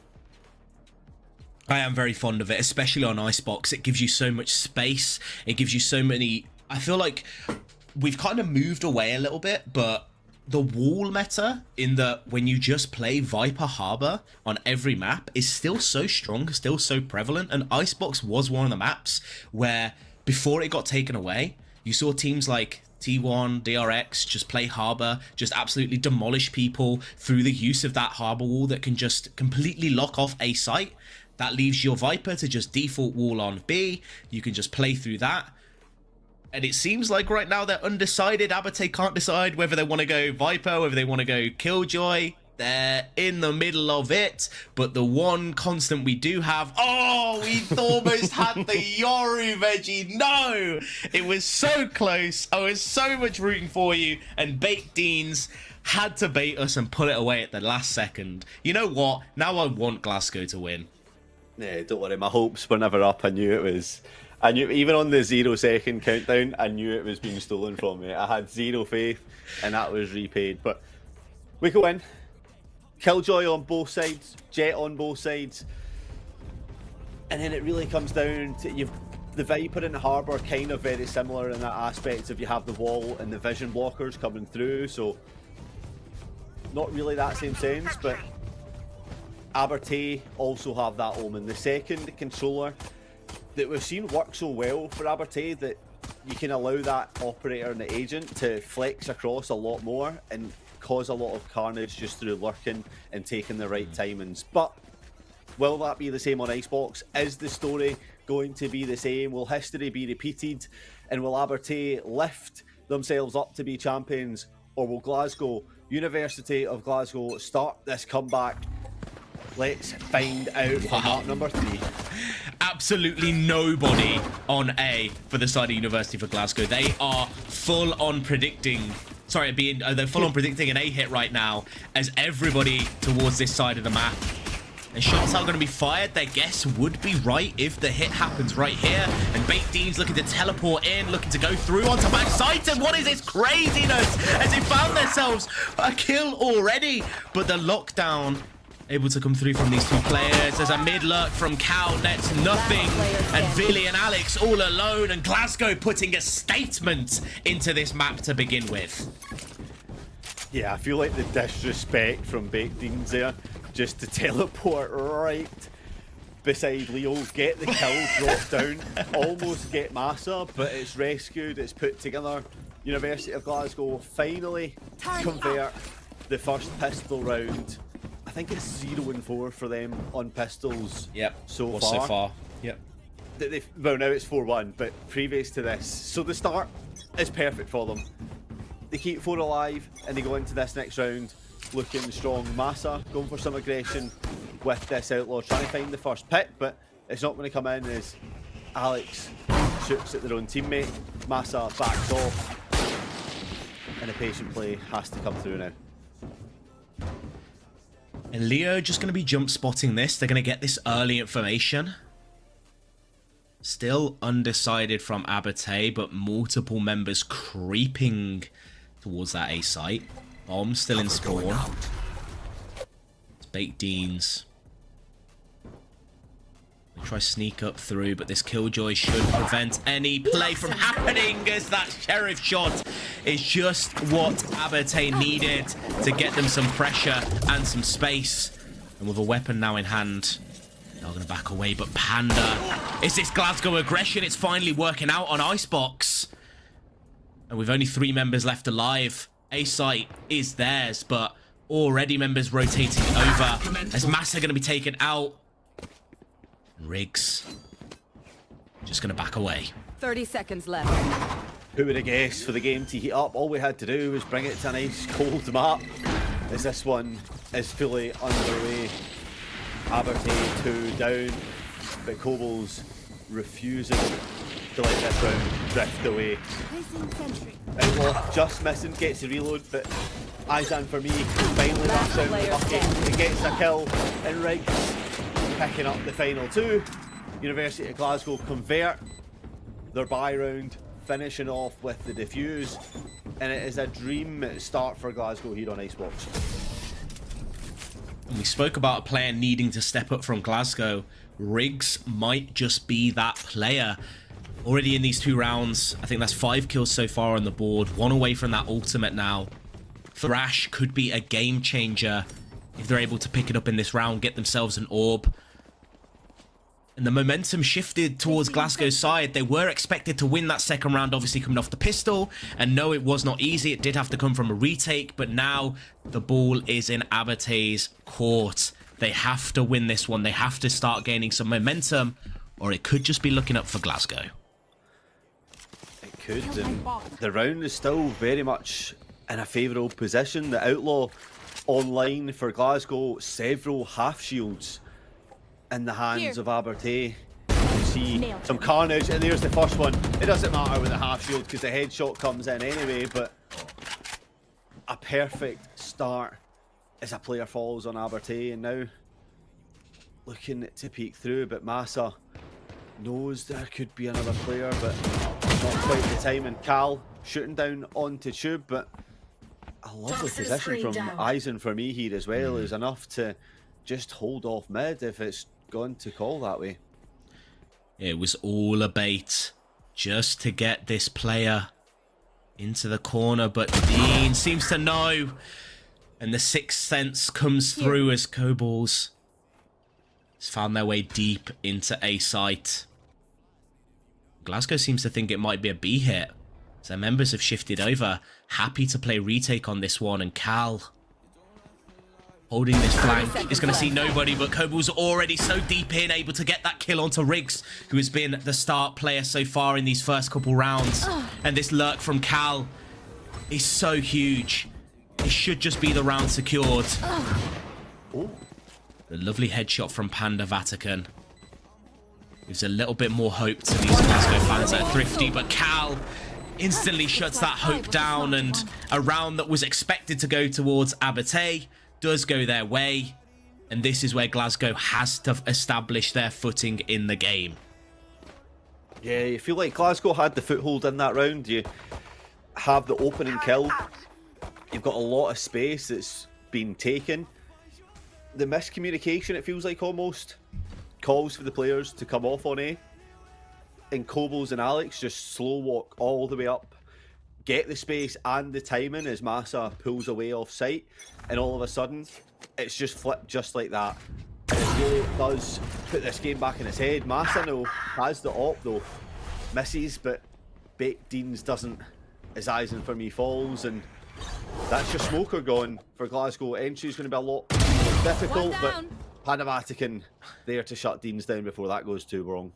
I am very fond of it, especially on Icebox. It gives you so much space. It gives you so many... I feel like we've kind of moved away a little bit, but the wall meta in the when you just play Viper Harbour on every map is still so strong, still so prevalent. And Icebox was one of the maps where before it got taken away, you saw teams like T1, DRX just play Harbour, just absolutely demolish people through the use of that Harbour wall that can just completely lock off a site. That leaves your Viper to just default wall on B. You can just play through that. And it seems like right now they're undecided. Abertay can't decide whether they want to go Viper, whether they want to go Killjoy. They're in the middle of it. But the one constant we do have... Oh, we almost had the Yoru, Veggie. No! It was so close. I was so much rooting for you. And Baked Deans had to bait us and pull it away at the last second. You know what? Now I want Glasgow to win. Yeah, don't worry. My hopes were never up. I knew, even on the 0 second countdown, I knew it was being stolen from me. I had zero faith, and that was repaid. But we go in. Killjoy on both sides, Jet on both sides. And then it really comes down to the Viper and the Harbour kind of very similar in that aspect of you have the wall and the vision blockers coming through, so not really that same sense, but Abertay also have that Omen. The second controller that we've seen work so well for Abertay that you can allow that operator and the agent to flex across a lot more and cause a lot of carnage just through lurking and taking the right timings. But will that be the same on Icebox? Is the story going to be the same? Will history be repeated? And will Abertay lift themselves up to be champions? Or will Glasgow, University of Glasgow, start this comeback? Let's find out for map number 3. Absolutely nobody on A for the side of University for Glasgow. They are full on predicting... Sorry, they're full on predicting an A hit right now as everybody towards this side of the map. And shots are going to be fired. Their guess would be right if the hit happens right here. And Baked Dean's looking to teleport in, looking to go through onto back sight. And what is this craziness as they found themselves a kill already? But the lockdown able to come through from these two players. There's a mid lurk from Cal, nets nothing. And Billy and Alex all alone. And Glasgow putting a statement into this map to begin with. Yeah, I feel like the disrespect from Baked Deans there. Just to teleport right beside Leo, get the kill, drop down, almost get Massa, but it's rescued, it's put together. University of Glasgow finally convert the first pistol round. I think it's 0-4 for them on pistols. Yep. So far. Yep. Well, now it's 4-1, but previous to this. So the start is perfect for them. They keep 4 alive and they go into this next round looking strong. Massa going for some aggression with this Outlaw, trying to find the first pick, but it's not going to come in as Alex shoots at their own teammate. Massa backs off, and a patient play has to come through now. And Leo just going to be jump spotting this. They're going to get this early information. Still undecided from Abertay, but multiple members creeping towards that A site. Bomb still in spawn. It's Baked Deans. They try sneak up through, but this Killjoy should prevent any play from happening as that Sheriff shot is just what Abertay needed to get them some pressure and some space. And with a weapon now in hand, they're going to back away, but Panda, is this Glasgow aggression? It's finally working out on Icebox. And with only 3 members left alive, A site is theirs, but already members rotating over as Massa going to be taken out. Riggs just going to back away. 30 seconds left. Who would have guessed for the game to heat up? All we had to do was bring it to a nice cold map as this one is fully underway. Abertay 2 down, but Coble's refusing to let this round drift away. Outlaw just missing, gets the reload, but Izan for me finally runs out the bucket. He gets a kill, and Riggs picking up the final two. University of Glasgow convert their bye round, finishing off with the defuse, and it is a dream start for Glasgow here on Icebox. And we spoke about a player needing to step up from Glasgow. Riggs might just be that player. Already in these 2 rounds, I think that's 5 kills so far on the board, 1 away from that ultimate now. Thrash could be a game changer if they're able to pick it up in this round, get themselves an orb. And the momentum shifted towards Glasgow's side. They were expected to win that second round, obviously coming off the pistol. And no, it was not easy. It did have to come from a retake. But now the ball is in Abate's court. They have to win this one. They have to start gaining some momentum, or it could just be looking up for Glasgow. It could, and the round is still very much in a favourable position. The Outlaw online for Glasgow, several half shields in the hands of Abertay. You see some carnage, and there's the first one. It doesn't matter with the half shield because the headshot comes in anyway, but a perfect start as a player falls on Abertay, and now looking to peek through, but Massa knows there could be another player, but not quite the time. And Cal shooting down onto Tube, but a lovely position from Eisen for me here as well is enough to just hold off mid if it's gone to call that way. It was all a bait just to get this player into the corner, but Dean seems to know, and the sixth sense comes through as Kobolds has found their way deep into A site. Glasgow seems to think it might be a B hit, so members have shifted over, happy to play retake on this one, and Cal holding this flank is going to see nobody, but Kobol's already so deep in, able to get that kill onto Riggs, who has been the start player so far in these first couple rounds. And this lurk from Cal is so huge. It should just be the round secured. Ooh. The lovely headshot from Panda Vatican gives a little bit more hope to these Glasgow fans that are thrifty, but Cal instantly shuts that hope down, and a round that was expected to go towards Abertay does go their way, and this is where Glasgow has to establish their footing in the game. Yeah, you feel like Glasgow had the foothold in that round. You have the opening kill, you've got a lot of space that's been taken. The miscommunication, it feels like, almost calls for the players to come off on A, and Kobolds and Alex just slow walk all the way up, get the space and the timing as Massa pulls away off site, and all of a sudden it's just flipped just like that. And it really does put this game back in its head. Massa now has the op though, misses, but Baked Deans doesn't, as Eisen for me falls, and that's your smoker gone for Glasgow. Entry's going to be a lot more difficult, but Panda Vatican there to shut Deans down before that goes too wrong.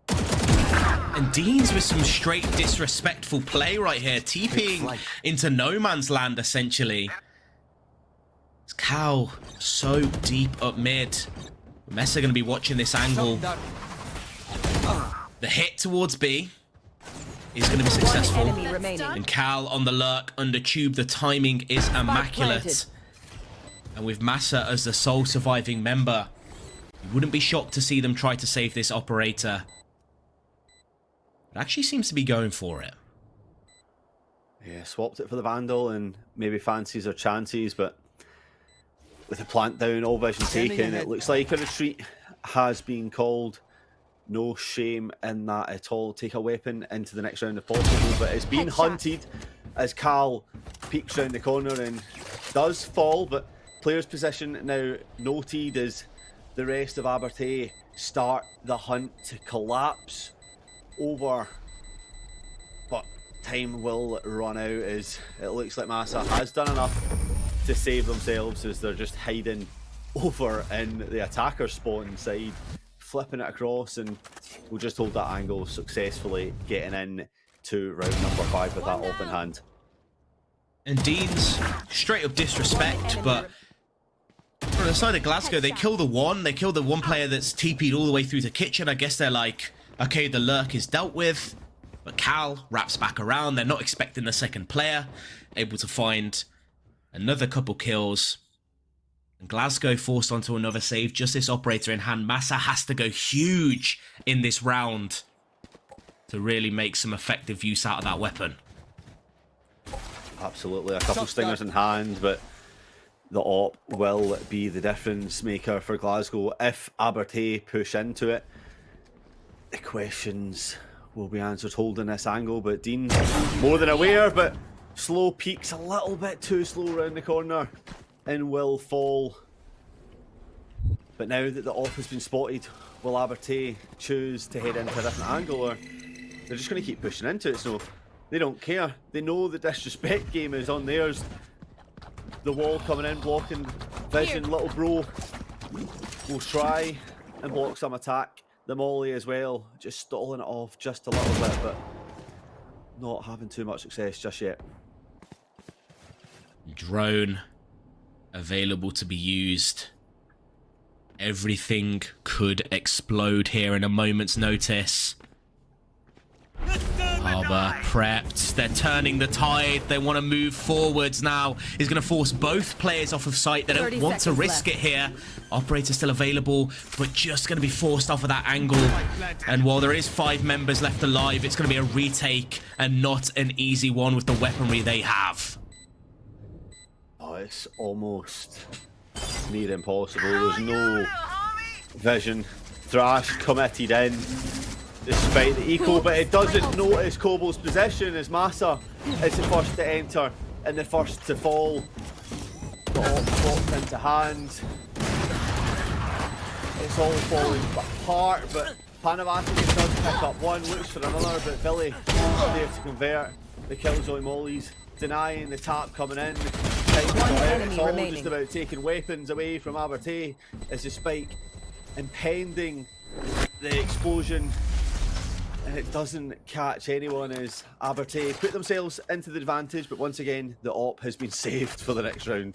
And Deans with some straight disrespectful play right here, TPing into no man's land essentially. It's Cal so deep up mid. Mesa going to be watching this angle. The hit towards B is going to be successful. And Cal on the lurk under Tube. The timing is immaculate. And with Massa as the sole surviving member, you wouldn't be shocked to see them try to save this operator. It actually seems to be going for it. Yeah, swapped it for the Vandal and maybe fancies their chances, but with the plant down, all vision taken, it looks like a retreat has been called. No shame in that at all. Take a weapon into the next round if possible, but it's been hunted as Cal peeks round the corner and does fall, but player's position now noted as the rest of Abertay start the hunt to collapse over, but time will run out as it looks like Massa has done enough to save themselves as they're just hiding over in the attacker spawn side, flipping it across, and we'll just hold that angle, successfully getting in to round number 5 with that op in hand. And Dean's straight up disrespect, but from the side of Glasgow, they kill the one player that's TP'd all the way through to kitchen. I guess they're like, Okay, the lurk is dealt with, but Cal wraps back around. They're not expecting the second player. Able to find another couple kills. And Glasgow forced onto another save. Just this operator in hand. Massa has to go huge in this round to really make some effective use out of that weapon. Absolutely. A couple stingers in hand, but the op will be the difference maker for Glasgow if Abertay push into it. The questions will be answered holding this angle, but Dean's more than aware, but slow peaks a little bit too slow around the corner and will fall. But now that the op has been spotted, will Abertay choose to head into a different angle, or they're just going to keep pushing into it? So they don't care. They know the disrespect game is on theirs. The wall coming in, blocking vision. Little bro will try and block some attack. The molly as well, just stalling it off just a little bit, but not having too much success just yet. Drone available to be used. Everything could explode here in a moment's notice. Harbour prepped. They're turning the tide. They want to move forwards now. He's going to force both players off of site. They don't want to risk it here. Operator still available, but just going to be forced off of that angle. And while there is 5 members left alive, it's going to be a retake and not an easy one with the weaponry they have. Oh, it's almost near impossible. There's no vision. Thrash committed in despite the eco, but it doesn't notice Kobo's position as Massa is the first to enter and the first to fall. The op dropped into hand. It's all falling apart, but Panavati does pick up one, looks for another, but Billy there to convert. The Killjoy mollies denying the tap coming in. It's all just about taking weapons away from Abertay as the spike impending the explosion, and it doesn't catch anyone as Abertay put themselves into the advantage, but once again the op has been saved for the next round.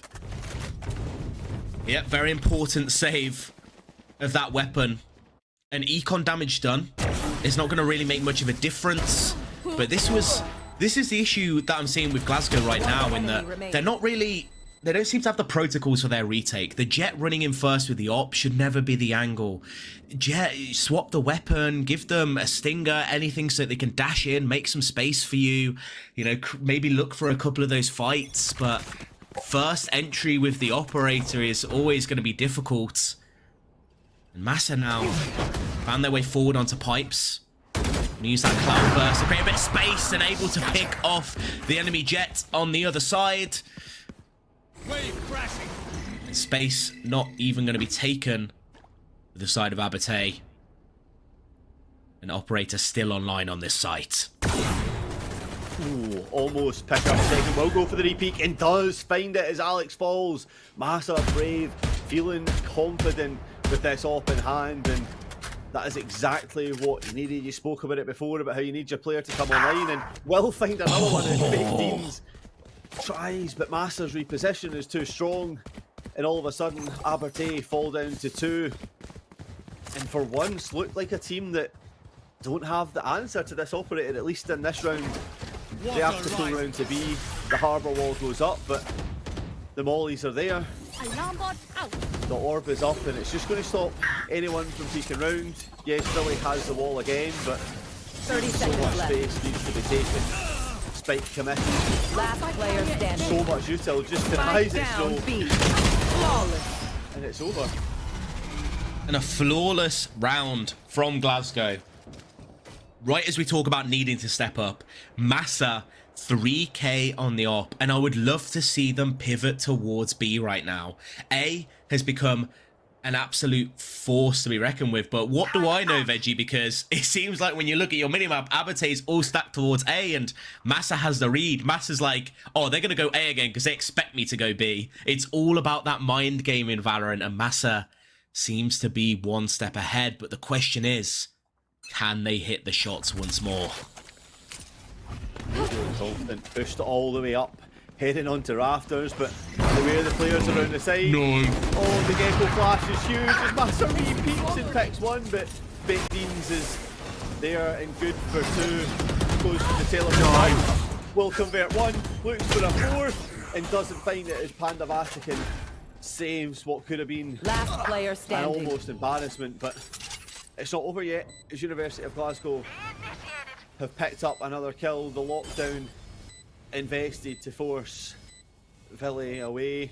Yep, very important save of that weapon. An econ damage done. It's not going to really make much of a difference, but this is the issue that I'm seeing with Glasgow right now, in that they're not really, they don't seem to have the protocols for their retake. The Jet running in first with the op should never be the angle. Jet, swap the weapon, give them a stinger, anything so they can dash in, make some space for you, you know, maybe look for a couple of those fights, but first entry with the operator is always going to be difficult. And Massa now found their way forward onto pipes. Use that cloud burst to create a bit of space and able to pick off the enemy Jet on the other side. And space not even going to be taken to the side of Abertay. An operator still online on this site. Ooh, almost pick up second. Will go for the repeat and does find it as Alex falls. Massa brave, feeling confident with this op in hand, and that is exactly what you needed. You spoke about it before, about how you need your player to come online, and will find another one as Big Deans tries, but Massa's reposition is too strong, and all of a sudden Abertay fall down to 2. And for once, look like a team that don't have the answer to this operator, at least in this round. They have to pull round to B. The harbour wall goes up, but the mollies are there. The orb is up, and it's just going to stop anyone from peeking round. Yes, Billy has the wall again, but 30 so seconds much left. space needs to be taken. Spike committed. Last player standing. So much util, just denies it, so, Down B. Flawless. and it's over. And a flawless round from Glasgow. Right as we talk about needing to step up, Massa 3k on the op, and I would love to see them pivot towards B right now. A has become an absolute force to be reckoned with, but what do I know, Veggie? Because it seems like when you look at your minimap, Abertay's all stacked towards A, and Massa has the read. Massa's like, oh, they're going to go A again because they expect me to go B. It's all about that mind game in Valorant, and Massa seems to be one step ahead, but the question is, can they hit the shots once more? Confident, pushed all the way up, heading onto rafters, but the way the players around the side. No. Oh, the Gecko flash is huge as Massa repeats and picks one, but Big Deans is They are in good for two. Goes to the tail of the line. Will convert one. Looks for a fourth and doesn't find it as Panda Vatican saves what could have been Last player an standing. almost embarrassment, but it's not over yet. As University of Glasgow have picked up another kill. The lockdown invested to force Vili away.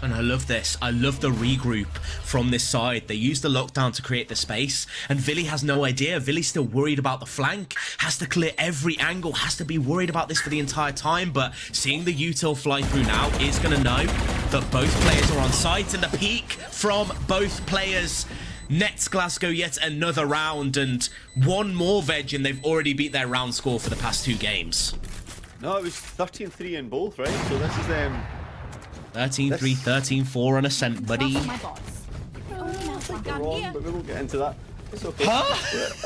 And I love this. I love the regroup from this side. They use the lockdown to create the space, and Vili has no idea. Vili's still worried about the flank, has to clear every angle, has to be worried about this for the entire time, but seeing the util fly through now is going to know that both players are on site, and the peak from both players nets Glasgow yet another round, and one more veg, and they've already beat their round score for the past 2 games. No, it was 13-3 in both, right? So this is them. 13-3, 13-4 on Ascent, buddy. I think you're wrong, but we won't get into that. It's okay. Huh?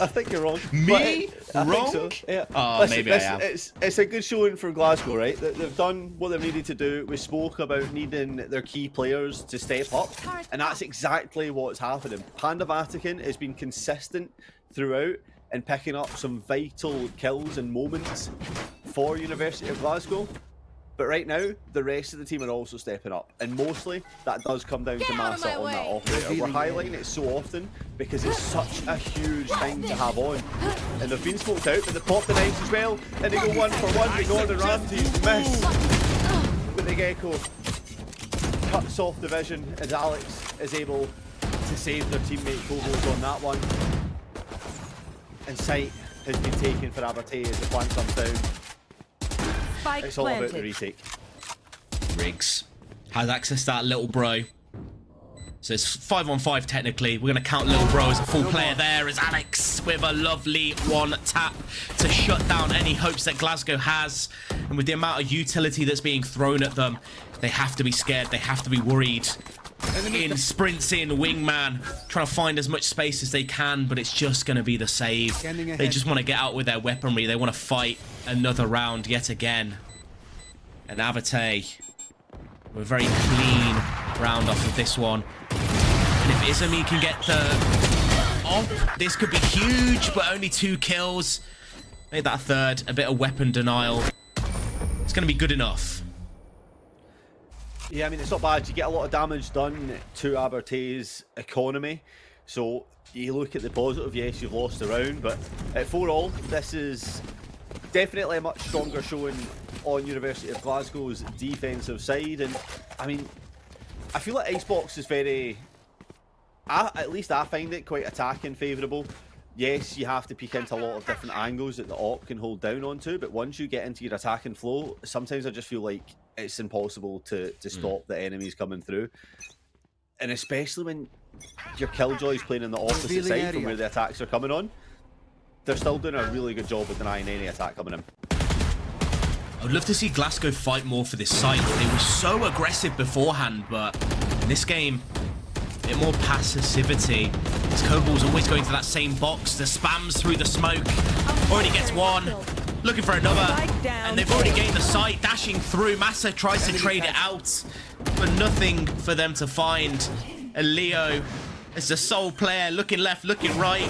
I think you're wrong. Me? I Wrong? think so. Yeah. Oh, Listen, maybe I am. It's a good showing for Glasgow, right? They've done what they've needed to do. We spoke about needing their key players to step up, and that's exactly what's happening. Panda Vatican has been consistent throughout and picking up some vital kills and moments for University of Glasgow. But right now, the rest of the team are also stepping up. And mostly, that does come down to Massa on that operator. We're highlighting it so often because it's such a huge thing to have on. And they've been smoked out, but they popped the knives as well. And they go 1 for 1. The Gordon Ramsays miss. But the Gecko cuts off the vision as Alex is able to save their teammate Kogos on that one. And sight has been taken for Abertay as the flank comes down. Spike It's all about the planted. retake. Riggs has access to that little bro. So it's 5-on-5 technically. We're going to count little bro as a full player there as Alex with a lovely one tap to shut down any hopes that Glasgow has. And with the amount of utility that's being thrown at them, they have to be scared. They have to be worried. In sprints in, wingman, trying to find as much space as they can, but it's just going to be the save. They just want to get out with their weaponry. They want to fight another round yet again. And Abertay, we're a very clean round off of this one. And if Izumi can get the off, this could be huge, but only 2 kills. Made that a third, a bit of weapon denial. It's going to be good enough. Yeah, I mean, it's not bad. You get a lot of damage done to Abertay's economy. So you look at the positive, yes, you've lost the round, but at 4-all, this is definitely a much stronger showing on University of Glasgow's defensive side. And I mean, I feel like Icebox is very, at least I find it quite attacking favourable. Yes, you have to peek into a lot of different angles that the op can hold down onto, but once you get into your attacking flow, sometimes I just feel like it's impossible to stop the enemies coming through. And especially when your Killjoy's playing on the opposite side from where the attacks are coming on, they're still doing a really good job of denying any attack coming in. I would love to see Glasgow fight more for this site. They were so aggressive beforehand, but in this game, a bit more passivity. This Kobol's always going to that same box. The spams through the smoke. Already gets one. Looking for another. And they've already gained the site. Dashing through. Massa tries to trade it out. But nothing for them to find. And Leo is the sole player. Looking left, looking right.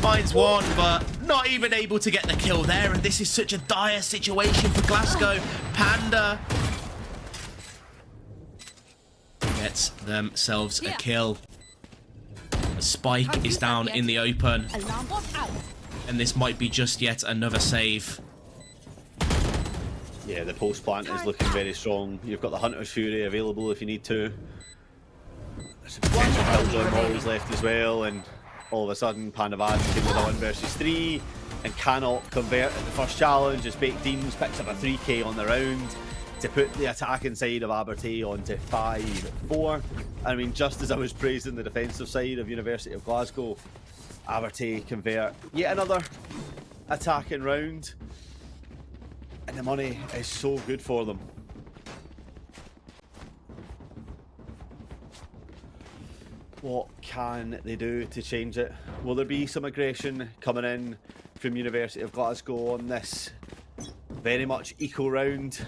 Finds one, but not even able to get the kill there. And this is such a dire situation for Glasgow. Panda gets themselves a kill. The Spike is down in the open. And this might be just yet another save. Yeah, the post plant is looking very strong. You've got the Hunter's Fury available if you need to. There's a potential Killjoy Molly's left as well, and all of a sudden Panda Vatican with a 1 versus 3 and cannot convert at the first challenge as Baked Deans picks up a 3k on the round to put the attacking side of Abertay onto 5-4. I mean, just as I was praising the defensive side of University of Glasgow, Abertay convert yet another attacking round, and the money is so good for them. What can they do to change it? Will there be some aggression coming in from University of Glasgow on this very much eco round?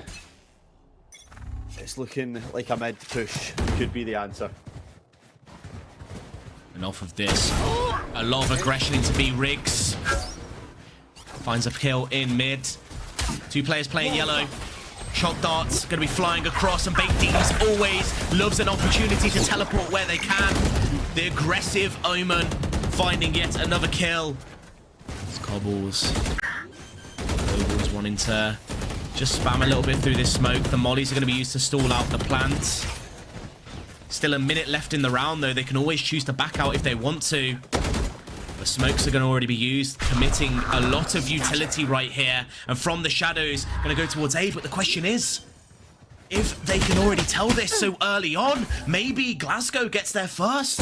It's looking like a mid push could be the answer. And off of this, a lot of aggression into B. Riggs. Finds a kill in mid. 2 players playing yellow. Shock darts going to be flying across, and Baked Deans always loves an opportunity to teleport where they can. The aggressive Omen finding yet another kill. It's Cobbles. Cobbles wanting to just spam a little bit through this smoke. The mollies are going to be used to stall out the plant. Still a minute left in the round, though. They can always choose to back out if they want to. The smokes are going to already be used, committing a lot of utility right here. And from the shadows, going to go towards A. But the question is, if they can already tell this so early on, maybe Glasgow gets there first.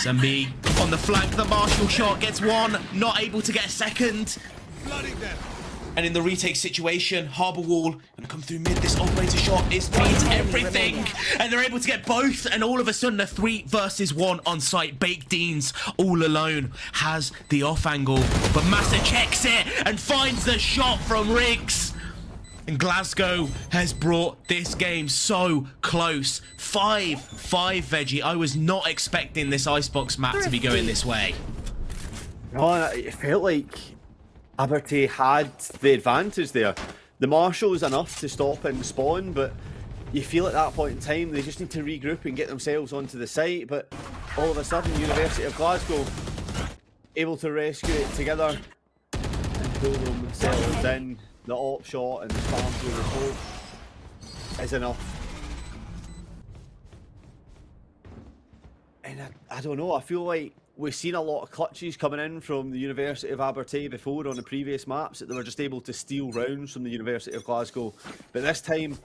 Zambi on the flank, the Marshall shot gets one, not able to get a second. And in the retake situation, Harbour Wall gonna come through mid. This operator shot means everything, and they're able to get both. And all of a sudden, a 3 versus 1 on site. Baked Deans all alone has the off angle, but Massa checks it and finds the shot from Riggs. And Glasgow has brought this game so close. 5-5 Veggie. I was not expecting this Icebox map to be going this way. No, it felt like Abertay had the advantage there. The Marshall's enough to stop and spawn, but you feel at that point in time they just need to regroup and get themselves onto the site. But all of a sudden, University of Glasgow able to rescue it together and pull themselves in. The op shot and the spam through the smoke is enough. And I don't know, I feel like we've seen a lot of clutches coming in from the University of Abertay before on the previous maps, that they were just able to steal rounds from the University of Glasgow. But this time,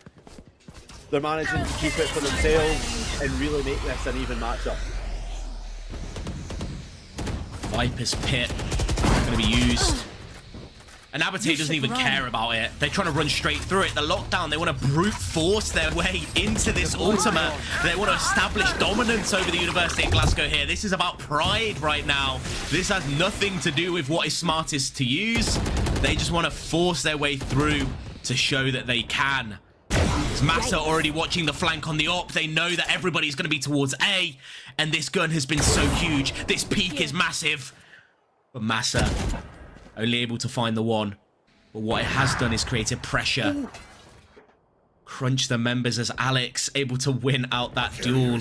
they're managing to keep it for themselves and really make this an even matchup. Viper's Pit going to be used. And Abertay doesn't even care about it. They're trying to run straight through it. The lockdown, they want to brute force their way into this ultimate. They want to establish dominance over the University of Glasgow here. This is about pride right now. This has nothing to do with what is smartest to use. They just want to force their way through to show that they can. Massa already watching the flank on the op. They know that everybody's going to be towards A. And this gun has been so huge. This peak is massive. But Massa only able to find the one. But what it has done is created pressure. Crunch the members as Alex able to win out that duel.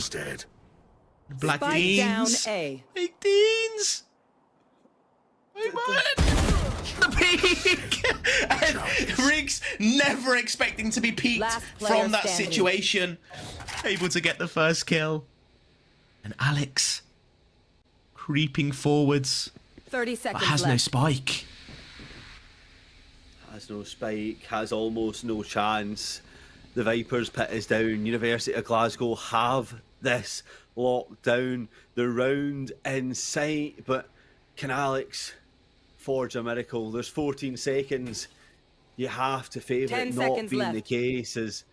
Black Spike Deans. down A. Big Deans. Hey, man. The peak. And Riggs never expecting to be peaked from that situation. Able to get the first kill. And Alex creeping forwards. 30 seconds But has left. no spike. Has no spike, has almost no chance. The Vipers pit is down. University of Glasgow have this locked down. The round in sight, but can Alex forge a miracle? There's 14 seconds. You have to favour 10 it not seconds being left. the case, as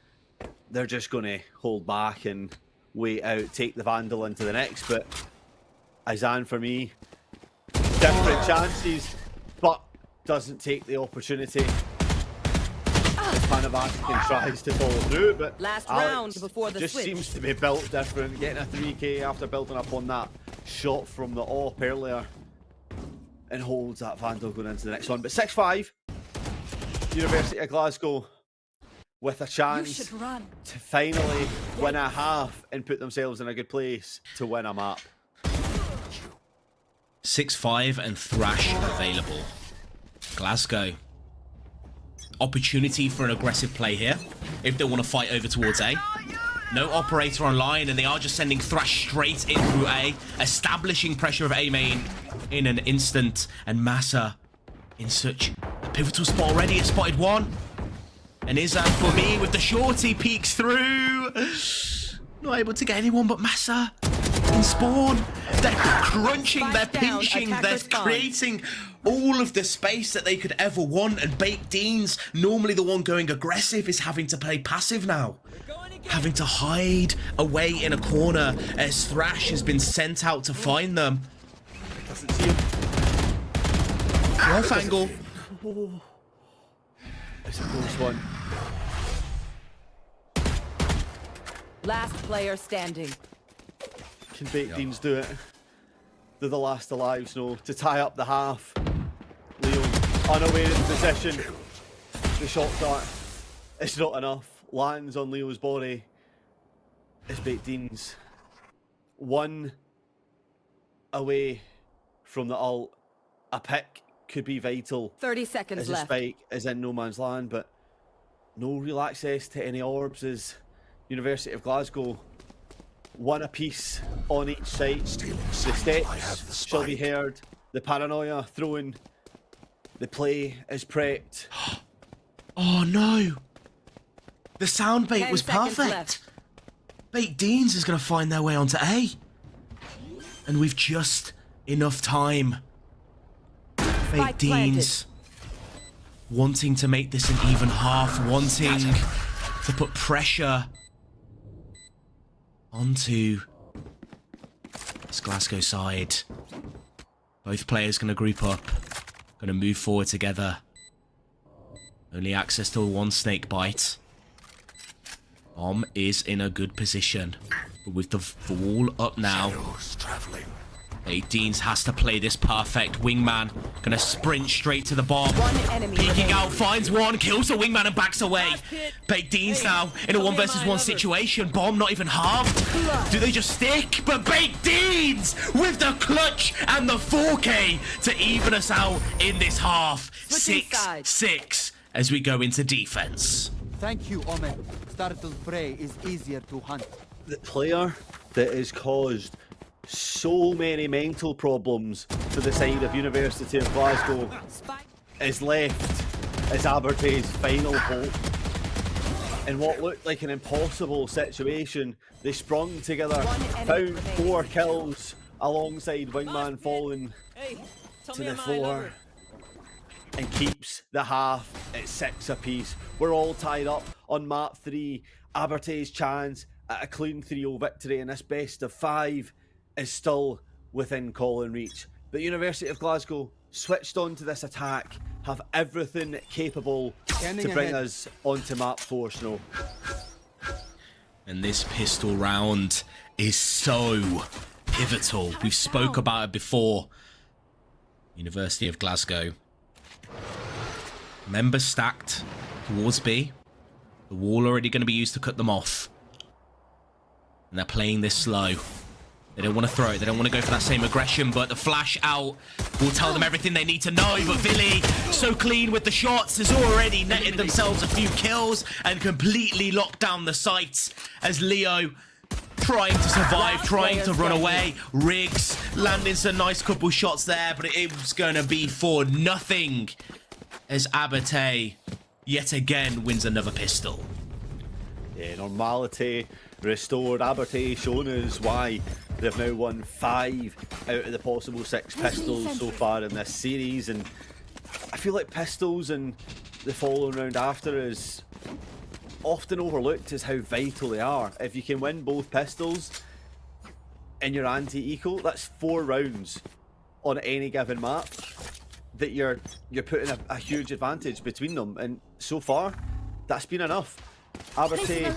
they're just going to hold back and wait out, take the Vandal into the next. But Izan, for me, different chances, but doesn't take the opportunity. As Panavatican tries to follow through, but Last Alex round before the just switch. seems to be built different, getting a 3k after building up on that shot from the op earlier, and holds that Vandal going into the next one. But 6-5, University of Glasgow with a chance to finally win a half and put themselves in a good place to win a map. 6-5 and Thrash available. Glasgow. Opportunity for an aggressive play here if they want to fight over towards A. No operator online, and they are just sending Thrash straight in through A, establishing pressure of A main in an instant. And Massa in such a pivotal spot already, has spotted one. And Izan for me with the shorty peeks through. Not able to get anyone but Massa. In spawn, they're crunching, they're pinching, they're creating all of the space that they could ever want. And Baked Deans, normally the one going aggressive, is having to play passive now, having to hide away in a corner as Thrash has been sent out to find them. Doesn't see him. Off angle. It's a close one. Last player standing. Can Baked Beans do it? They're the last alive, Snow, to tie up the half. Leo unaware of the position. The shot dart, it's not enough. Lands on Leo's body. It's Baked Beans. One away from the ult. A pick could be vital. 30 seconds As a left. spike is in no man's land, but no real access to any orbs as University of Glasgow. One apiece on each side. The steps shall be heard. The paranoia thrown. The play is prepped. Oh no! The sound bait 10 was seconds perfect. left. Baked Beans is going to find their way onto A. And we've just enough time. Baked Beans wanting to make this an even half, wanting to put pressure onto this Glasgow side. Both players going to group up, going to move forward together. Only access to one snake bite. Bomb is in a good position, but with the wall up now, Baked Beans has to play this perfect. Wingman gonna sprint straight to the bomb. One enemy Peeking remaining. out, finds one, kills the Wingman and backs away. Baked Beans now in a 1 versus 1 situation. Bomb not even halved. Do they just stick? But Baked Beans with the clutch and the 4K to even us out in this half. Switching sides. 6-6 as we go into defense. Thank you, Omen. Startled prey is easier to hunt. The player that has caused so many mental problems for the side of University of Glasgow Spike. is left as Abertay's final hope. In what looked like an impossible situation, they sprung together, One enemy found remaining. 4 kills alongside Wingman falling to the floor, and keeps the half at 6 apiece. We're all tied up on map 3. Abertay's chance at a clean 3-0 victory in this best of 5 is still within calling reach. But University of Glasgow switched on to this attack, have everything capable Scanning to bring ahead. us onto map 4, Snow. And this pistol round is so pivotal. We've spoke about it before. University of Glasgow. Members stacked towards B. The wall already going to be used to cut them off. And they're playing this slow. They don't want to throw it. They don't want to go for that same aggression, but the flash out will tell them everything they need to know. But Vili, so clean with the shots, has already netted themselves a few kills and completely locked down the sights as Leo trying to survive, trying to run away. Riggs landing some nice couple shots there, but it was going to be for nothing as Abertay yet again wins another pistol. Yeah, normality restored. Abertay showing us why they've now won 5 out of the possible 6 pistols so far in this series, and I feel like pistols and the following round after is often overlooked as how vital they are. If you can win both pistols in your anti-eco, that's 4 rounds on any given map that you're putting a huge advantage between them, and so far that's been enough. Abertay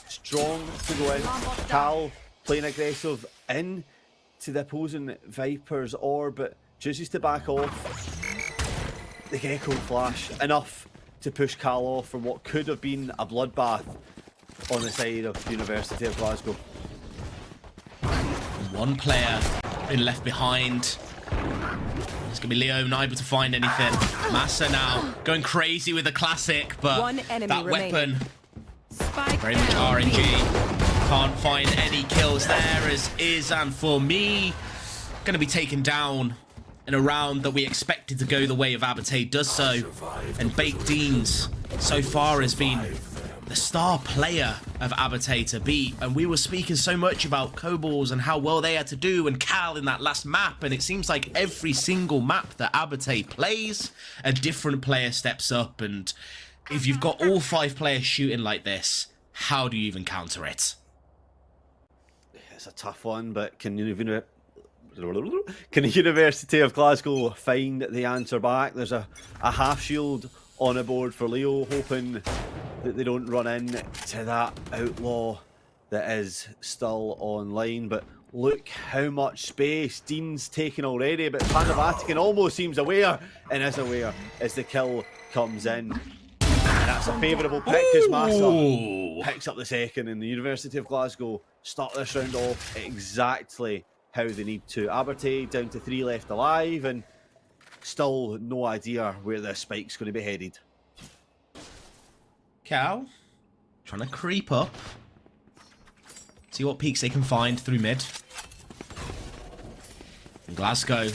strong to go in. Cal playing aggressive in to the opposing Viper's orb, but chooses to back off. The Gecko flash enough to push Cal off from what could have been a bloodbath on the side of University of Glasgow. One player been left behind. It's going to be Leo not able to find anything. Massa now going crazy with the classic, but One enemy that remaining. weapon, Spike very much down. RNG. Can't find any kills there as Izan for me going to be taken down in a round that we expected to go the way of Abertay does so. And Baked Beans so far has been the star player of Abertay to beat, and we were speaking so much about Kobolds and how well they had to do and Cal in that last map, and it seems like every single map that Abertay plays, a different player steps up, and if you've got all 5 players shooting like this, how do you even counter it? It's a tough one, but can the University of Glasgow find the answer back? There's a half shield on a board for Leo, hoping that they don't run in to that outlaw that is still online, but Look how much space Dean's taken already, but Panda Vatican almost seems aware and is aware as the kill comes in. And that's a favourable pick as Massa picks up the second, and the University of Glasgow start this round off exactly how they need to. Abertay down to 3 left alive, and still no idea where this spike's going to be headed. Cow trying to creep up. See what peaks they can find through mid. And Glasgow,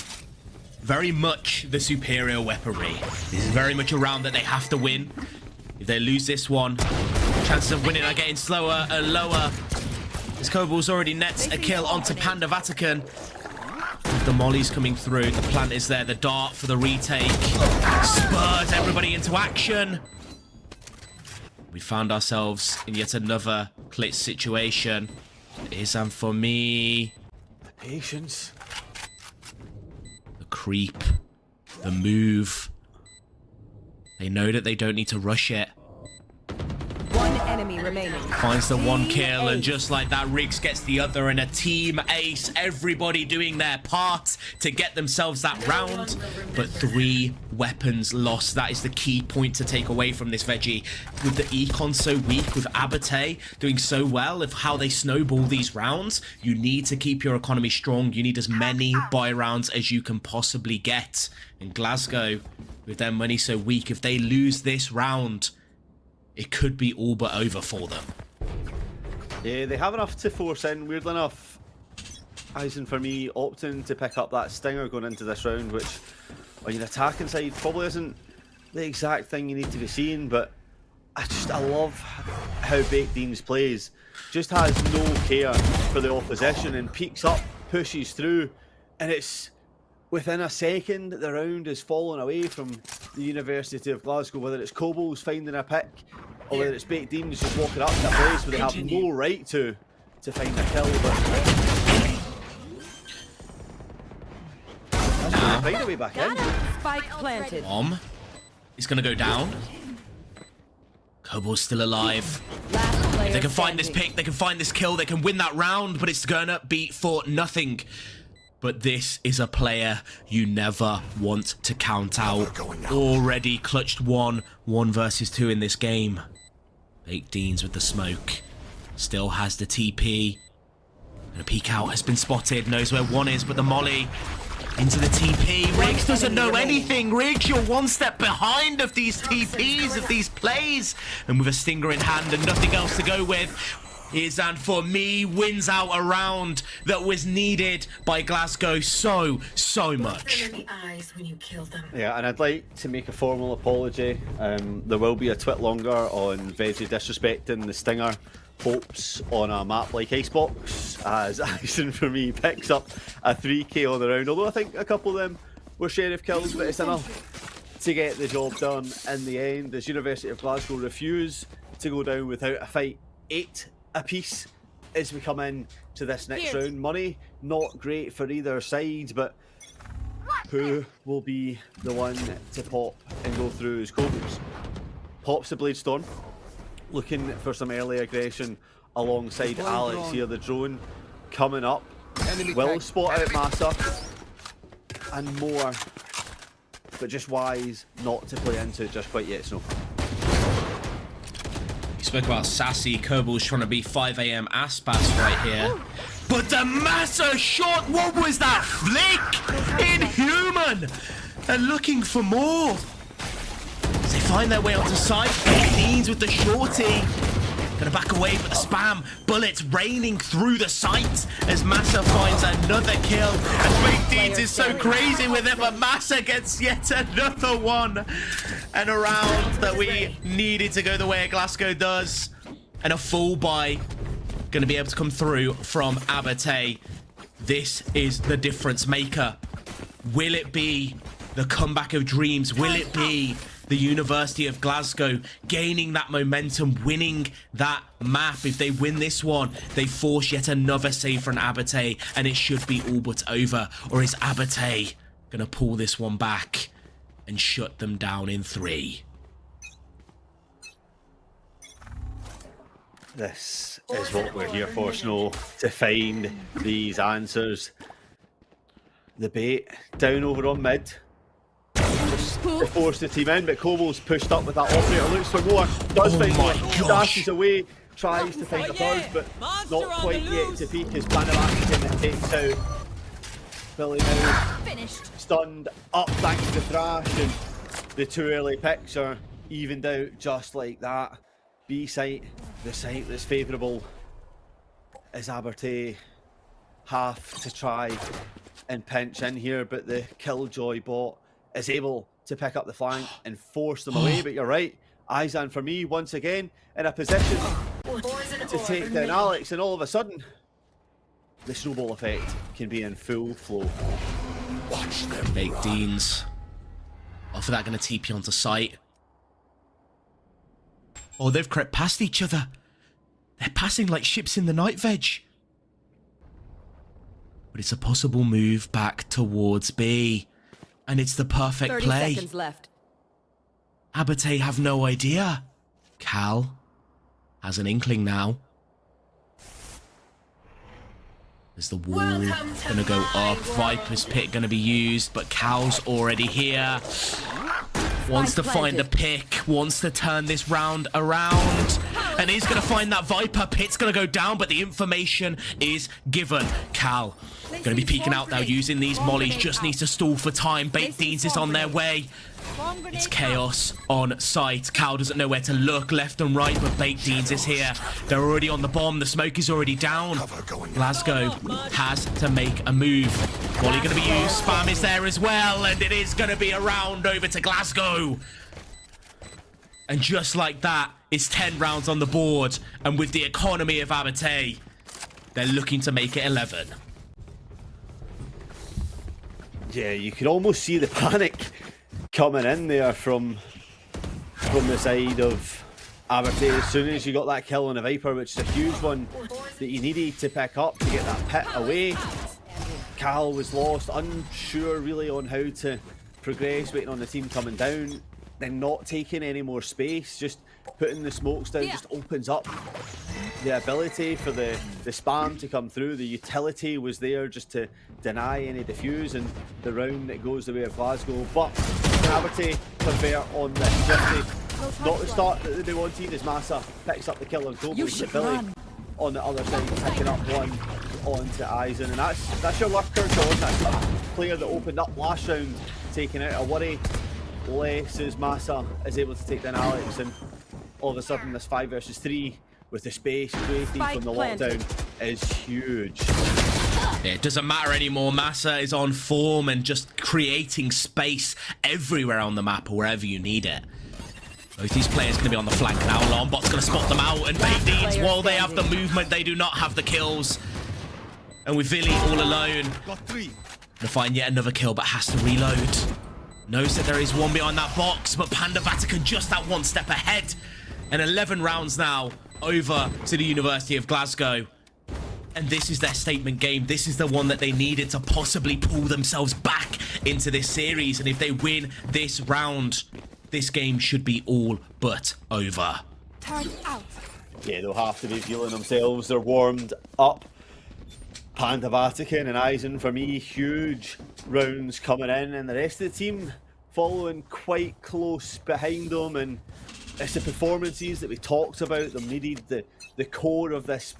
very much the superior weaponry. This is very much a round that they have to win. If they lose this one, chances of winning are getting slower and lower. As Kobol's already nets a kill onto Panda Vatican. With the mollies coming through, the plant is there, the dart for the retake. Spurs everybody into action. We found ourselves in yet another clit situation. It is, and for me, Patience. the creep, the move. They know that they don't need to rush it. One enemy remaining. Finds the one kill, and just like that, Riggs gets the other, and a team ace. Everybody doing their part to get themselves that round, but 3 weapons lost. That is the key point to take away from this Veggie. With the econ so weak, with Abertay doing so well of how they snowball these rounds, you need to keep your economy strong. You need as many buy rounds as you can possibly get. And Glasgow, with their money so weak, if they lose this round, it could be all but over for them. Yeah, they have enough to force in. Weirdly enough, Eisen for me opting to pick up that stinger going into this round, which on your attacking side probably isn't the exact thing you need to be seeing, but I love how Baked Deans plays. Just has no care for the opposition and peeks up, pushes through, and it's within a second the round is falling away from the University of Glasgow, whether it's Kobol's finding a pick or whether it's Baked Deans just walking up to a place where they have no right to find a kill. But that's find a way back in. Spike planted. Is going to go down. Kobol's still alive. Last player If they can find this standing. pick, they can find this kill, they can win that round, but it's gonna be for nothing. But this is a player you never want to count out. Already clutched 1 versus 2 in this game. Baked Deans with the smoke. Still has the TP. And a peek out has been spotted, knows where 1 is, but the molly into the TP. Riggs doesn't know anything. Riggs, you're 1 step behind of these TPs, of these plays. And with a stinger in hand and nothing else to go with, is, and for me, wins out a round that was needed by Glasgow so much. Yeah, and I'd like to make a formal apology. There will be a twit longer on Veggie disrespecting the stinger hopes on a map like Icebox, as Ison for me picks up a 3k on the round, although I think a couple of them were sheriff kills, but it's enough to get the job done in the end, as University of Glasgow refuse to go down without a fight. 8 apiece as we come in to this next round. Money not great for either side, but who will be the one to pop and go through his Kobol's? Pops the Bladestorm, looking for some early aggression alongside Alex here. The drone coming up, will spot out Massa and more, but just wise not to play into it just quite yet. So You spoke about Sassy. Kobol's trying to be 5 AM Aspas right here. But the Massa shot, what was that flick? Inhuman! They're looking for more. As they find their way onto site, Deans with the shorty. Gonna back away, but the spam bullets raining through the sight as Massa finds another kill. And Baked Deans is so crazy with it, but Massa gets yet another one. And a round that we needed to go the way Glasgow does. And a full buy gonna be able to come through from Abertay. This is the difference maker. Will it be the comeback of dreams? Will it be the University of Glasgow gaining that momentum, winning that map? If they win this one, they force yet another save from Abertay, and it should be all but over. Or is Abertay gonna pull this one back and shut them down in 3? This is what we're here for, Snow, to find these answers. The bait down over on mid. To force the team in, but Kobo's pushed up with that operator, looks for more, does find more, dashes away, tries to find the third, but not quite yet to peak as Panavatican takes out Billy now. Stunned up thanks to the thrash, and the two early picks are evened out just like that. B site, the site that's favourable, is Abertay have to try and pinch in here, but the Killjoy bot is able to pick up the flank and force them away. But you're right, Izan for me once again in a position to take down Alex, and all of a sudden the snowball effect can be in full flow. Watch them. Baked Deans. Off of that, going to TP onto site. Oh, they've crept past each other. They're passing like ships in the night, Veg. But it's a possible move back towards B. And it's the perfect 30 play. seconds left. Abertay have no idea. Cal has an inkling now. There's the wall gonna go up. Viper's pit gonna be used, but Cal's already here. Wants to find a pick, wants to turn this round around, and he's gonna find that Viper. Pit's gonna go down, but the information is given. Cal gonna be peeking out now using these mollies, just needs to stall for time. Baked Deans is on their way. It's chaos on site. Cal doesn't know where to look left and right, but Baked Deans is here. They're already on the bomb. The smoke is already down. Glasgow has to make a move. Molly going to be used. Spam is there as well, and it is going to be a round over to Glasgow. And just like that, it's 10 rounds on the board. And with the economy of Abertay, they're looking to make it 11. Yeah, you can almost see the panic coming in there from the side of Abertay as soon as you got that kill on a Viper, which is a huge one that you needed to pick up to get that pit away. Cal was lost, unsure really on how to progress, waiting on the team coming down, then not taking any more space, just putting the smokes down just opens up the ability for the spam to come through. The utility was there just to deny any defuse, and the round that goes the way of Glasgow. But Abertay convert on this. Just not the start that they wanted as Massa picks up the kill on Kobo, but Billy on the other side picking up one onto Eisen, and that's your lurker, John. That's the player that opened up last round, taking out a worry less as Massa is able to take down Alex, and all of a sudden this 5 versus 3 with the space created from the lockdown is huge. Yeah, it doesn't matter anymore. Massa is on form and just creating space everywhere on the map or wherever you need it. Both these players going to be on the flank now. Lombot's going to spot them out, and Baked Deans, while they have the movement, they do not have the kills. And with Vili all alone, going to find yet another kill, but has to reload. Knows that there is one behind that box, but Panda Vatican just that one step ahead. And 11 rounds now over to the University of Glasgow. And this is their statement game. This is the one that they needed to possibly pull themselves back into this series. And if they win this round, this game should be all but over. Yeah, they'll have to be feeling themselves. They're warmed up. Panda Vatican and Eisen, for me, huge rounds coming in, and the rest of the team following quite close behind them. And it's the performances that we talked about. They needed the core of this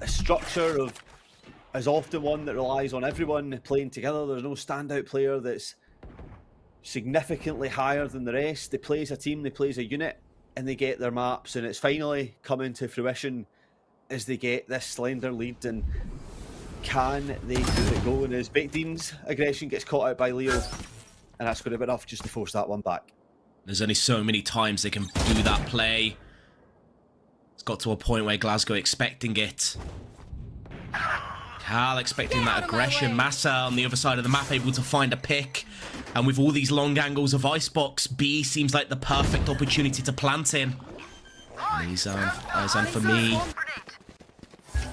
structure of is often one that relies on everyone playing together. There's no standout player that's significantly higher than the rest. They play as a team, they play as a unit, and they get their maps, and it's finally coming to fruition as they get this slender lead. And can they keep it going as Baked Deans' aggression gets caught out by Leo, and that's going to be enough just to force that one back. There's only so many times they can do that play. It's got to a point where Glasgow expecting it. Cal expecting that aggression. Massa on the other side of the map able to find a pick. And with all these long angles of Icebox, B seems like the perfect opportunity to plant in. Izan for me.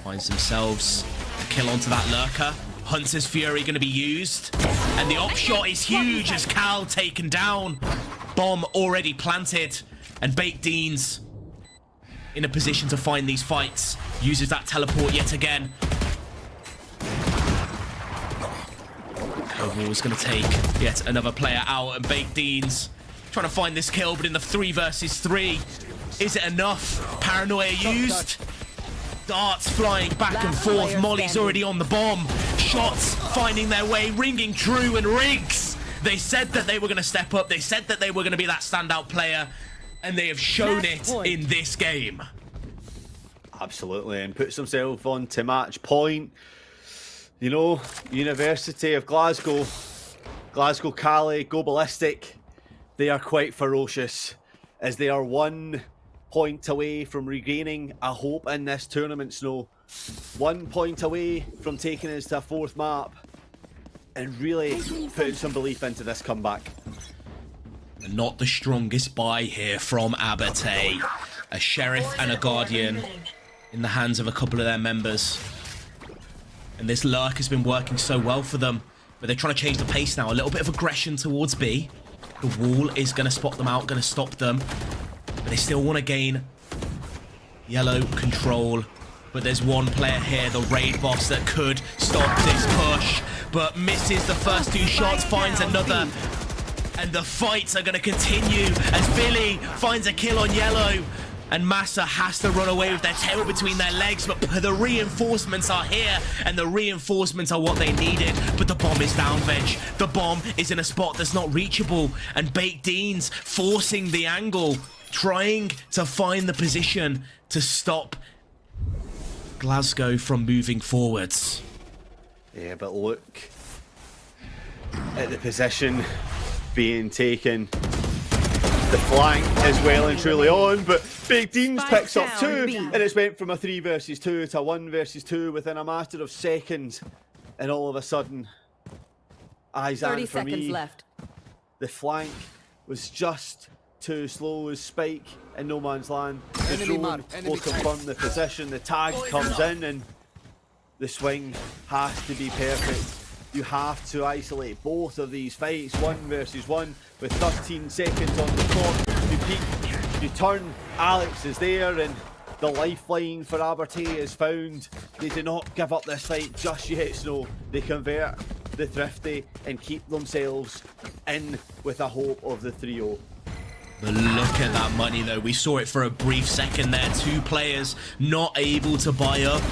Finds themselves a kill onto that lurker. Hunter's Fury going to be used. And the op shot is huge as Cal taken down. Bomb already planted. And Baked Deans in a position to find these fights. Uses that teleport yet again. Koval is going to take yet another player out, and Baked Beans trying to find this kill, but in the 3 versus 3, is it enough? Paranoia used. Darts flying back and forth. Molly's already on the bomb. Shots finding their way, ringing true, and Riggs. They said that they were going to step up. They said that they were going to be that standout player, and they have shown it in this game. Absolutely, and puts himself on to match point. You know, University of Glasgow, Glasgow Cali, go ballistic. They are quite ferocious, as they are 1 point away from regaining a hope in this tournament, Snow. 1 point away from taking us to a 4th map and really putting some belief into this comeback. Not the strongest buy here from Abate. A Sheriff and a Guardian in the hands of a couple of their members. And this lurk has been working so well for them, but they're trying to change the pace now. A little bit of aggression towards B. The wall is going to spot them out, going to stop them. But they still want to gain yellow control. But there's one player here, the raid boss, that could stop this push. But misses the first 2 shots, finds another. And the fights are going to continue as Billy finds a kill on yellow. And Massa has to run away with their tail between their legs, but the reinforcements are here, and the reinforcements are what they needed. But the bomb is down, Veg. The bomb is in a spot that's not reachable, and Baked Beans forcing the angle, trying to find the position to stop Glasgow from moving forwards. Yeah, but look at the position being taken. The flank is well and truly on, but Baked Beans picks up 2, and it's went from a 3 versus 2 to a 1 versus 2 within a matter of seconds. And all of a sudden, eyes on 30 for me. seconds left. The flank was just too slow as Spike in no man's land. The drone will confirm the position, the tag comes in, and the swing has to be perfect. You have to isolate both of these fights, 1 versus 1, with 13 seconds on the clock. You peek, you turn, Alex is there, and the lifeline for Abate is found. They do not give up this fight just yet, Snow. They convert the Thrifty and keep themselves in with a hope of the 3-0. But look at that money, though. We saw it for a brief second there. 2 players not able to buy up.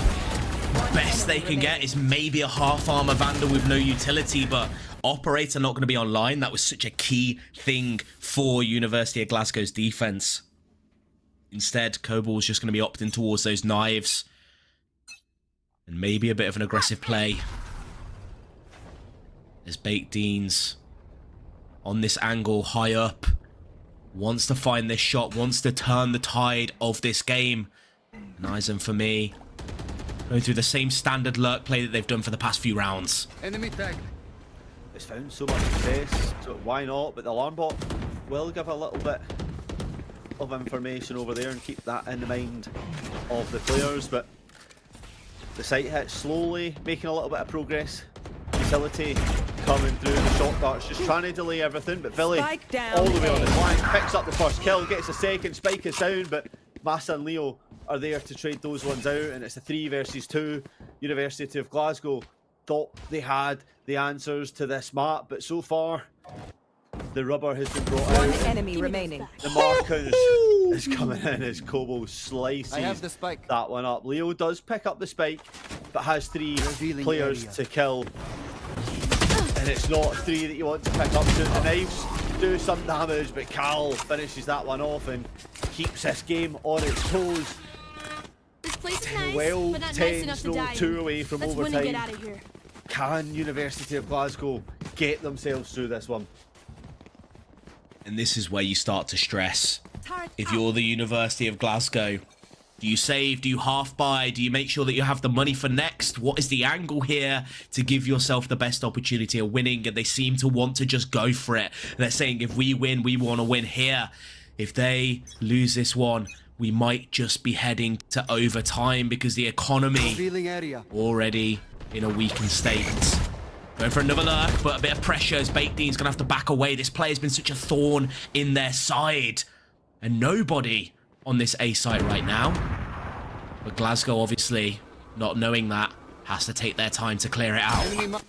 Best they can get is maybe a half armor Vandal with no utility, but Operator not going to be online. That was such a key thing for University of Glasgow's defense. Instead, Kobal's just going to be opting towards those knives and maybe a bit of an aggressive play. As Baked Beans on this angle high up wants to find this shot, wants to turn the tide of this game. Nizen for me. Going through the same standard lurk play that they've done for the past few rounds. Enemy tag. It's found so much success, so why not? But the alarm bot will give a little bit of information over there and keep that in the mind of the players. But the site hit slowly, making a little bit of progress. Utility coming through, the shot darts just trying to delay everything, but Billy all the way on the flank picks up the first kill, gets a second, Spike is down, but Massa and Leo are there to trade those ones out, and it's a 3 versus 2. University of Glasgow thought they had the answers to this map, but so far the rubber has been brought out. 1 enemy remaining. The Marcus is coming in as Kobo slices the spike. that one up. Leo does pick up the spike, but has 3 players to kill. And it's not 3 that you want to pick up. So the knives do some damage, but Cal finishes that one off and keeps this game on its toes. This place is nice, Well, but not nice 10 enough to no die in. 2 away from Let's win and get overtime. out of here. Can University of Glasgow get themselves through this one? And this is where you start to stress. If you're the University of Glasgow, do you save? Do you half buy? Do you make sure that you have the money for next? What is the angle here to give yourself the best opportunity of winning? And they seem to want to just go for it. They're saying if we win, we want to win here. If they lose this one, we might just be heading to overtime because the economy already in a weakened state. Going for another lurk, but a bit of pressure as Baked Beans going to have to back away. This player's been such a thorn in their side. And nobody on this A site right now. But Glasgow, obviously, not knowing that, has to take their time to clear it out.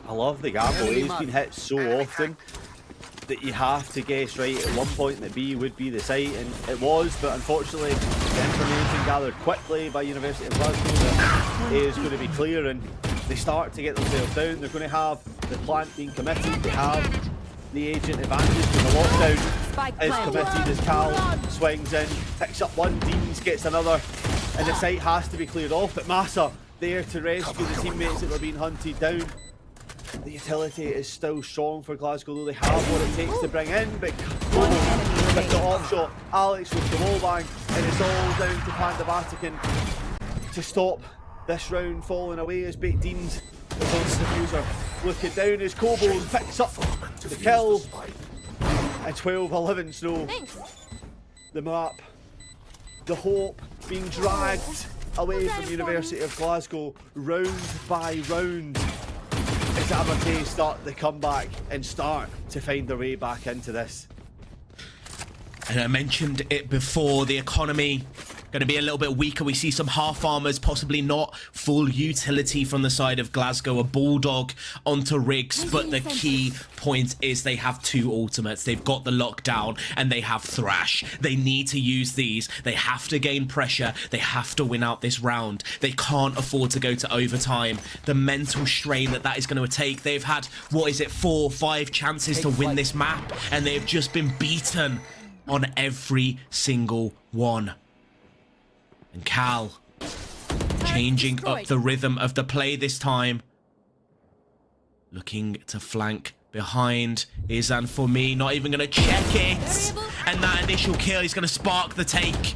I love the gamble. He's been hit so often that you have to guess right at one point that B would be the site, and it was, but unfortunately the information gathered quickly by University of Glasgow that A is going to be clear, and they start to get themselves down. They're going to have the plant being committed, they have the agent advantage, but the lockdown is committed as Cal swings in, picks up one, Deans gets another, and the site has to be cleared off, but Massa there to rescue the teammates that were being hunted down. The utility is still strong for Glasgow, though they have what it takes to bring in, but with the off shot, Alex with the wall bang, and it's all down to Panda Vatican to stop this round falling away as Baked Deans is on the diffuser. Looking down as Kobo picks up the kill, and 12-11 Snow. The map, the hope being dragged away from University of Glasgow round by round. As Aberdeen start the comeback and start to find their way back into this. And I mentioned it before, the economy going to be a little bit weaker. We see some half armors, possibly not full utility from the side of Glasgow. A Bulldog onto Riggs, but the key point is they have two ultimates. They've got the lockdown and they have Thrash. They need to use these. They have to gain pressure. They have to win out this round. They can't afford to go to overtime. The mental strain that is going to take. They've had, what is it, 4 or 5 chances to win this map, and they've just been beaten on every single one. And Cal changing up the rhythm of the play this time. Looking to flank behind Izan for me. Not even going to check it. And that initial kill is going to spark the take.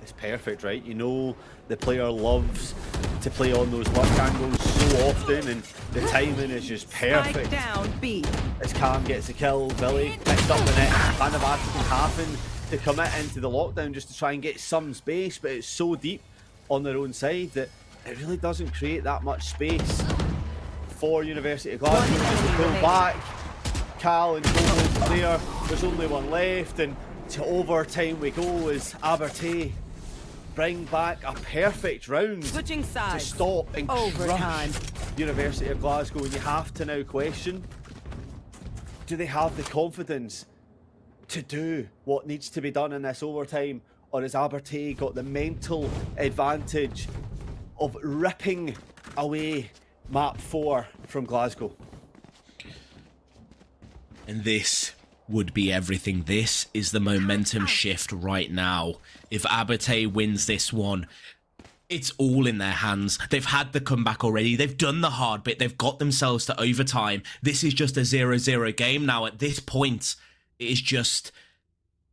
It's perfect, right? You know the player loves to play on those work angles so often, and the timing is just perfect. Spike down, B. As Cam gets a kill, Billy picks up the net, Panda Vatican having to commit into the lockdown just to try and get some space, but it's so deep on their own side that it really doesn't create that much space for University of Glasgow. Just to pull back, Cal and Kobo there, there's only one left, and to overtime we go as Aberdeen bring back a perfect round Switching to sides. stop and Overtime. crush University of Glasgow, and you have to now question, do they have the confidence to do what needs to be done in this overtime, or has Aberdeen got the mental advantage of ripping away map 4 from Glasgow? And this would be everything. This is the momentum shift right now. If Aberdeen wins this one, it's all in their hands. They've had the comeback already. They've done the hard bit. They've got themselves to overtime. This is just a 0-0 game now. At this point, it is just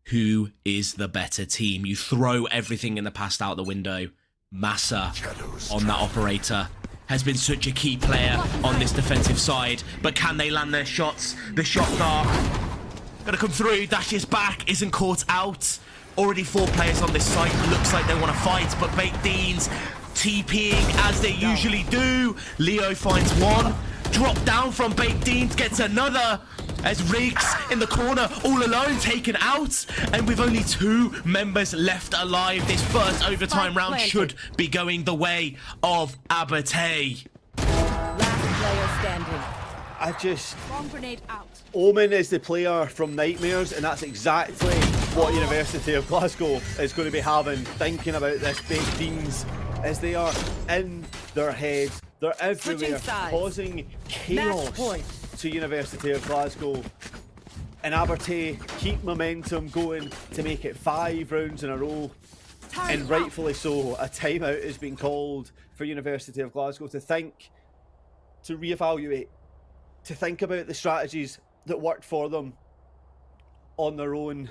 who is the better team. You throw everything in the past out the window. Massa on that operator has been such a key player on this defensive side, but can they land their shots? The shot dart gonna come through, dashes back, isn't caught out. Already 4 players on this site. Looks like they want to fight, but Baked Deans TPing as they usually do. Leo finds one. Drop down from Baked Deans, gets another. As Riggs in the corner, all alone, taken out. And with only 2 members left alive, this first overtime round should be going the way of Aberdeen. Last player standing. I just... Bomb grenade out. Omen is the player from Nightmares, and that's exactly what University of Glasgow is going to be having, thinking about this Baked Deans, as they are in their head. They're everywhere, causing chaos to University of Glasgow. And Aberdeen keep momentum going to make it 5 rounds in a row. And rightfully so, a timeout has been called for University of Glasgow to think, to reevaluate, to think about the strategies that worked for them on their own.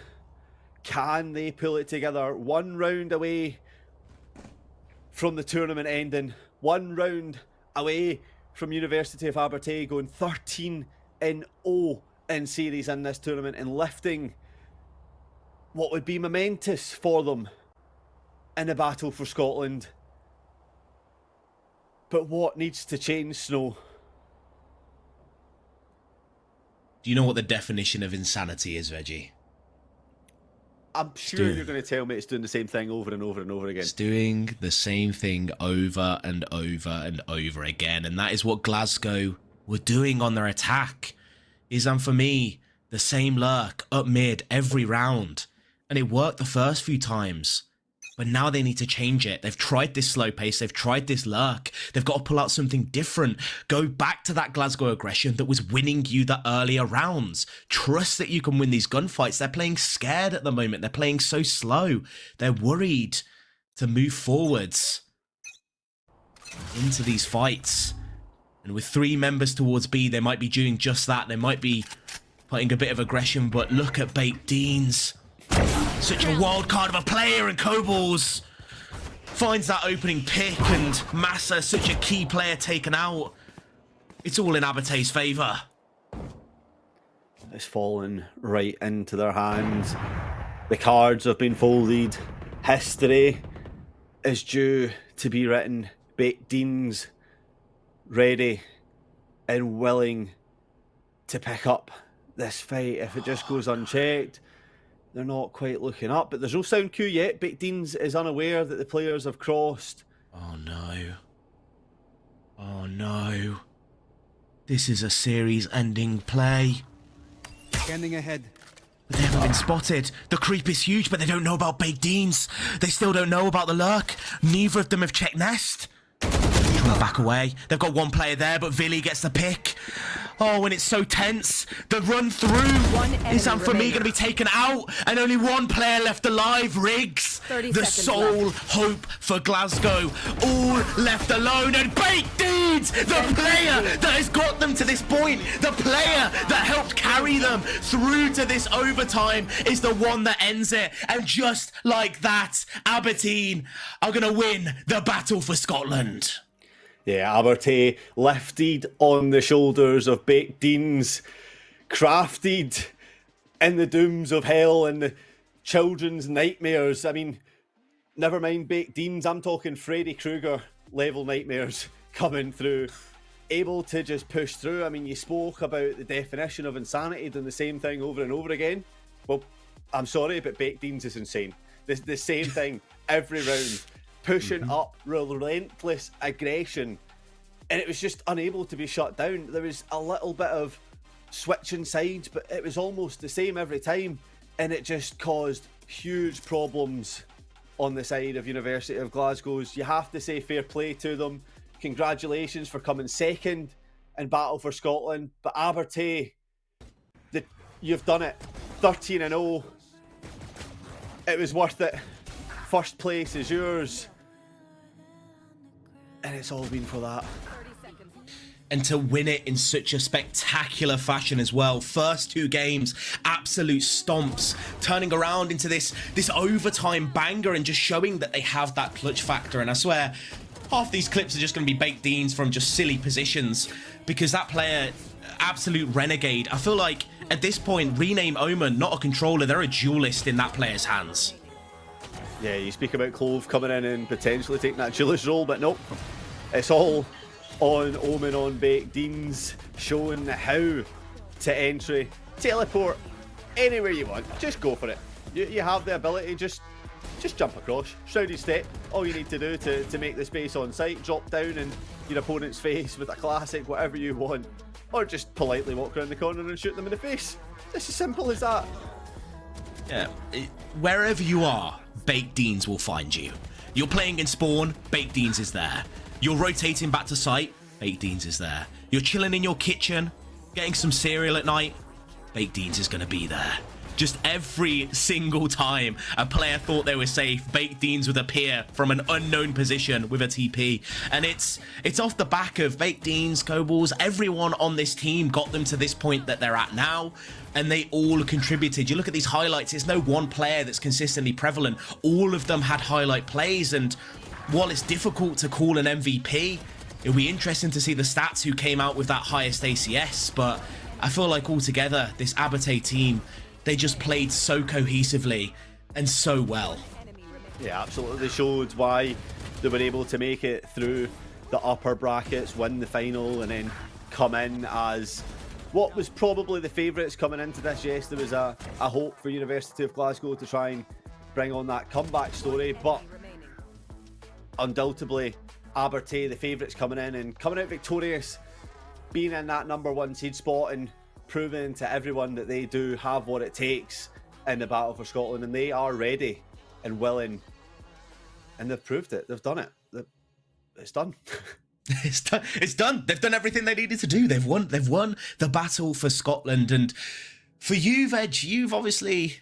Can they pull it together? 1 round away from the tournament ending. 1 round away from University of Aberdeen going 13-0 in series in this tournament and lifting what would be momentous for them in the battle for Scotland. But what needs to change, Snow? Do you know what the definition of insanity is, Reggie? I'm sure you're going to tell me it's doing the same thing over and over and over again. It's doing the same thing over and over and over again. And that is what Glasgow were doing on their attack. And for me, the same lurk up mid every round. And it worked the first few times. But now they need to change it. They've tried this slow pace. They've tried this lurk. They've got to pull out something different. Go back to that Glasgow aggression that was winning you the earlier rounds. Trust that you can win these gunfights. They're playing scared at the moment. They're playing so slow. They're worried to move forwards into these fights. And with 3 members towards B, they might be doing just that. They might be putting a bit of aggression. But look at Baked Deans. Such a wild card of a player, and Kobolds finds that opening pick, and Massa, such a key player, taken out. It's all in Abate's favour. It's fallen right into their hands. The cards have been folded. History is due to be written. Baked Deans ready and willing to pick up this fight if it just goes unchecked. They're not quite looking up, but there's no sound cue yet. Baked Deans is unaware that the players have crossed. Oh no. Oh no. This is a series-ending play. Scanning ahead. But they haven't been spotted. The creep is huge, but they don't know about Baked Deans. They still don't know about the lurk. Neither of them have checked nest. Trying to back away. They've got one player there, but Vili gets the pick. Oh, and it's so tense. The run through is for me going to be taken out, and only one player left alive. Riggs, the sole hope for Glasgow, all left alone. And Baked Deans, the player that has got them to this point, the player that helped carry them through to this overtime, is the one that ends it. And just like that, Aberdeen are going to win the battle for Scotland. Yeah, Abertay lifted on the shoulders of Baked Deans, crafted in the dooms of hell and the children's nightmares. I mean, never mind Baked Deans, I'm talking Freddy Krueger level nightmares coming through. Able to just push through. I mean, you spoke about the definition of insanity, doing the same thing over and over again. Well, I'm sorry, but Baked Deans is insane. The same thing every round. Pushing up relentless aggression, and it was just unable to be shut down. There was a little bit of switching sides, but it was almost the same every time, and it just caused huge problems on the side of University of Glasgow's. You have to say fair play to them. Congratulations for coming second in Battle for Scotland, but Abertay, you've done it. 13-0. It was worth it. First place is yours. And it's all been for that. And to win it in such a spectacular fashion as well. First 2 games, absolute stomps, turning around into this overtime banger and just showing that they have that clutch factor. And I swear, half these clips are just going to be Baked Deans from just silly positions, because that player, absolute renegade. I feel like at this point, rename Omen, not a controller, they're a duelist in that player's hands. Yeah, you speak about Clove coming in and potentially taking that duelist role, but nope. It's all on Omen, on Baked Deans, showing how to entry, teleport anywhere you want. Just go for it. You have the ability, just jump across. Shrouded step, all you need to do to make the space on site, drop down in your opponent's face with a classic, whatever you want. Or just politely walk around the corner and shoot them in the face. It's as simple as that. Yeah, wherever you are, Baked Deans will find you. You're playing in spawn, Baked Deans is there. You're rotating back to site, Baked Deans is there. You're chilling in your kitchen, getting some cereal at night, Baked Deans is going to be there. Just every single time a player thought they were safe, Baked Deans would appear from an unknown position with a TP. And it's off the back of Baked Deans, Kobolds, everyone on this team got them to this point that they're at now. And they all contributed. You look at these highlights, it's no one player that's consistently prevalent. All of them had highlight plays, and while it's difficult to call an MVP, it'll be interesting to see the stats who came out with that highest ACS, but I feel like altogether, this Abertay team, they just played so cohesively and so well. Yeah, absolutely. Showed why they were able to make it through the upper brackets, win the final, and then come in as what was probably the favourites coming into this. Yes, there was a hope for University of Glasgow to try and bring on that comeback story, but undoubtedly Abertay, the favourites coming in and coming out victorious, being in that number 1 seed spot and proving to everyone that they do have what it takes in the battle for Scotland, and they are ready and willing, and they've proved it. They've done it. It's done. It's done. They've done everything they needed to do. They've won the battle for Scotland. And for you, Veg, you've obviously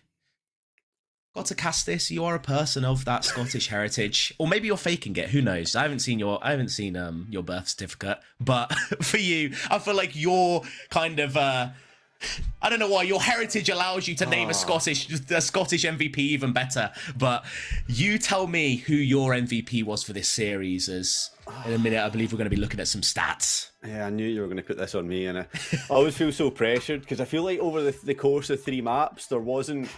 got to cast this. You are a person of that Scottish heritage, or maybe you're faking it. Who knows? I haven't seen your birth certificate, but for you, I feel like you're kind of I don't know why your heritage allows you to name a Scottish MVP even better. But you tell me who your MVP was for this series, as in a minute I believe we're going to be looking at some stats. Yeah, I knew you were going to put this on me, and I always feel so pressured because I feel like over the course of 3 maps there wasn't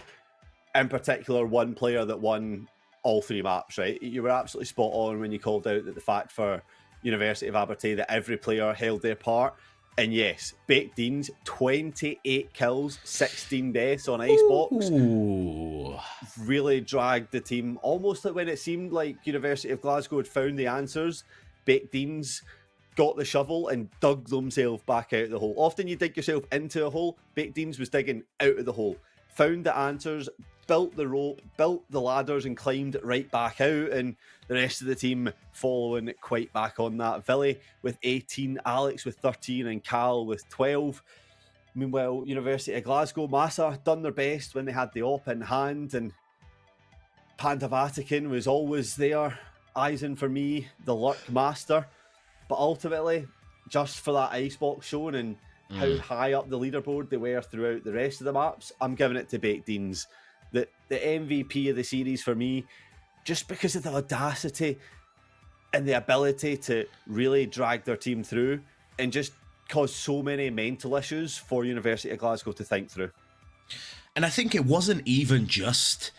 in particular one player that won all 3 maps, right? You were absolutely spot on when you called out that the fact for University of Abertay that every player held their part. And yes, Baked Deans, 28 kills, 16 deaths on Icebox. Ooh. Really dragged the team. Almost like when it seemed like University of Glasgow had found the answers, Baked Deans got the shovel and dug themselves back out of the hole. Often you dig yourself into a hole. Baked Deans was digging out of the hole. Found the answers, built the rope, built the ladders and climbed right back out, and the rest of the team following quite back on that. Villy with 18, Alex with 13 and Cal with 12. Meanwhile, University of Glasgow, Massa done their best when they had the op in hand, and Panda Vatican was always there, Eisen for me, the Lurk Master. But ultimately, just for that Icebox showing and how high up the leaderboard they were throughout the rest of the maps, I'm giving it to Baked Deans. The MVP of the series for me, just because of the audacity and the ability to really drag their team through and just cause so many mental issues for University of Glasgow to think through. And I think it wasn't even just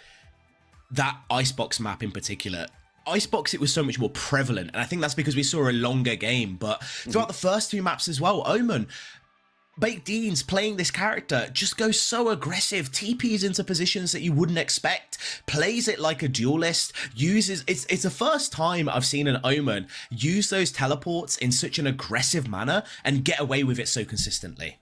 that Icebox map in particular. Icebox, it was so much more prevalent, and I think that's because we saw a longer game. But throughout the first 2 maps as well, Omen, Baked Deans playing this character just goes so aggressive, TPs into positions that you wouldn't expect, plays it like a duelist, uses it's the first time I've seen an Omen use those teleports in such an aggressive manner and get away with it so consistently.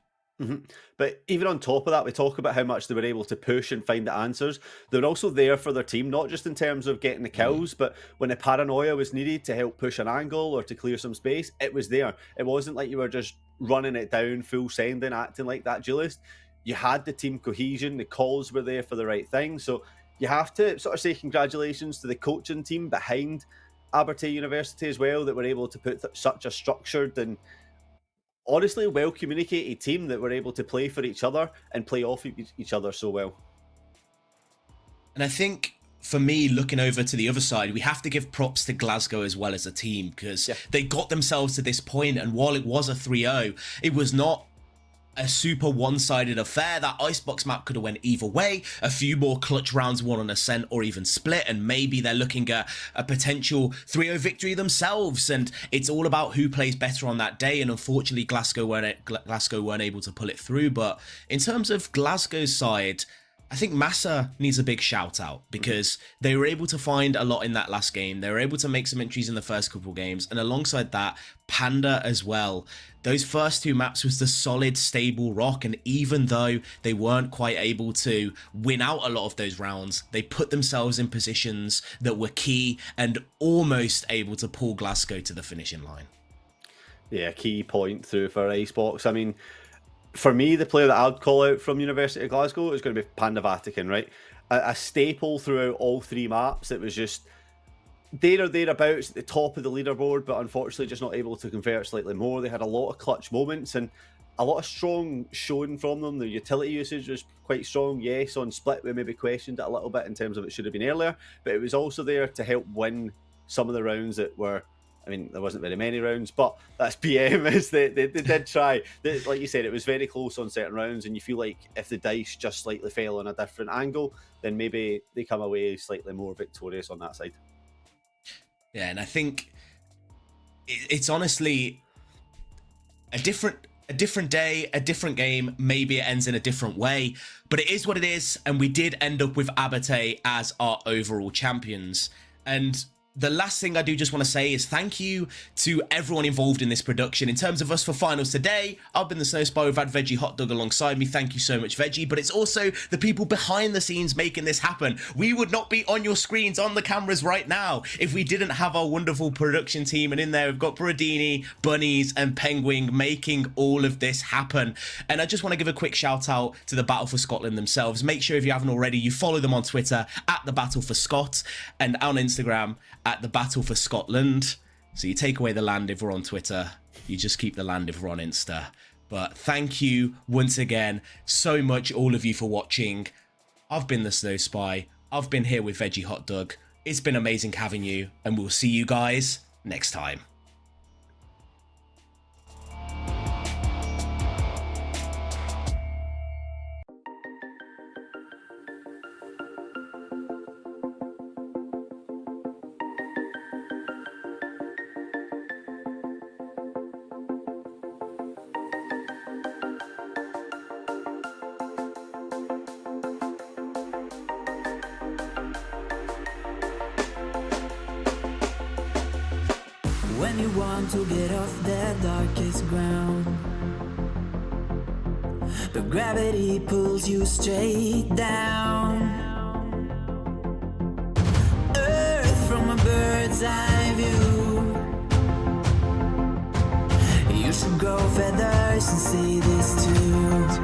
But even on top of that, we talk about how much they were able to push and find the answers. They were also there for their team, not just in terms of getting the kills, but when the paranoia was needed to help push an angle or to clear some space, it was there. It wasn't like you were just running it down, full sending, acting like that duelist. You had the team cohesion, the calls were there for the right thing. So you have to sort of say congratulations to the coaching team behind Abertay University as well, that were able to put such a structured and honestly well communicated team that were able to play for each other and play off each other so well. And I think for me, looking over to the other side, we have to give props to Glasgow as well as a team, because they got themselves to this point, and while it was a 3-0, it was not a super one-sided affair. That Icebox map could have went either way. A few more clutch rounds won on Ascent or even split, and maybe they're looking at a potential 3-0 victory themselves. And it's all about who plays better on that day, and unfortunately Glasgow weren't able to pull it through. But in terms of Glasgow's side, I think Massa needs a big shout out, because they were able to find a lot in that last game. They were able to make some entries in the first couple of games, and alongside that, Panda as well. Those first 2 maps was the solid, stable rock, and even though they weren't quite able to win out a lot of those rounds, they put themselves in positions that were key and almost able to pull Glasgow to the finishing line. Yeah, key point through for Icebox. I mean, for me, the player that I'd call out from University of Glasgow is going to be Panda Vatican, right? A staple throughout all 3 maps. It was just there or thereabouts at the top of the leaderboard, but unfortunately just not able to convert slightly more. They had a lot of clutch moments and a lot of strong showing from them. The utility usage was quite strong. Yes, on split we maybe questioned it a little bit in terms of it should have been earlier, but it was also there to help win some of the rounds that were, I mean, there wasn't very many rounds, but that's BM, is they did try. Like you said, it was very close on certain rounds, and you feel like if the dice just slightly fell on a different angle, then maybe they come away slightly more victorious on that side. Yeah, and I think it's honestly a different A different day, a different game, maybe it ends in a different way, but it is what it is, and we did end up with Abate as our overall champions. And the last thing I do just want to say is thank you to everyone involved in this production. In terms of us for finals today, I've been the Snow Spy, we've had Veggie Hot Dog alongside me. Thank you so much, Veggie. But it's also the people behind the scenes making this happen. We would not be on your screens, on the cameras right now, if we didn't have our wonderful production team. And in there, we've got Bradini, Bunnies, and Penguin making all of this happen. And I just want to give a quick shout out to the Battle for Scotland themselves. Make sure if you haven't already, you follow them on Twitter at the Battle for Scott and on Instagram at the Battle for Scotland. So you take away the land if we're on Twitter, you just keep the land if we're on Insta. But thank you once again so much, all of you, for watching. I've been the Snow Spy. I've been here with Veggie Hot Dog. It's been amazing having you, and we'll see you guys next time. When you want to get off the darkest ground, but gravity pulls you straight down. Earth from a bird's eye view. You should grow feathers and see this too.